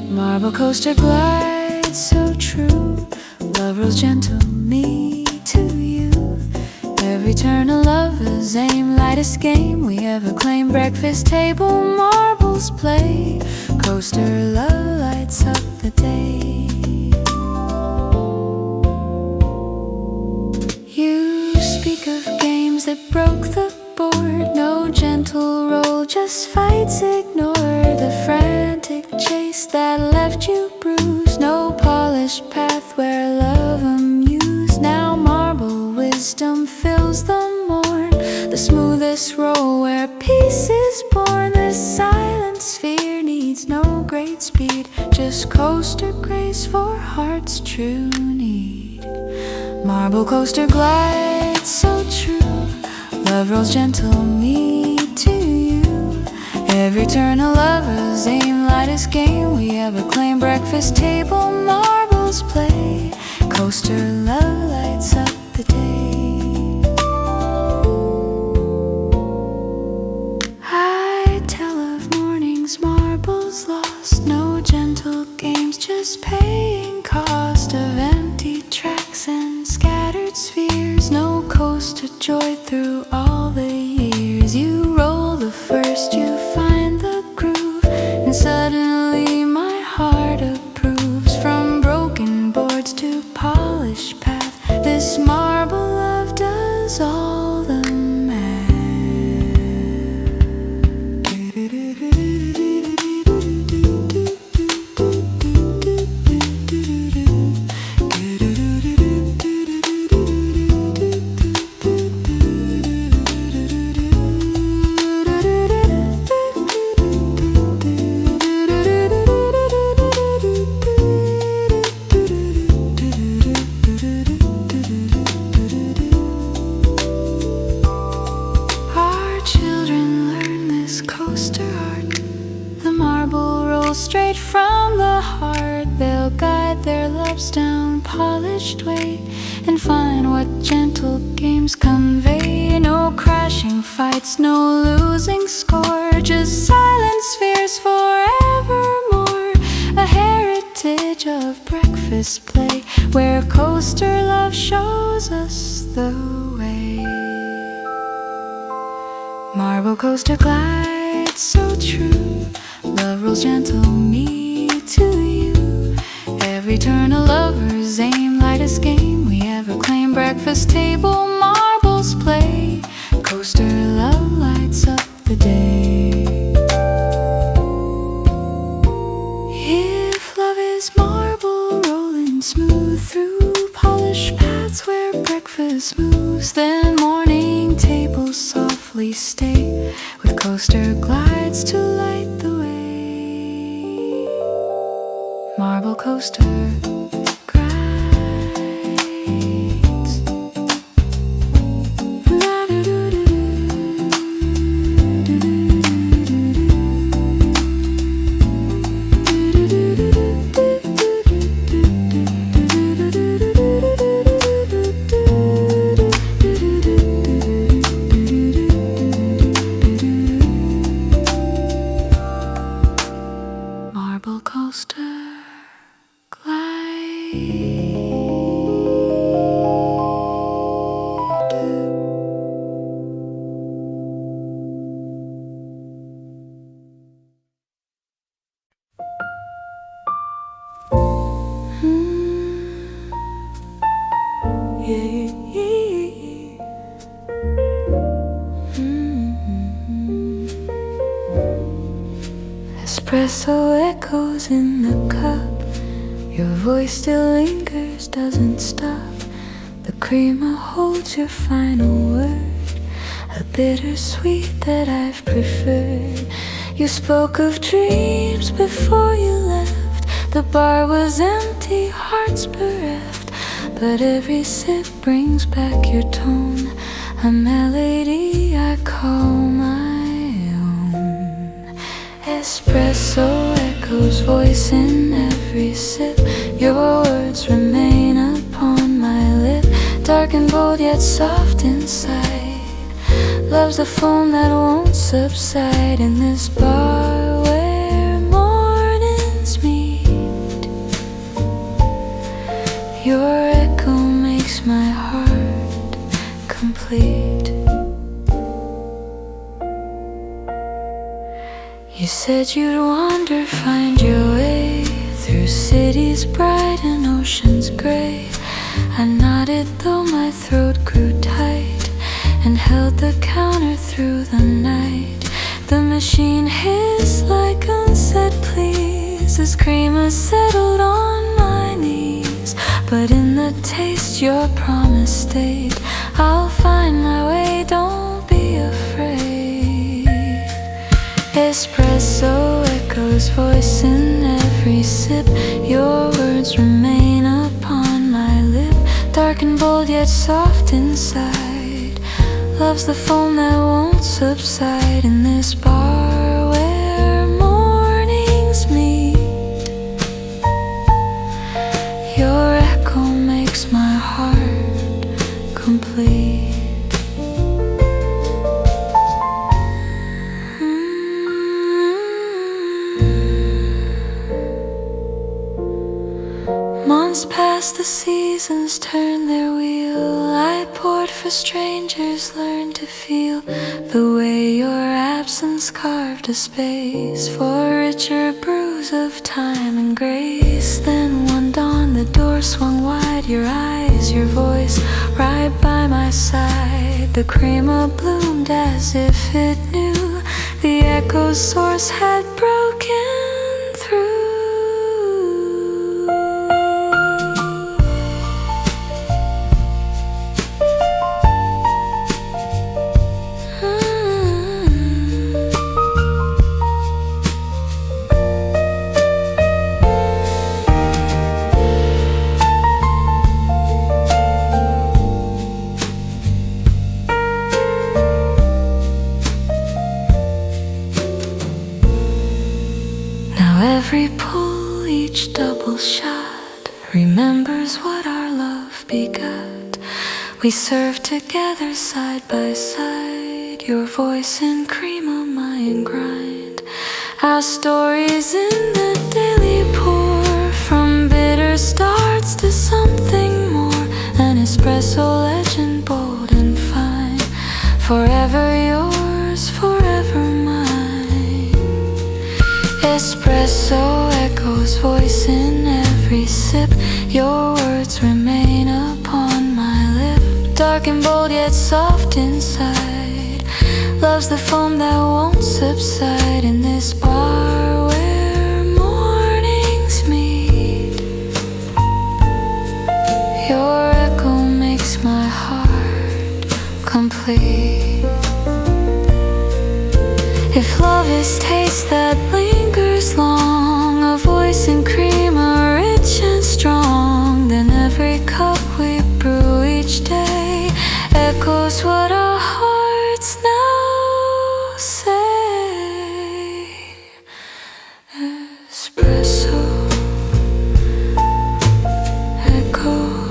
S1: Marble coaster glides so true, love rolls gentle, me to you. Every turn a lover's aim, lightest game we ever claim. Breakfast table, marbles play, coaster love lights up the day. You speak of games that broke the board, no gentle roll, just fights, ignore the frantic chase that left you bruised. No polished path where love amused. Now marble wisdom fills the morn, the smoothest roll where peace is born. This silent sphere needs no great speed, just coaster grace for heart's true need. Marble coaster glides so true, love rolls gentle, me to you. Every turn a lover's aim, lightest game we ever claim. Breakfast table, marbles play, coaster love lights up the day. I tell of mornings, marbles lost, no gentle games, just paying cost of empty tracks and cards down polished way and find what gentle games convey. No crashing fights, no losing score, just silent spheres forevermore. A heritage of breakfast play where coaster love shows us the way. Marble coaster glides so true, love rolls gentle me to you. Every turn a lover's aim, lightest game we ever claim. Breakfast table marbles play, coaster love lights up the day. If love is marble rolling smooth through polished paths where breakfast moves, then morning tables softly stay with coaster glides to light the way. Marble coaster glides. Marble coaster Espresso echoes in the cup, your voice still lingers, doesn't stop. The creamer holds your final word, a bittersweet that I've preferred. You spoke of dreams before you left, the bar was empty, hearts bereft, but every sip brings back your tone, a melody I call my own. Espresso echoes, voice in every sip, your words remain upon my lip, dark and bold yet soft inside. Love's the foam that won't subside in this bar where mornings meet. Your echo makes my heart complete. You said you'd wander, find your way through cities bright and oceans gray. I nodded though my throat grew tight and held the counter through the night. The machine hissed like unsaid please as creamer settled on my knees, but in the taste your promise stayed. I'll find my way, don't be afraid. Espresso echoes, voice in every sip, your words remain upon my lip, dark and bold yet soft inside. Love's the foam that won't subside in this bar where mornings meet. Your echo makes my heart complete. Months passed, the seasons turned their wheel. I poured for strangers, learned to feel the way your absence carved a space for richer brews of time and grace. Then one dawn the door swung wide, your eyes, your voice right by my side. The creamer bloomed as if it knew the echo's source had broken through. Every pull, each double shot remembers what our love begat. We served together side by side, your voice in cream on mine grind. Our stories in the daily pour, from bitter starts to something more. An espresso legend, bold and fine, forever yours, forever mine. Espresso echoes, voice in every sip. Your words remain upon my lip, dark and bold yet soft inside. Love's the foam that won't subside in this bar where mornings meet. Your echo makes my heart complete. If love is taste that lingers long, a voice in cream, a rich and strong, then every cup we brew each day echoes what our hearts now say. Espresso echoes.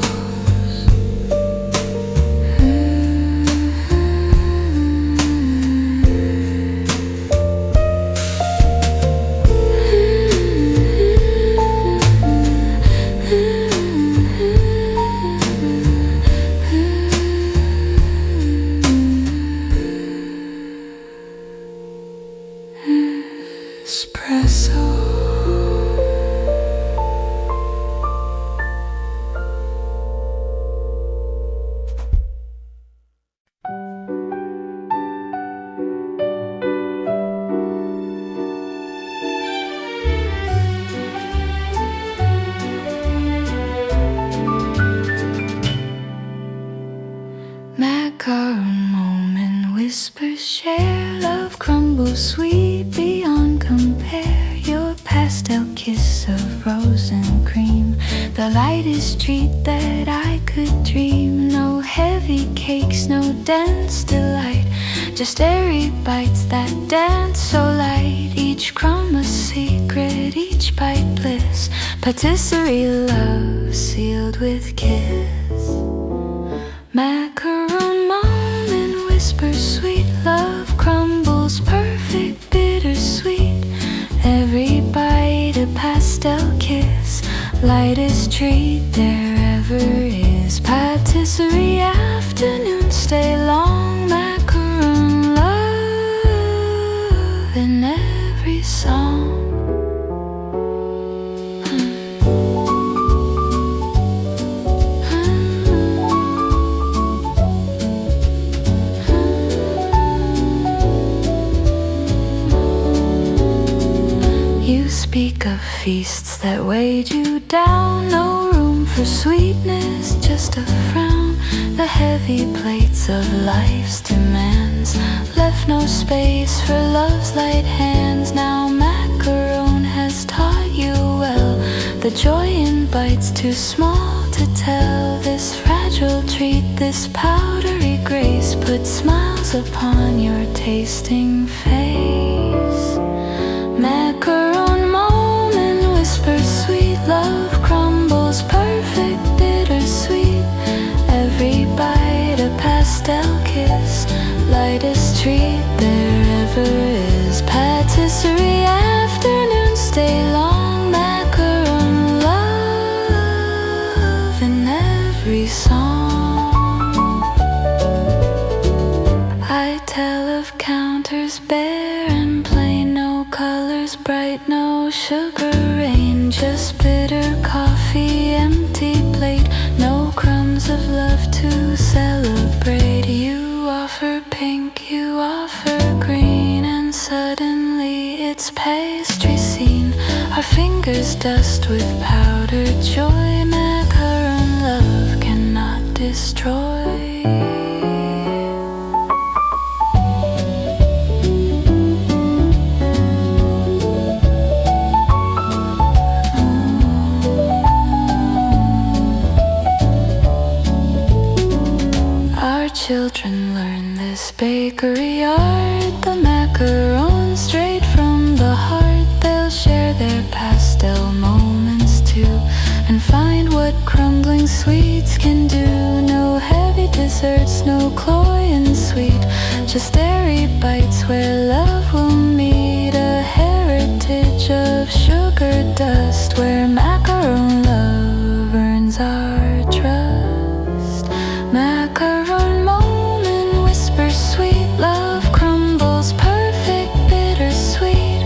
S1: Macaron moment, whispers share, love crumbles sweet beyond compare. Your pastel kiss of rose and cream, the lightest treat that I could dream. No heavy cakes, no dense delight, just airy bites that dance so light. Each crumb a secret, each bite bliss, patisserie love sealed with kiss. Macaron moment, whispers sweet, love crumbles perfect, bittersweet. Every bite a pastel kiss, lightest treat there ever is. Patisserie afternoon, stay long. Macaron love in every song. Speak of feasts that weighed you down, no room for sweetness, just a frown. The heavy plates of life's demands left no space for love's light hands. Now Macaron has taught you well, the joy in bites too small to tell. This fragile treat, this powdery grace, put smiles upon your tasting face. Macaron moment, whispers sweet, love crumbles perfect, bittersweet. Every bite a pastel kiss, lightest treat there ever is. Patisserie afternoon, stay long. Macaron love in every song. I tell of counters bare and plain, no colors bright, no sugar rain, just bitter coffee, empty plate, no crumbs of love to celebrate. You offer pink, you offer green, and suddenly it's pastry scene. Our fingers dust with powdered joy. Macaron love cannot destroy. Children learn this bakery art, the macaron straight from the heart. They'll share their pastel moments too, and find what nothing sweets can do. No heavy desserts, no cloy and sweet, just airy bites where love will meet. A heritage of sugar dust where macaron love earns our trust. Macaron moment, whisper sweet, love crumbles perfect, bittersweet.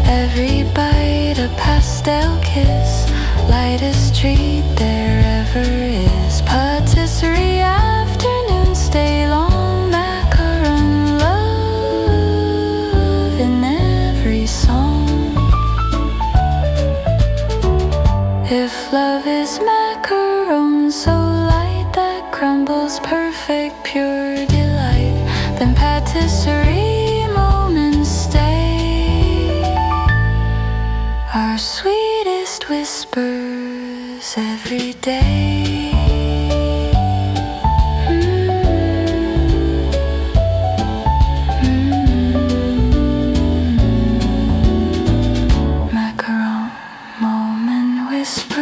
S1: Every bite a pastel kiss, lightest treat there ever is. Patisserie afternoon, stay long, macaron love in every song. If love is macaron so light that crumbles perfect pure delight, then patisserie moments stay our sweetest whispers every day. Macaron moment whispers.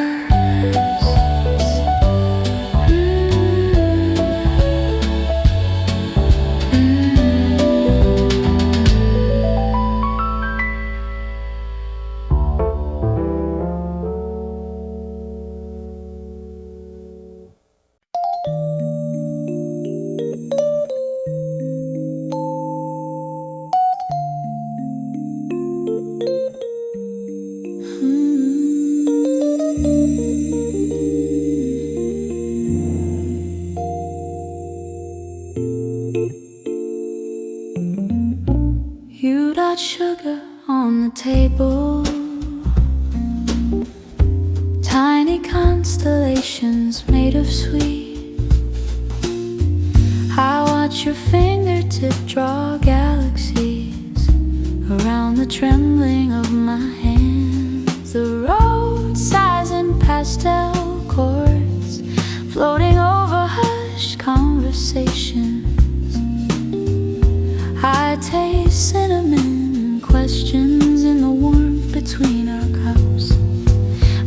S1: You got sugar on the table, tiny constellations made of sweet. I watch your fingertip draw galaxies around the trembling of my hands. The road sighs in pastel chords, floating over hushed conversations. I taste cinnamon questions in the warmth between our cups.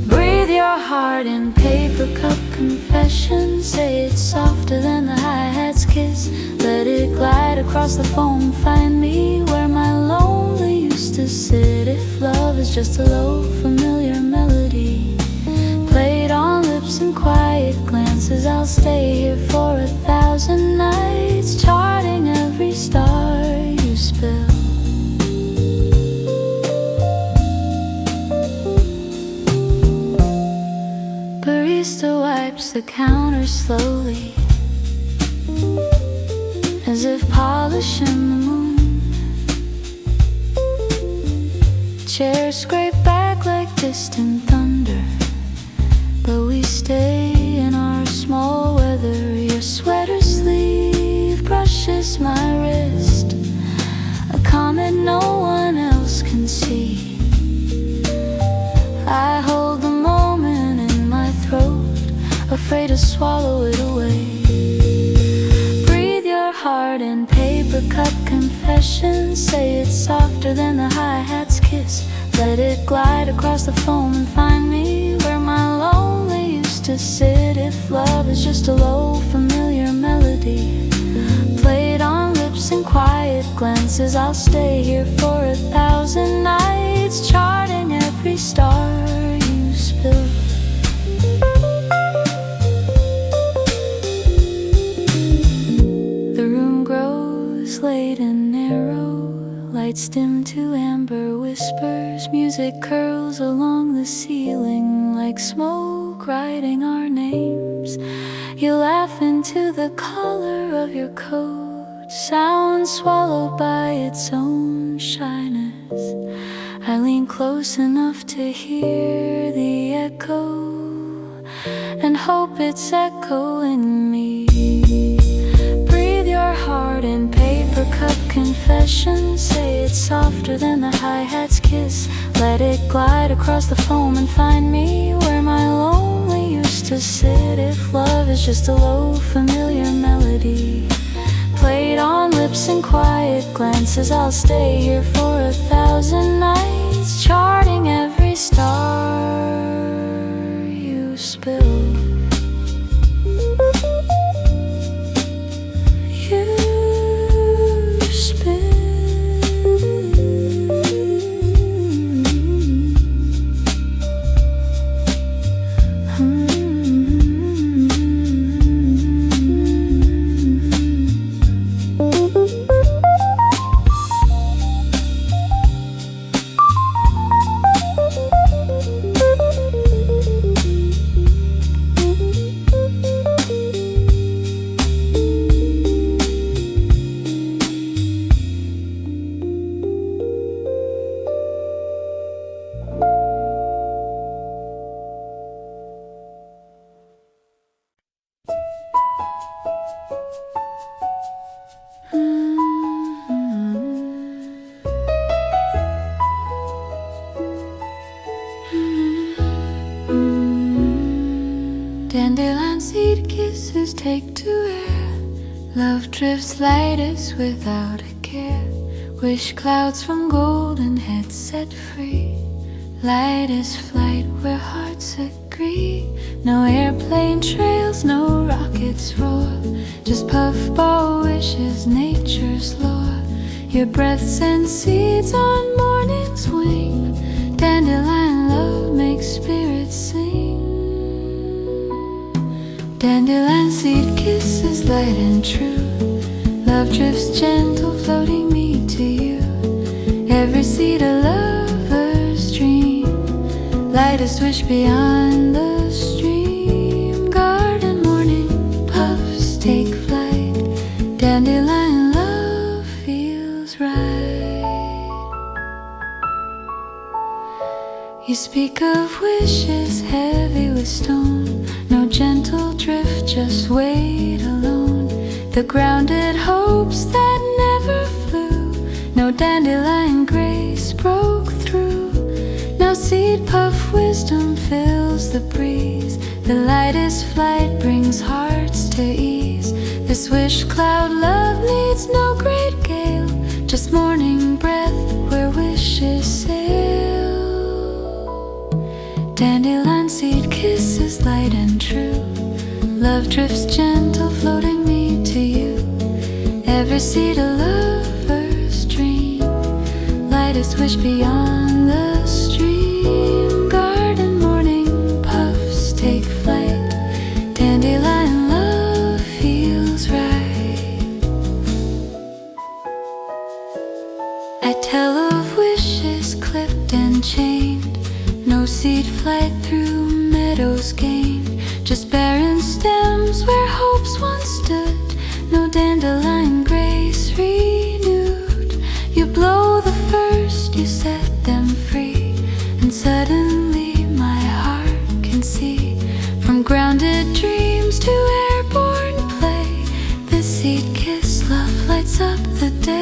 S1: Breathe your heart in paper cup confessions. Say it's softer than the hi-hat's kiss. Let it glide across the foam. Find me where my lonely used to sit. If love is just a low familiar melody played on lips and quiet glances, I'll stay here for 1,000 nights, charting every star you spill. Barista wipes the counter slowly, as if polishing the moon. Chairs scrape back like distant thunder, but we stay in our small weather. Your sweater sleeve brushes my wrist, a comment no one else can see. I hold the moment in my throat, afraid to swallow it away. Breathe your heart in paper cup confessions. Say it's softer than the hi-hat's kiss. Let it glide across the foam and find me where my lonely used to sit. If love is just a low familiar melody played on lips and quiet glances, I'll stay here for 1,000 nights, charting every star you spill. The room grows late and narrow, lights dim to amber whispers. Music curls along the ceiling like smoke writing our names. You laugh into the collar of your coat, sound swallowed by its own shyness. I lean close enough to hear the echo and hope it's echoing me. Breathe your heart in paper cup confessions. Say it's softer than the hi-hat's kiss. Let it glide across the foam and find me where my lonely used to sit. If love is just a low familiar melody played on lips and quiet glances, I'll stay here for 1,000 nights, charting every star you spill. drifts lightest without a care. Wish clouds from golden heads set free. Lightest flight where hearts agree. No airplane trails, no rockets roar. Just puffball wishes, nature's lore. Your breath sends seeds on morning's wing. Dandelion love makes spirits sing. Dandelion seed kisses light and true. Love drifts gentle, floating me to you. Every seed a lover's dream. Lightest wish beyond the stream. Garden morning puffs take flight. Dandelion love feels right. You speak of wishes heavy with stone. No gentle drift, just wait alone. The grounded hopes that never flew. No dandelion grace broke through. Now seed puff wisdom fills the breeze. The lightest flight brings hearts to ease. This wish cloud love needs no great gale. Just morning breath where wishes sail. Dandelion seed kisses light and true. Love drifts gentle, floating me to you. Every seed a lover's dream. Lightest wish beyond the stream. Garden morning puffs take flight. Dandelion love feels right. I tell of wishes clipped and chained. No seed flight through meadows gained. Just barren stems where hopes once stood. No dandelion grace renewed. You blow the first, you set them free. And suddenly my heart can see. From grounded dreams to airborne play. This seed kiss love lights up the day.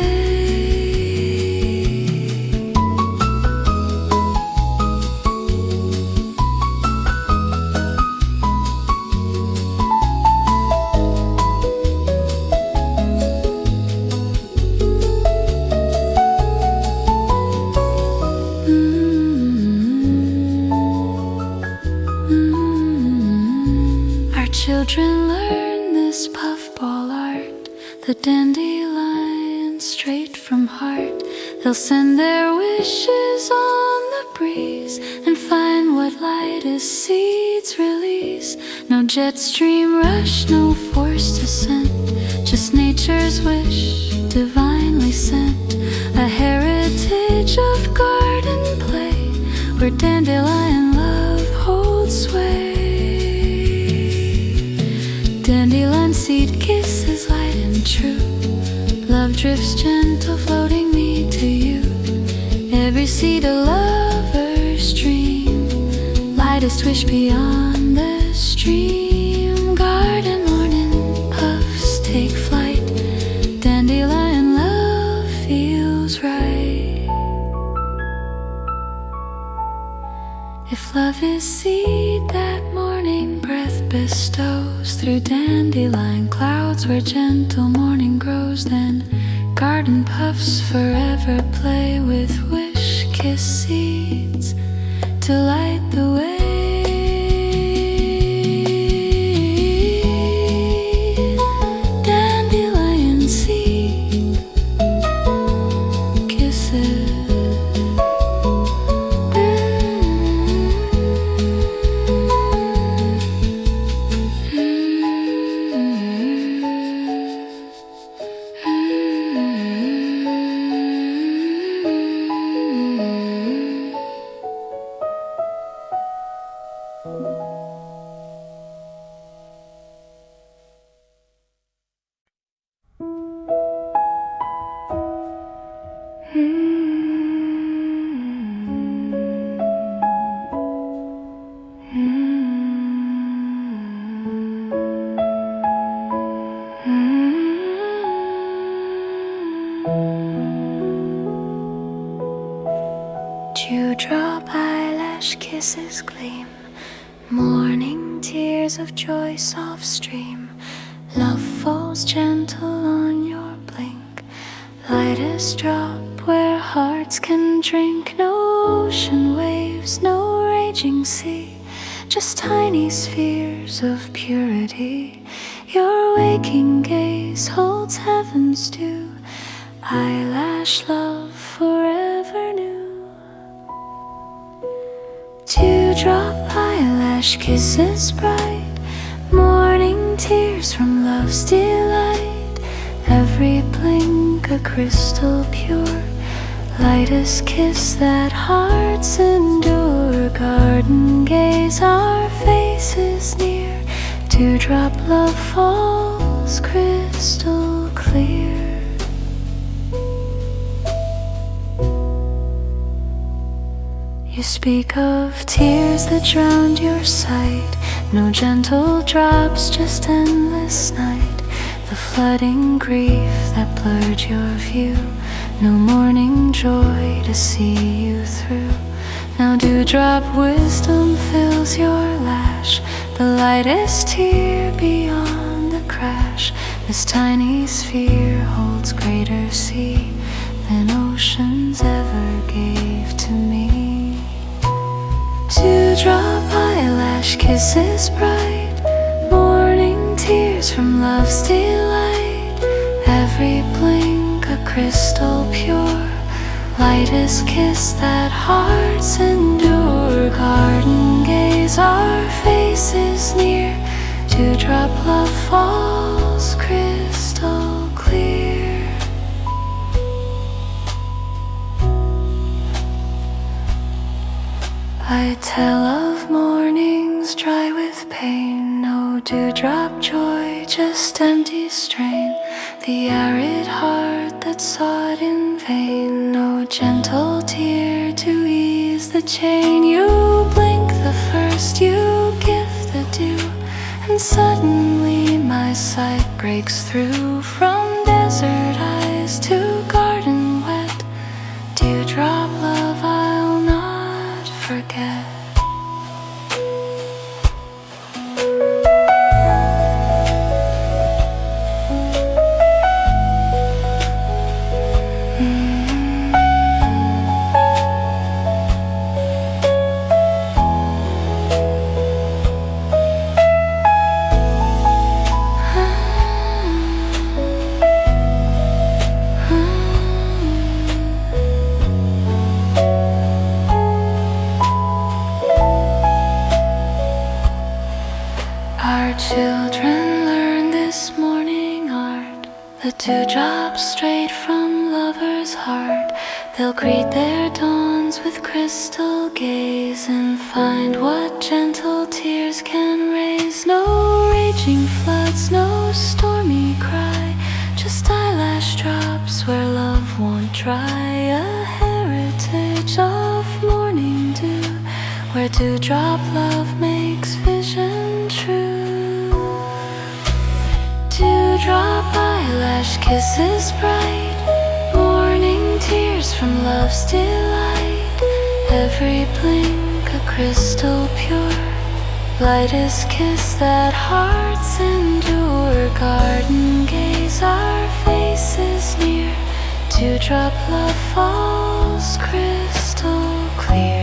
S1: Children learn this puffball art. The dandelion straight from heart. They'll send their wishes on the breeze and find what lightest seeds release. No jet stream rush, no forced descent. Just nature's wish, divinely sent. A heritage of garden play where dandelion love holds sway. Dandelion seed kisses light and true. Love drifts gentle, floating me to you. Every seed a lover's dream. Lightest wish beyond the stream. Garden morning puffs take flight. Dandelion love feels right. If love is seed that morning breath bestows through dandelion clouds where gentle morning grows, then garden puffs forever play with wish kiss seeds to light the way. Dandelion seed kisses. Dewdrop eyelash kisses gleam. Morning tears of joy soft stream. Love falls gentle on lightest drop where hearts can drink. No ocean waves, no raging sea, just tiny spheres of purity. Your waking gaze holds heaven's dew, eyelash love forever new. Dewdrop eyelash kisses bright, morning tears from love's delight. Every blink a crystal pure, lightest kiss that hearts endure. Garden gaze, our faces near, dewdrop love falls crystal clear. You speak of tears that drowned your sight, no gentle drops, just endless night. The flooding grief that blurred your view, no morning joy to see you through. Now dewdrop wisdom fills your lash, the lightest tear beyond the crash. This tiny sphere holds greater sea than oceans ever gave to me. Dewdrop eyelash kisses bright, morning tears from love's delight. Every blink a crystal pure, lightest kiss that hearts endure. Garden gaze, our faces near, dewdrop love falls crystal clear. I tell of mornings dry with pain, no dewdrop joy, just empty strain. The arid heart that sought in vain, no gentle tear to ease the chain. You blink the first, you gift the dew, and suddenly my sight breaks through. From desert eyes to garden wet, dewdrop love I'll not forget. Children learn this morning art, the dewdrops straight from lover's heart. They'll greet their dawns with crystal gaze and find what gentle tears can raise. No raging floods, no stormy cry, just eyelash drops where love won't dry. A heritage of morning dew, where dewdrop love makes vision true. Dewdrop eyelash kisses bright, morning tears from love's delight. Every blink a crystal pure, lightest kiss that hearts endure. Garden gaze, our faces near, dewdrop love falls crystal clear.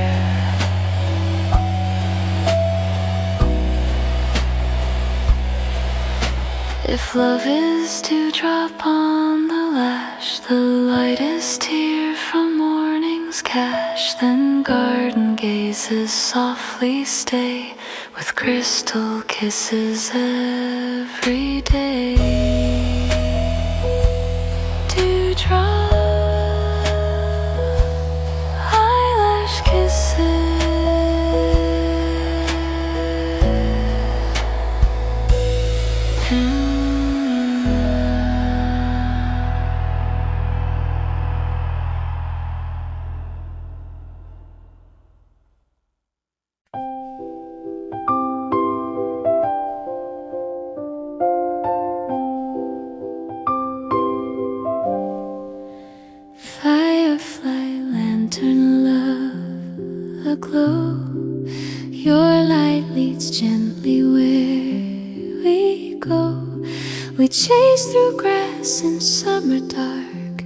S1: If love is dewdrop on the lash, the lightest tear from morning's cache, then garden gazes softly stay with crystal kisses every day. Dewdrop eyelash kisses. Firefly, lantern love aglow, your light leads gently where we go. We chase through grass in summer dark,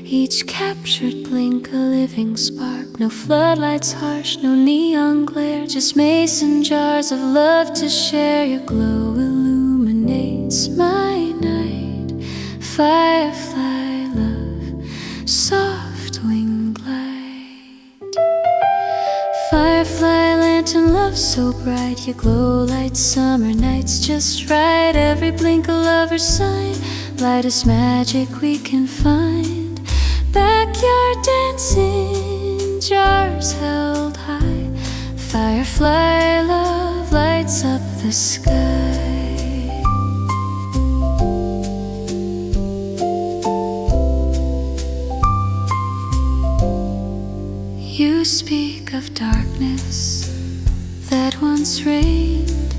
S1: Each captured blink a living spark. No floodlights harsh, no neon glare, just mason jars of love to share. Your glow illuminates my night. Firefly love, soft winged light. Firefly lantern love so bright. Your glow lights summer nights just right. Every blink a lover's sign. Lightest magic we can find. Backyard dancing, jars held high. Firefly love lights up the sky. You speak of darkness that once reigned.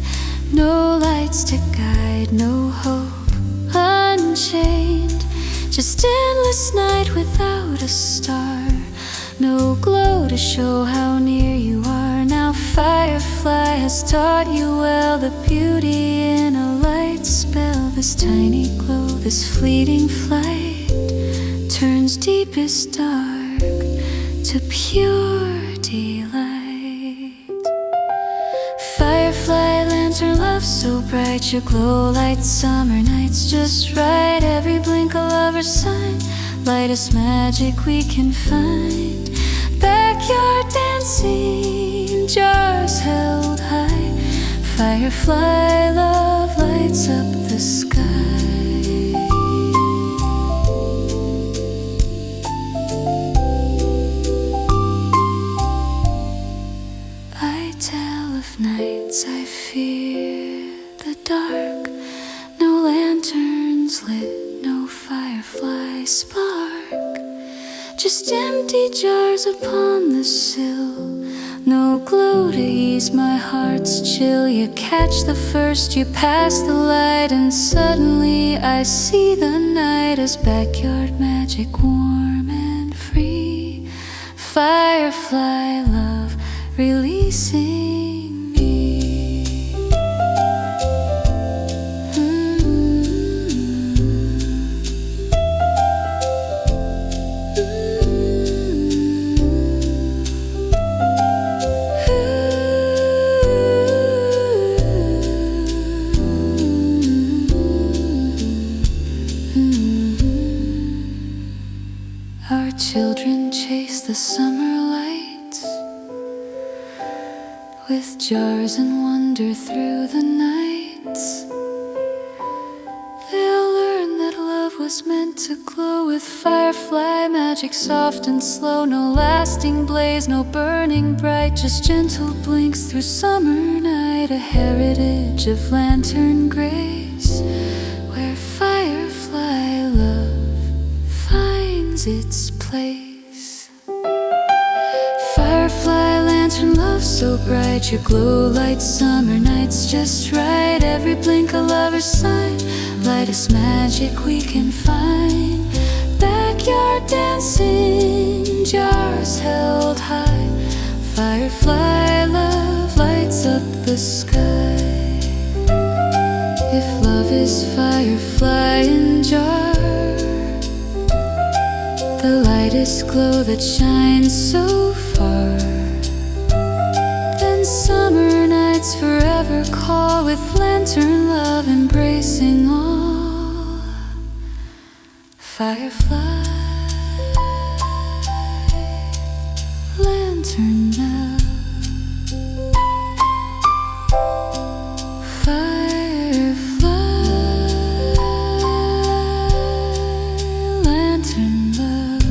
S1: No lights to guide, no hope unchained. Just endless night without a star. No glow to show how near you are. Now Firefly has taught you well the beauty in a light spell. This tiny glow, this fleeting flight, turns deepest dark to pure delight. Firefly lantern love so bright. Your glow lights summer nights just right. Every blink a lover's sign. Lightest magic we can find. Backyard dancing, jars held high. Firefly love lights up the sky. I tell of nights I fear the dark. No lanterns lit, no firefly spark. Just empty jars upon the sill. No glow to ease my heart's chill. You catch the first, you pass the light, and suddenly I see the night as backyard magic, warm and free. Firefly love releasing me. Our children chase the summer lights with jars and wander through the nights. They'll learn that love was meant to glow with firefly magic, soft and slow. No lasting blaze, no burning bright, just gentle blinks through summer night. A heritage of lantern grace, where firefly love finds its place. Firefly lantern love so bright. Your glow lights summer nights just right. Every blink a lover's sign. Lightest magic we can find. Backyard dancing, jars held high. Firefly love lights up the sky. If love is firefly in jar, the lightest glow that shines so far, then summer nights forever call with lantern love embracing all. Firefly lantern love. Firefly lantern love.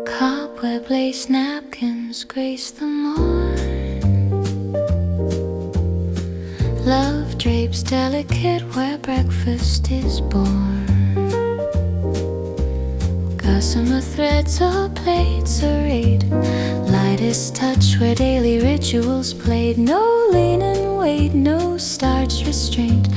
S1: Cobweb lace napkins grace the morn. Love drapes delicate where breakfast is born. Gossamer threads or plates arrayed. Lightest touch where daily rituals played. No lean and weight, no starch restraint.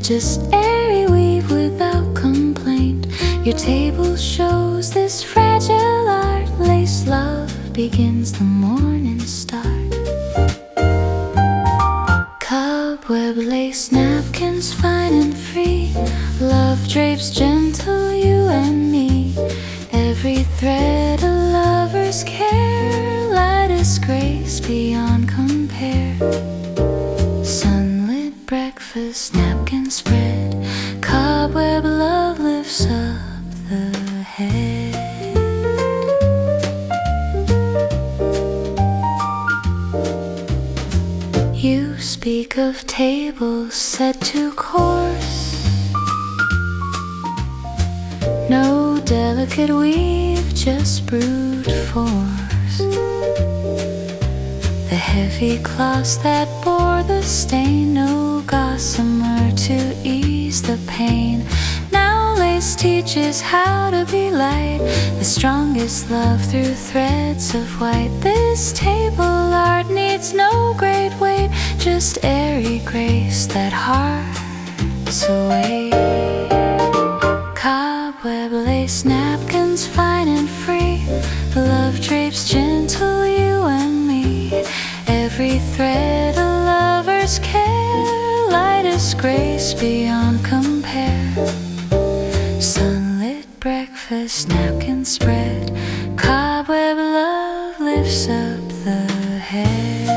S2: just airy weave without complaint. Your table shows this fragile art. Lace love begins the morning start. Cobweb lace napkins fine and free. Love drapes gentle you and me. Every thread a lover's care. Lightest grace beyond compare. Sunlit breakfast napkin spread. Cobweb love lifts up the head. You speak of tables set to course. No delicate weave, just brute force. The heavy cloths that bore the stain. No gossamer to ease the pain. Now lace teaches how to be light. The strongest love through threads of white. This table art needs no great weight, just airy grace that hearts away. Cobweb lace napkins fine and free. Love drapes gentle you and me. Every thread a lover's care. Lightest grace beyond compare. Sunlit breakfast napkin spread. Cobweb love lifts up the head.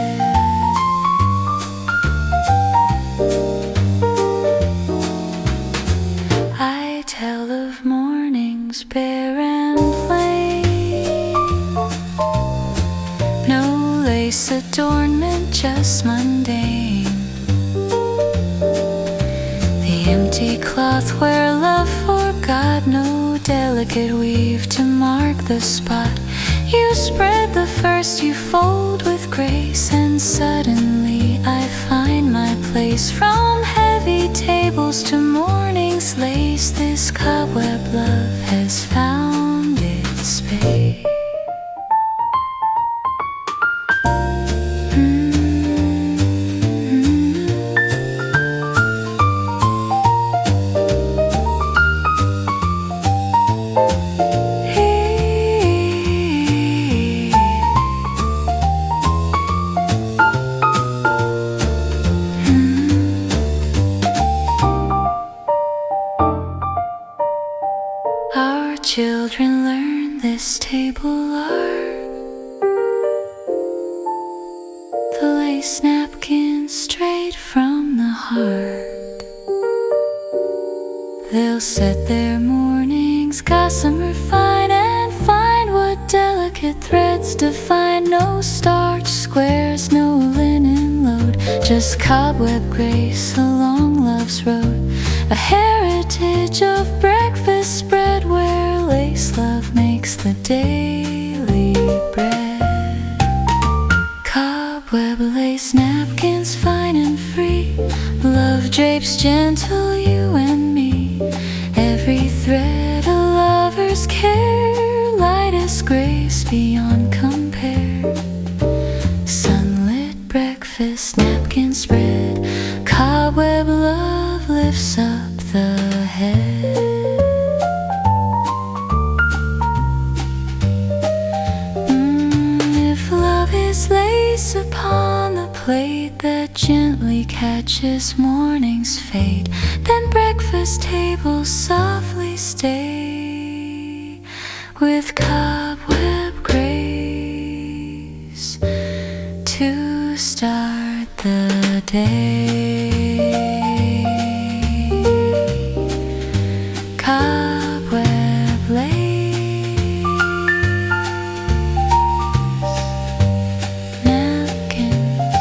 S2: I tell of mornings bare and plain. No lace adornment, just mundane. The empty cloth where love forgot. No delicate weave to mark the spot. You spread the first, you fold with grace. And suddenly I find my place. From heavy tables to morning's lace. This cobweb love has found its space. Children learn this table art. The lace napkin straight from the heart. They'll set their mornings gossamer fine and find what delicate threads define. No starch squares, no linen load, just cobweb grace along love's road. A heritage of breakfast spread where lace love makes the daily bread. Cobweb lace napkins fine and free. Love drapes gentle you and me. Every thread a lover's care. Lightest grace beyond compare. Sunlit breakfast napkin spread. Cobweb love lifts up the head. If love is lace upon the plate that gently catches morning's fade, then breakfast tables softly stay with cobweb grace to start the day. Cobweb lace napkins.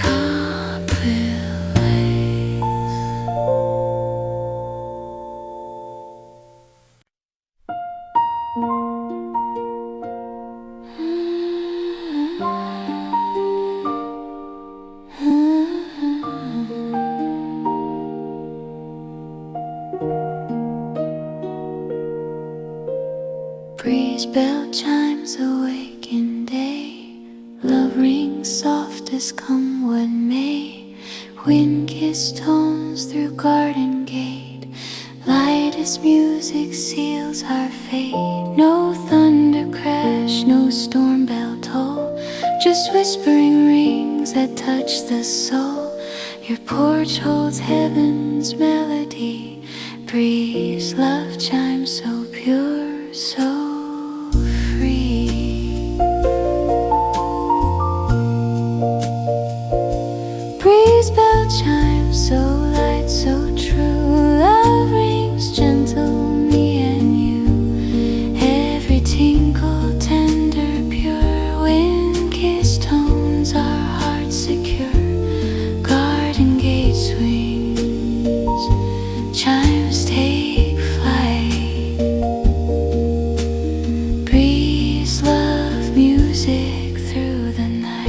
S2: Cobweb lace. breeze bell chimes awake in day. Love rings soft as come what may. Wind-kissed tones through garden gate. Light as music seals our fate. No thunder crash, no storm bell toll. Just whispering rings that touch the soul. Your porch holds heaven's melody. Breeze, love chimes so pure, so free. Breeze bell chimes so light, so true. Love rings gentle, me and you. Every tinkle tender, pure. Wind-kissed tones, our hearts secure. Garden gate swings, chimes take flight. Breeze, love, music through the night.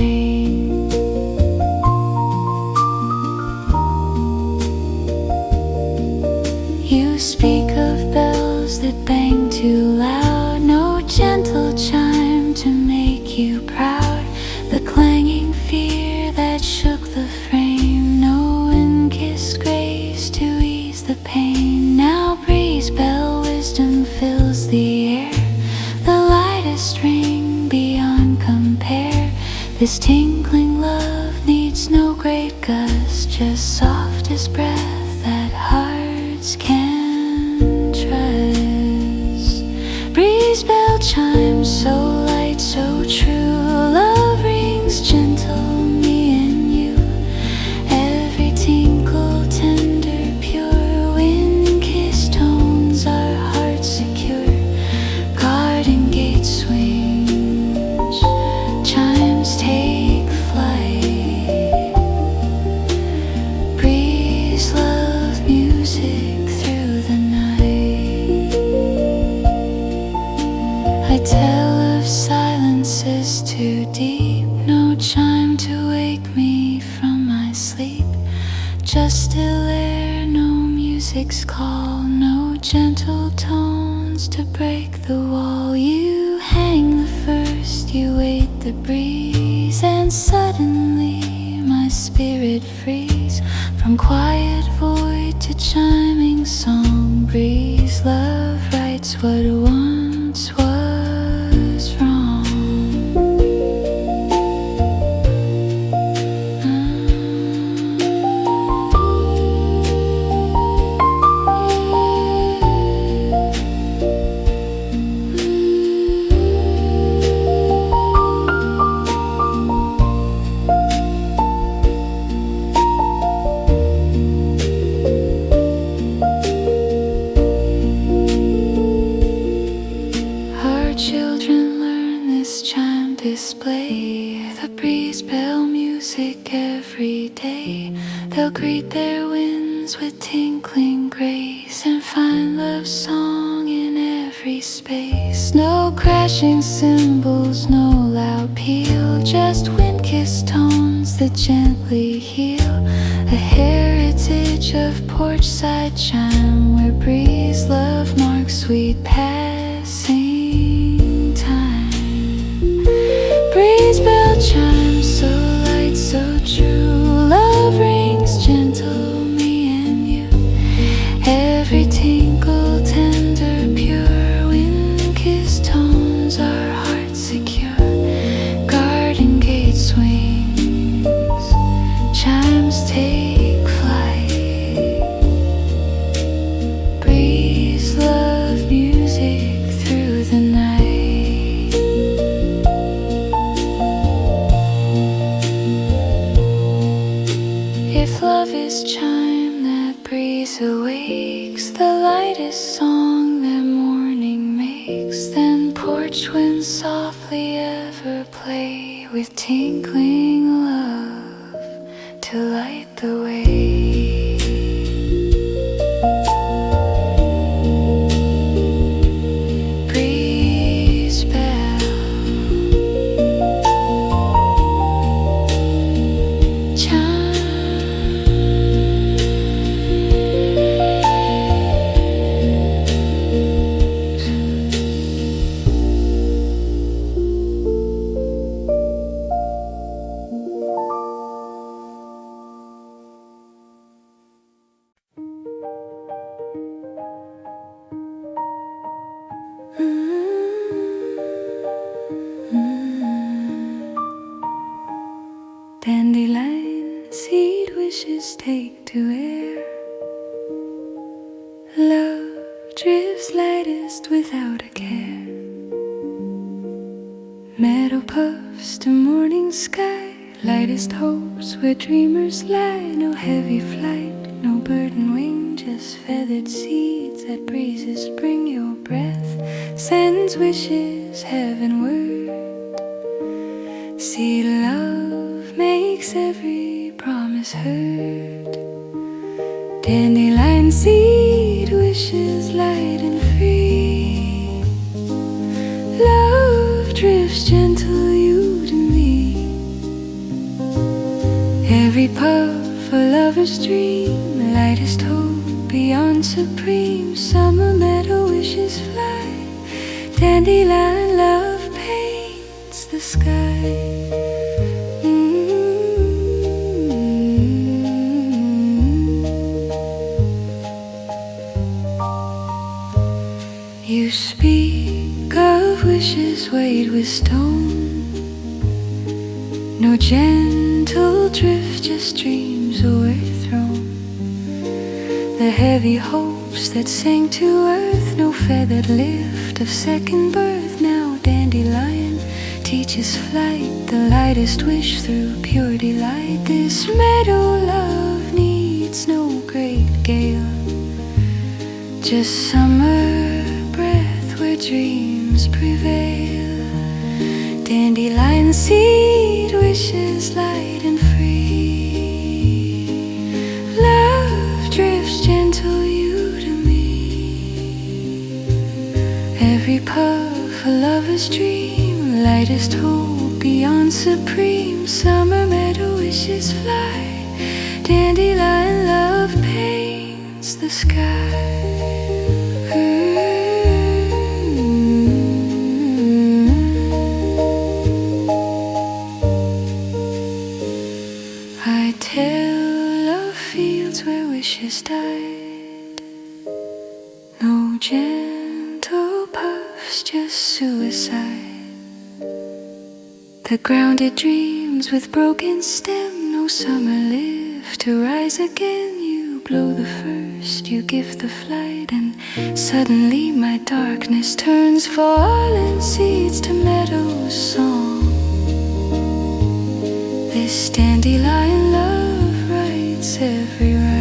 S2: You speak of bells that bang too loud. No gentle chime to make you proud. The clanging fear that shook the frame. No wind-kissed grace to ease the pain. Now breeze bell wisdom fills the air. The lightest ring beyond compare. This tinkling love needs no great gust. Just softest breath that hearts can trust. Breeze bell chimes so light, so true. Love rings gentle, me and you. Every tinkle tender, pure. Wind-kissed tones, our hearts secure. Garden gate swings, chimes take flight. Breeze, love, music through the night. I tell of silences too deep. No chime to wake me from my sleep. Just still air, no music's call. No gentle tones to break the wall. You hang the first, you wait the breeze. And suddenly my spirit frees. From quiet void to chiming song. Breeze, love writes what once was wrong. Our children learn this chime display. The breeze bell music every day. They'll greet their winds with tinkling grace. And find love's song in every space. No crashing cymbals, no loud peal. Just wind-kissed tones that gently heal. A heritage of porchside chime. Where breeze, love marks sweet passing time. Breeze bell chimes so light, so true. Love rings gentle, me and you. Every tinkle tender, pure. Wind-kissed tones, our hearts secure. Garden gate swings, chimes take flight. Breeze, love, music through the night. If love is chime that breeze awakes, the lightest song that morning makes, then porch winds softly ever play with tinkling love to light the way. Breeze bell, chimes.
S1: take to air. Love drifts lightest without a care. Meadow puffs to morning sky, lightest hopes where dreamers lie. No heavy flight, no burden wing, just feathered seeds that breezes bring. Your breath sends wishes heavenward. See, love makes every promise heard. Dandelion seed wishes light and free. Love drifts gentle you to me. Every puff a lover's dream, lightest hope beyond supreme. Summer meadow wishes fly. Dandelion love paints the sky. You speak of wishes weighed with stone. No gentle drift, just dreams overthrown. The heavy hopes that sank to earth, no feathered lift of second birth. Now dandelion teaches flight, the lightest wish through pure delight. This meadow love needs no great gale, just summer breath where dreams prevail. Dandelion seed wishes light and free. Love drifts gentle you to me. Every puff a lover's dream, lightest hope beyond supreme. Summer meadow wishes fly. Dandelion love paints the sky. I tell of fields where wishes died. No gentle puffs, just suicide. The grounded dreams with broken stem, no summer lift to rise again. You blow the first, you give the flight, and suddenly my darkness turns fallen seeds to meadow song. This dandelion love writes every rhyme.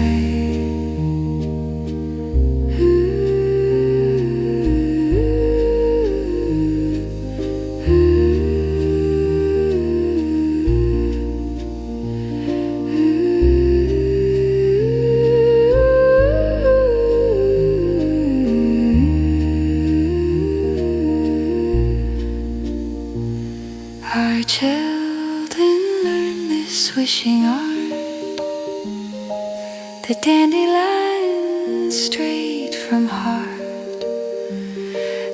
S1: Our children learn this wishing art, the dandelion straight from heart.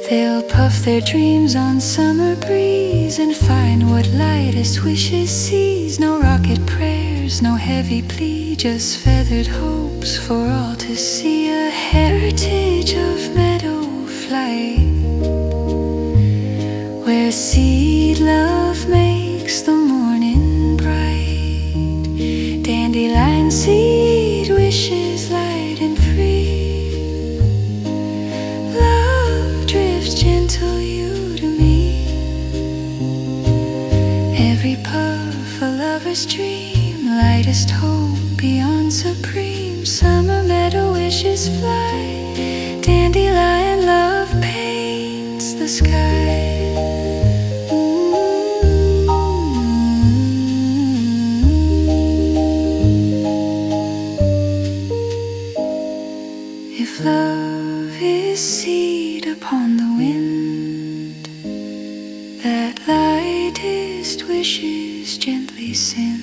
S1: They'll puff their dreams on summer breeze and find what lightest wishes sees. No rocket prayers, no heavy plea, just feathered hopes for all to see. A heritage of meadow flight, where seed love makes the morning bright. Dandelion seed wishes light and free. Love drifts gentle you to me. Every puff a lover's dream, lightest hope beyond supreme. Summer meadow wishes fly. Dandelion love paints the sky. If love is seed upon the wind, that lightest wishes gently send,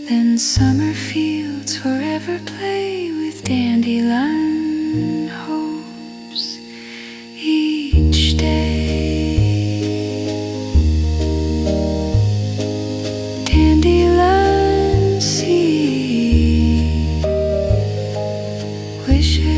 S1: then summer fields forever play with dandelion hopes each day. Dandelion seed wishes.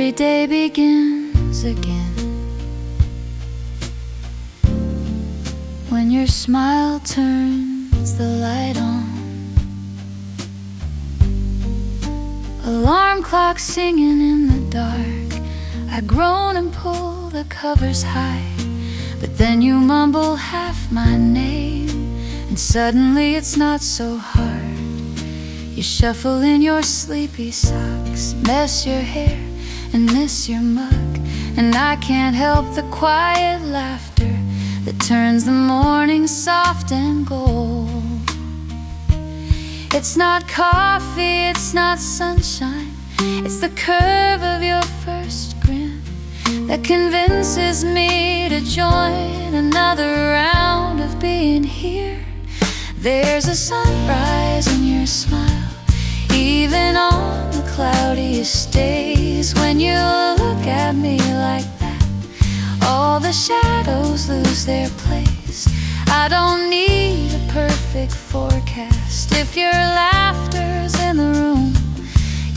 S2: Every day begins again when your smile turns the light on. Alarm clock singing in the dark, I groan and pull the covers high, but then you mumble half my name, and suddenly it's not so hard. You shuffle in your sleepy socks, mess your hair and miss your mug, and I can't help the quiet laughter that turns the morning soft and gold. It's not coffee, it's not sunshine, it's the curve of your first grin that convinces me to join another round of being here. There's a sunrise in your smile, even on the cloudiest days. When you look at me like that, all the shadows lose their place. I don't need a perfect forecast. If your laughter's in the room,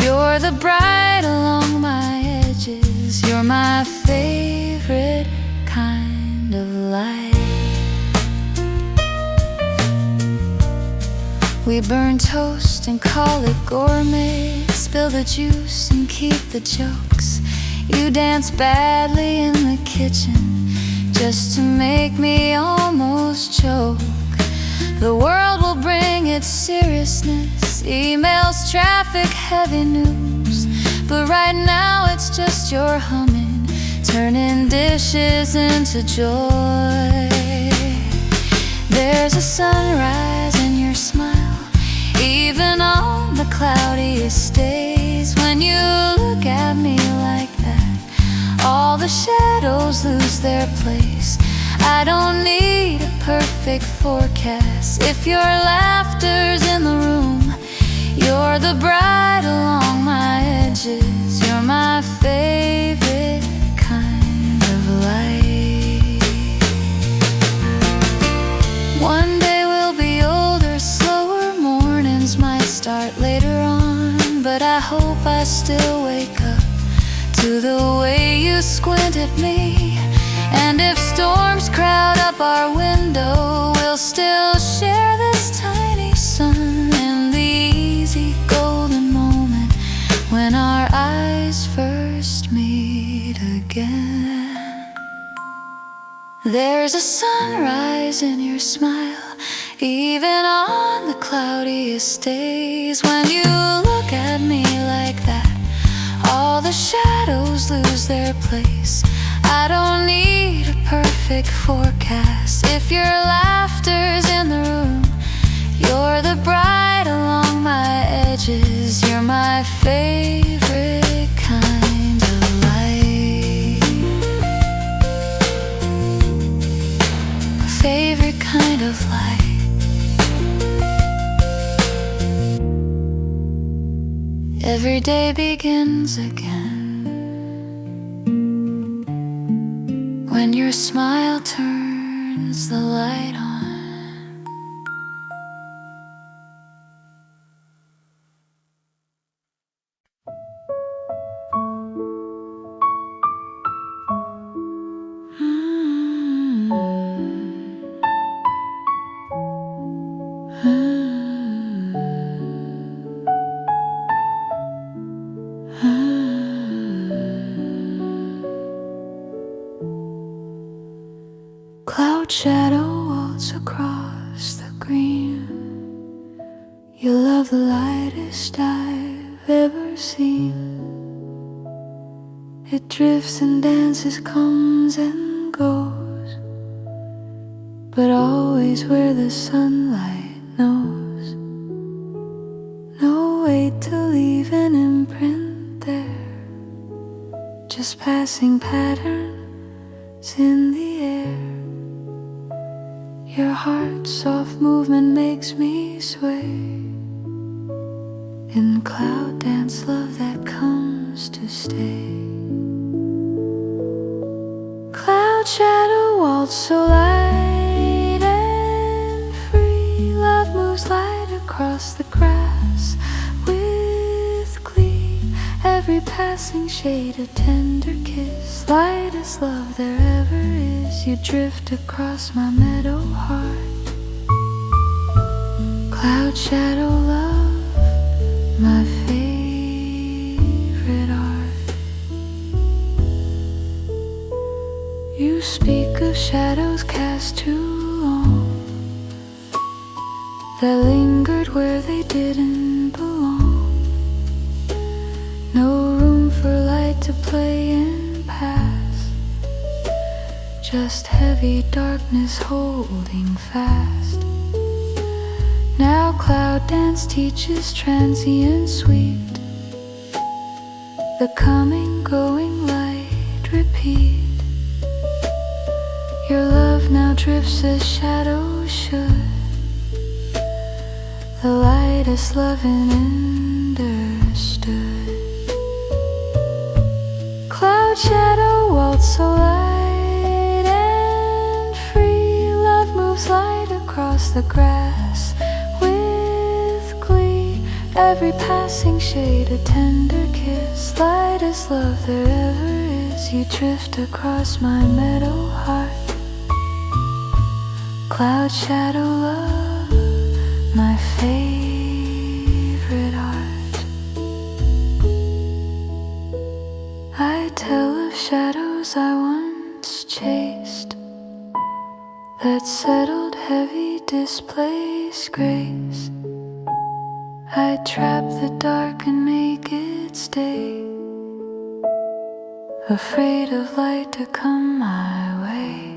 S2: you're the bright along my edges. You're my favorite kind of light. We burn toast and call it gourmet, spill the juice and keep the jokes. You dance badly in the kitchen just to make me almost choke. The world will bring its seriousness, emails, traffic, heavy news, but right now it's just your humming, turning dishes into joy. There's a sunrise in your smile, even on the cloudiest days. When you look at me like that, all the shadows lose their place. I don't need a perfect forecast. If your laughter's in the room, you're the bright along my edges. You're my favorite kind of light. One day we'll be older, slower mornings might start later on, but I hope I still wake up to the way you squint at me. And if storms crowd up our window, we'll still share this tiny sun and the easy golden moment when our eyes first meet again. There's a sunrise in your smile, even on the cloudiest days. When you look at me like that, all the shadows lose their place. I don't need a perfect forecast. If your laughter's in the room, you're the bright along my edges. You're my favorite kind of light. Favorite kind of light. Every day begins again when your smile turns the light on. Cloud shadow waltz across the green. You love the lightest I've ever seen. It drifts and dances, comes and goes, but always where the sunlight knows. No way to leave an imprint there, just passing patterns in the air. Your heart's soft movement makes me sway in cloud dance, love that comes to stay. Cloud shadow waltz so light and free. Love moves light across the grass with glee.
S1: every passing shade a tender kiss. Lightest love there ever is. You drift across my meadow heart. Cloud shadow love, my favorite art. You speak of shadows cast too long, that lingered where they didn't belong. No room for light to play and pass, just heavy darkness holding fast. Now cloud dance teaches transient sweet, the coming, going light repeat. Your love now drifts as shadows should, the lightest loving understood. Cloud shadow waltz so light and free. Love moves light across the grass with glee. Every passing shade a tender kiss. Lightest love there ever is. You drift across my meadow heart. Cloud shadow love, my favorite art. I tell of shadows I once chased, that settled heavy displaced grace. I trap the dark and make it stay, afraid of light to come my way.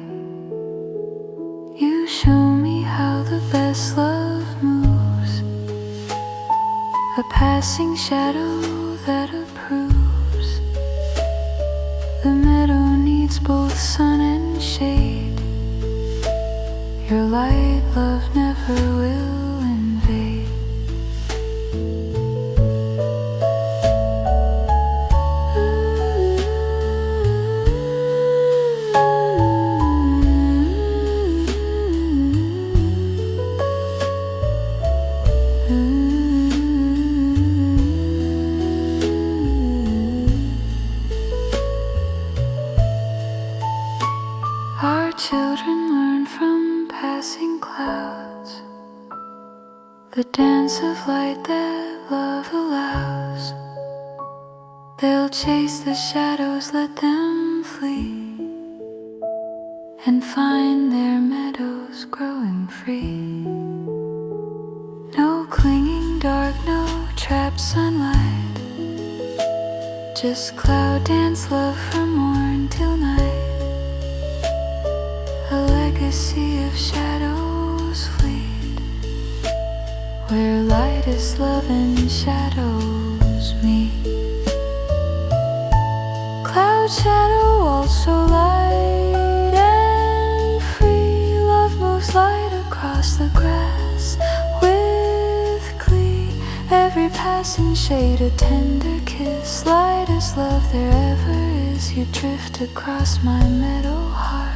S1: You show me how the best love moves, a passing shadow that approves. The meadow needs both sun and shade. Your light, love, never will invade. Our children learn from passing clouds, the dance of light that love allows. They'll chase the shadows, let them flee, and find their meadows growing free. No clinging dark, no trapped sunlight, just cloud dance love from morn till night. A legacy of shadows fleet, where lightest love and shadows meet. Cloud shadow also light and free. Love moves light across the grass with glee. Every passing shade a tender kiss. Lightest love there ever is. You drift across my meadow heart.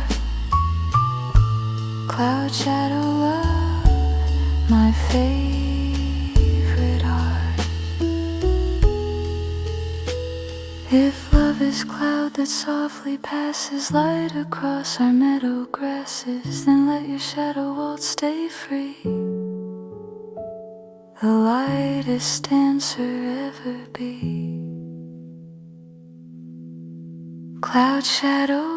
S1: Cloud shadow love, my favorite art. If love is cloud that softly passes light across our meadow grasses, then let your shadow waltz stay free, the lightest dancer ever be. Cloud shadow,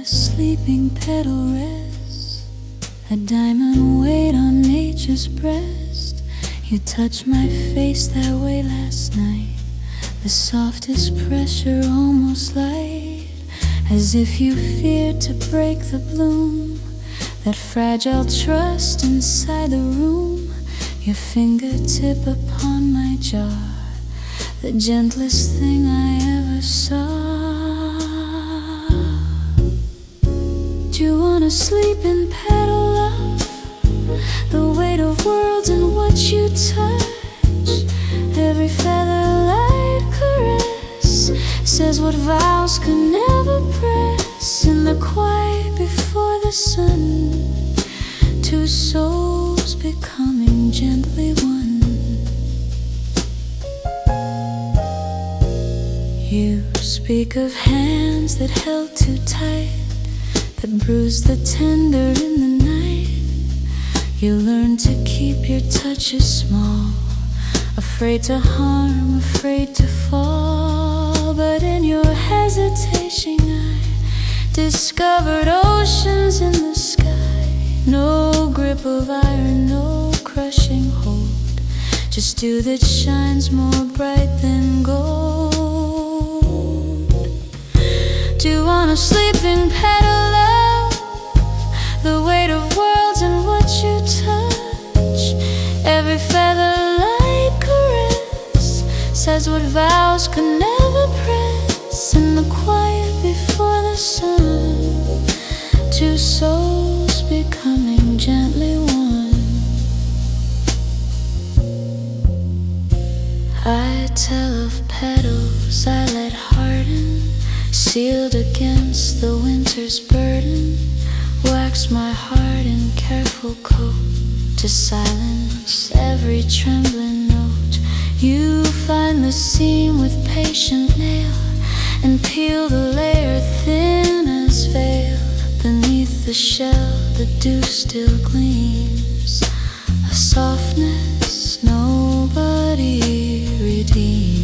S1: sleeping petal rests, a diamond weight on nature's breast. You touched my face that way last night, the softest pressure, almost light, as if you feared to break the bloom
S2: that fragile trust inside the room, your fingertip upon my jaw, the gentlest thing I ever saw. Do you wanna sleep in petal love? The weight of worlds and what you touch, every feather light caress says what vows could never press. In the quiet before the sun, two souls becoming gently one. You speak of hands that held too tight, that bruised the tender in the night. You learn to keep your touches small, afraid to harm, afraid to fall. But in your hesitation I discovered oceans in the sky. No grip of iron, no crushing hold, just dew that shines more bright than gold. Do you wanna sleep in petal love? The weight of worlds and what you touch, every feather light caress says what vows could never press. In the quiet before the sun, two souls becoming gently one. I tell of petals I let harden, sealed against the winter's burden. Wax my heart in careful coat to silence every trembling note. You find the seam with patient nail and peel the layer thin as veil. Beneath the shell the dew still gleams, a softness nobody redeems.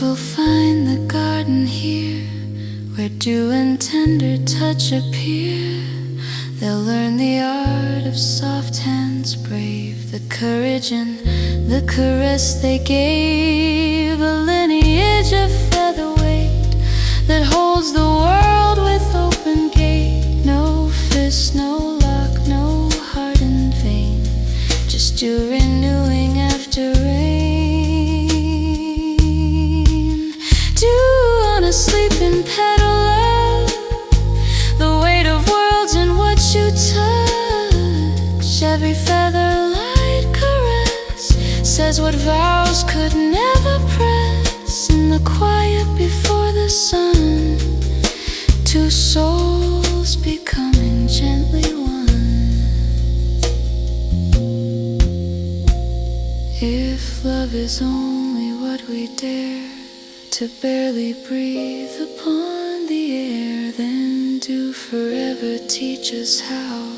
S2: We'll find the garden here, where dew and tender touch appear. They'll learn the art of soft hands brave, the courage and the caress they gave. A lineage of featherweight that holds the world with open gate. No fist, no lock, no heart in vain, just dew renewing after rain. Sleep in petal love, the weight of worlds and what you touch, every feather light caress says what vows could never press. In the quiet before the sun, two souls becoming gently one. If love is only what we dare to barely breathe upon the air, then do forever teach us how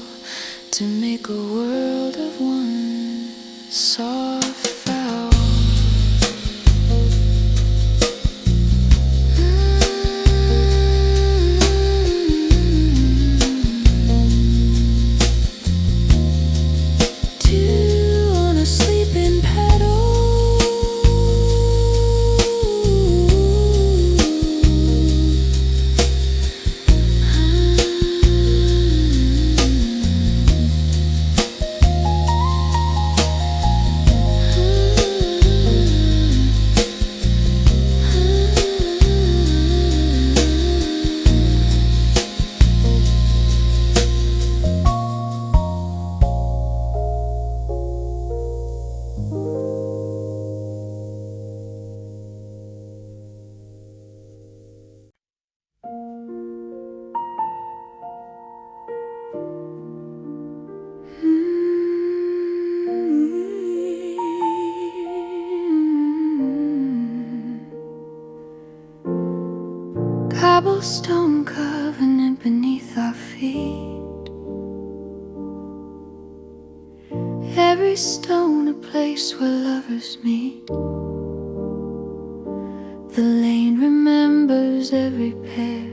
S2: to make a world of one soft vow. Do you wanna sleep in petals? Cobblestone covenant beneath our feet. Every
S1: stone a place where lovers meet. The lane remembers every pair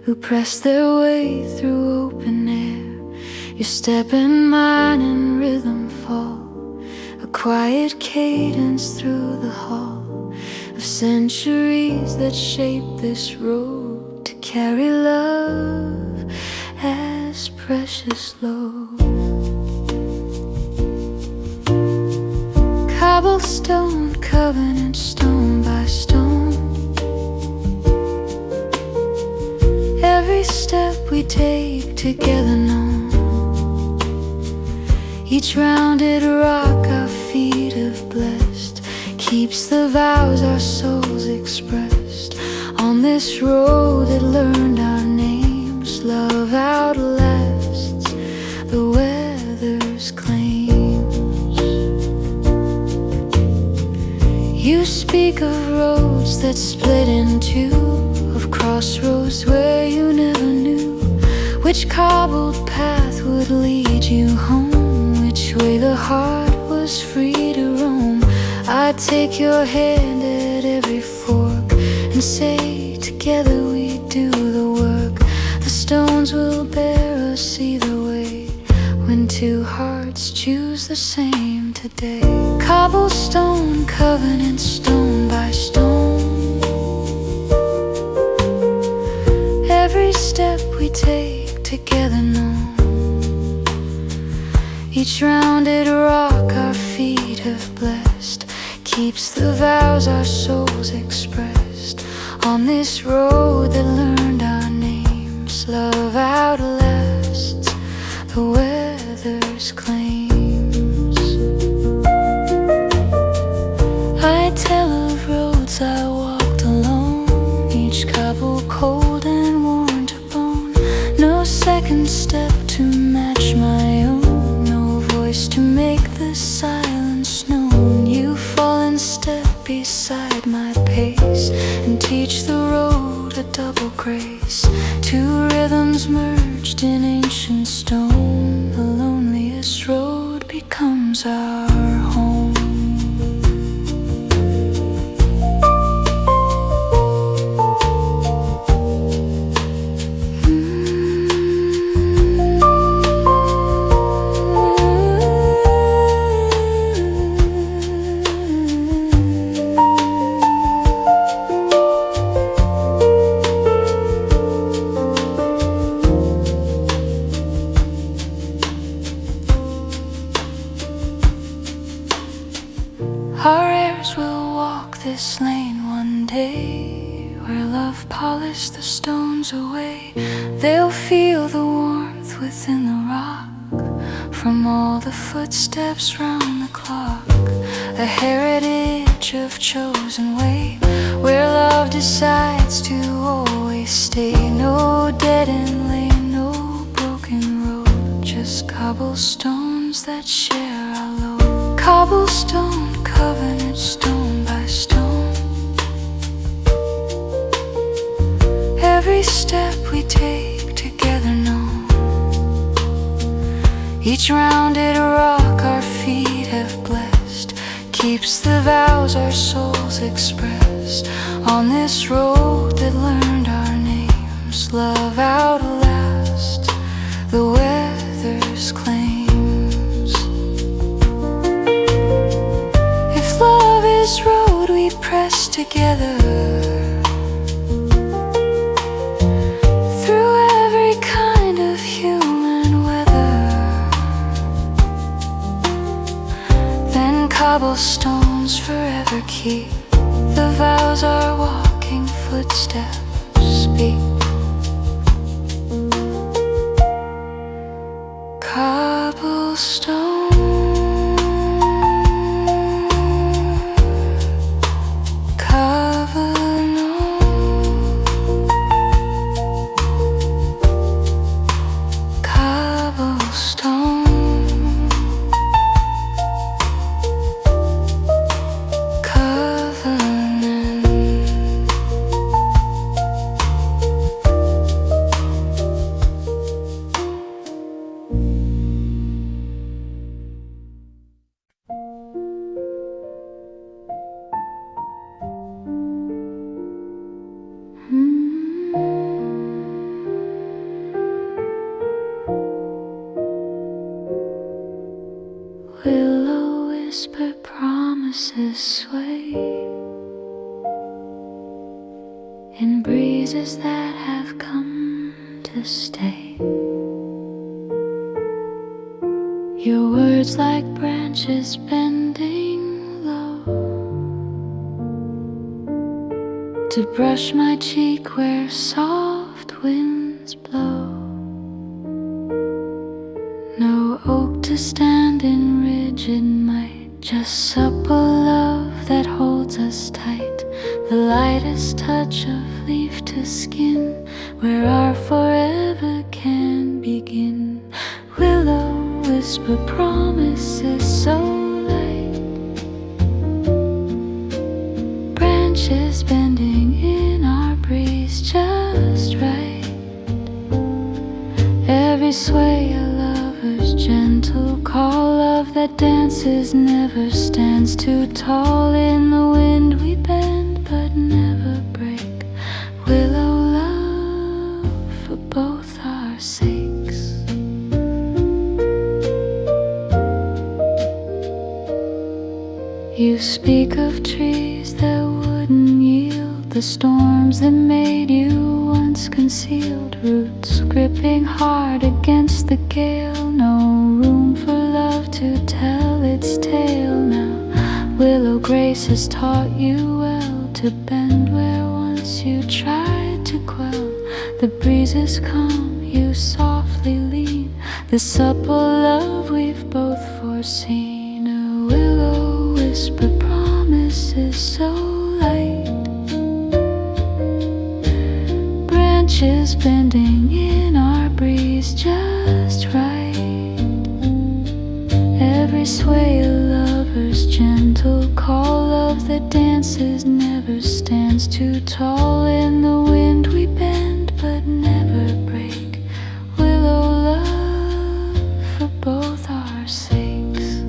S1: who press their way through open air. Your step and mine in rhythm fall, a quiet cadence through the hall of centuries that shape this road to carry love as precious load. Cobblestone, covenant, stone by stone. Every step we take together known. Each rounded rock our feet have blessed keeps the vows our souls expressed. On this road that learned our names, love outlasts the weather's claims. You speak of roads that split in two, of crossroads where you never knew which cobbled path would lead you home, which way the heart was free to roam. I take your hand at every fork and say together we do the work. The stones will bear us either way when two hearts choose the same today. Cobblestone, covenant, stone by stone. Every step we take together known. Each rounded rock our feet have blessed keeps the vows our souls expressed. On this road that learned our names, love outlasts the weather's claims. I tell of roads I walked alone, each cobble cold and worn to bone. No second step to match my own, no voice to make the silence known. You fall in step beside my pace and teach the road a double grace. Two rhythms merged in ancient stone, the loneliest road becomes our home. Our heirs will walk this lane one day, where love polished the stones away. They'll feel the warmth within the rock from all the footsteps round the clock. A heritage of chosen way, where love decides to always stay. No dead-end lane, no broken road, just cobblestones that share our load. Cobblestone, covenant, stone by stone. Every step we take together known. Each rounded rock our feet have blessed keeps the vows our souls expressed. On this road that learned our names, love outlasts the weather's claims. If love is road we press together through every kind of human weather, then cobblestones forever keep the vows our walking footsteps speak. Cobblestone, whisper promises sway in breezes that have come to stay. Your words like branches bending low to brush my cheek where soft winds blow. No oak to stand in rigid might, just supple love that holds us tight. The lightest touch of leaf to skin, where our forever can begin. Willow whisper promises so light, branches bending in our breeze just right. Every sway a lover's gentle call, love that dances never stands too tall. In the wind we bend but never break. Willow love for both our sakes. You speak of trees that wouldn't yield the storms that made you once concealed. Roots gripping hard against the gale, no room for love to tell its tale now. Willow grace has taught you well to bend where once you tried to quell. The breezes come, you softly lean, the supple love we've both foreseen. A willow whisper promises so light, branches bending in our breeze just right. Every sway a lover's gentle call, love that dances never stands too tall. In the wind we bend but never break. Willow love for both our sakes.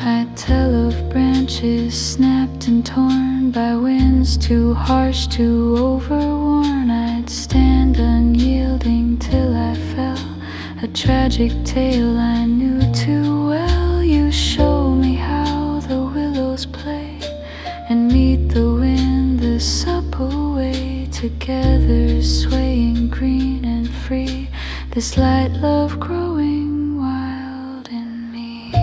S1: I tell of branches snapped and torn by winds too harsh to overworn. I'd stand unyielding till I fell, a tragic tale I knew too well. You show me how the willows play and meet the wind the supple way. Together swaying green and free, this light love growing wild in me.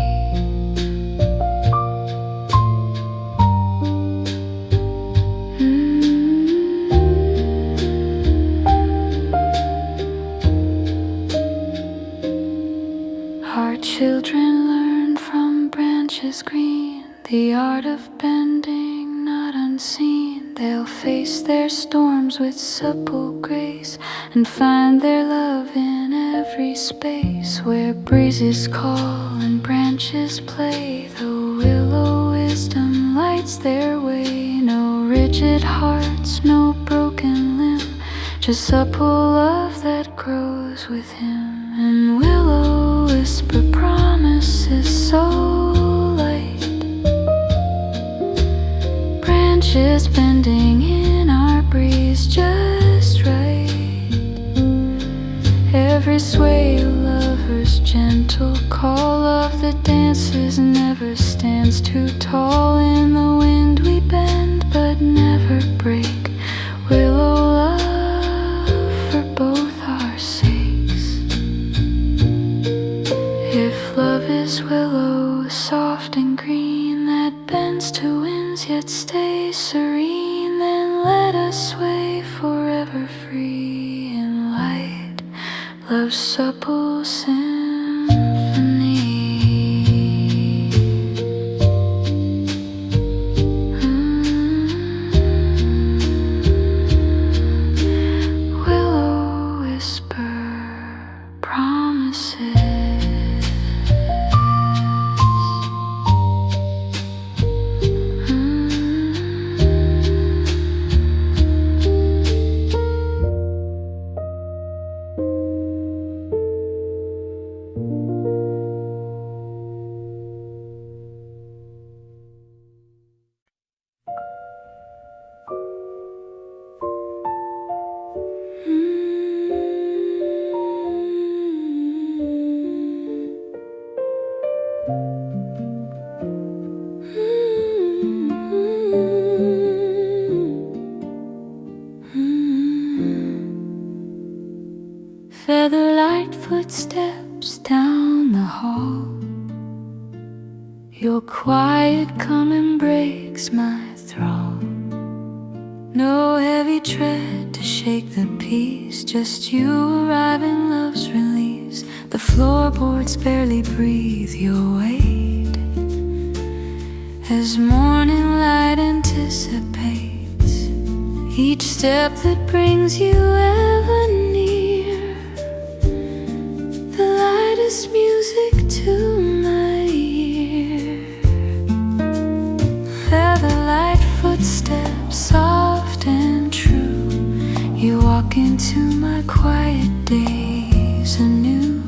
S1: Our children learn from branches green the art of bending not unseen. They'll face their storms with supple grace and find their love in every space. Where breezes call and branches play, the willow wisdom lights their way. No rigid hearts, no broken limb, just supple love that grows with him. And willow whisper promises so light, branches bending in our breeze just right. Every sway a lover's gentle call, love that dances never stands too tall. In the wind we bend but never break. Willow love for both our sakes. If love is willow, soft and green, that bends to winds yet stays serene, then let us sway forever free in light, love's supple symphony. Willow whisper promises. Featherlight footsteps down the hall. Your quiet coming breaks my thrall. No heavy tread to shake the peace, just you arriving, love's release. The floorboards barely breathe your weight as morning light anticipates each step that brings you ever near. The lightest music to my ear. Featherlight footsteps, soft and true. You walk into my quiet days anew.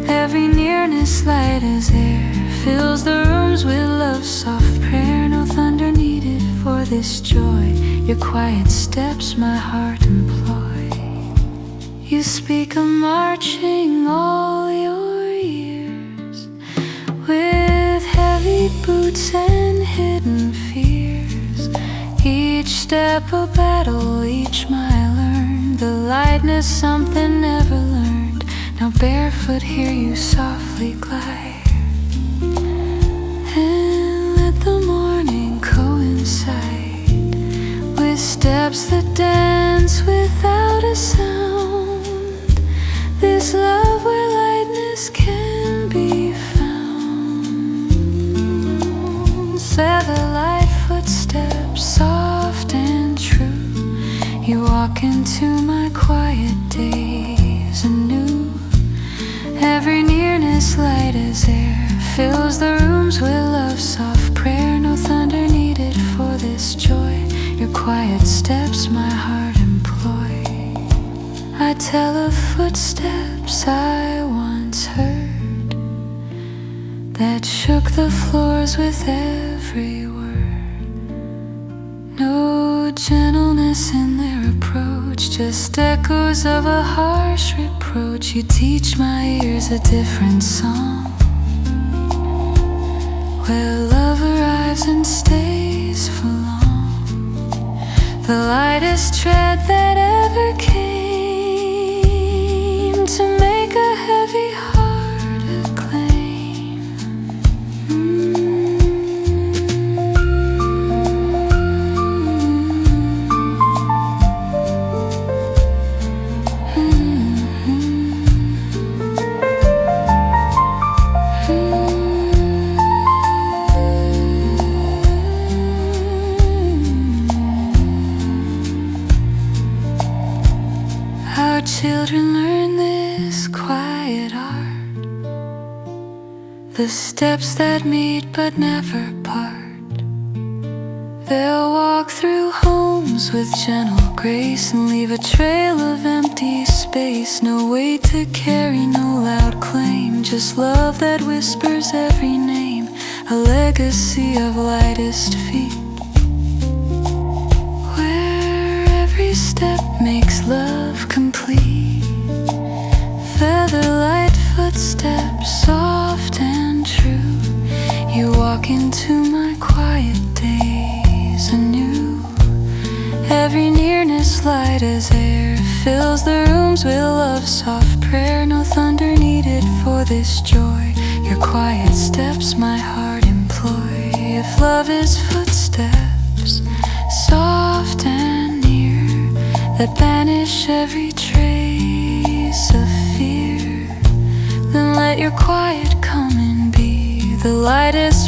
S1: Every nearness light as air fills the rooms with love's soft prayer. No thunder needed for this joy. Your quiet steps my heart employ. You speak of marching all your years, with heavy boots and hidden fears. Each step a battle, each mile earned. The lightness something never learned. Now barefoot hear you softly glide, and let the morning coincide with steps that dance without a sound. This love where lightness can be found. Featherlight footsteps, soft and true. You walk into my quiet days anew. Every nearness light as air fills the rooms with love's soft prayer. No thunder needed for this joy. Your quiet steps my heart employ. I tell of footsteps I once heard that shook the floors with every word. No gentleness in their approach, just echoes of a harsh reproach. You teach my ears a different song, where love arrives and stays for long. The lightest tread that ever came to make a heavy heart acclaim. Our children learn this quiet art, the steps that meet but never part. They'll walk through homes with gentle grace and leave a trail of empty space. No weight to carry, no loud claim, just love that whispers every name. A legacy of lightest feet, where every step makes love complete. Featherlight footsteps, soft and true. You walk into my quiet days anew. Every nearness light as air fills the rooms with love's soft prayer. No thunder needed for this joy. Your quiet steps my heart employ. If love is footsteps, soft and near, that banish every trace of fear, then let your quiet come and be the lightest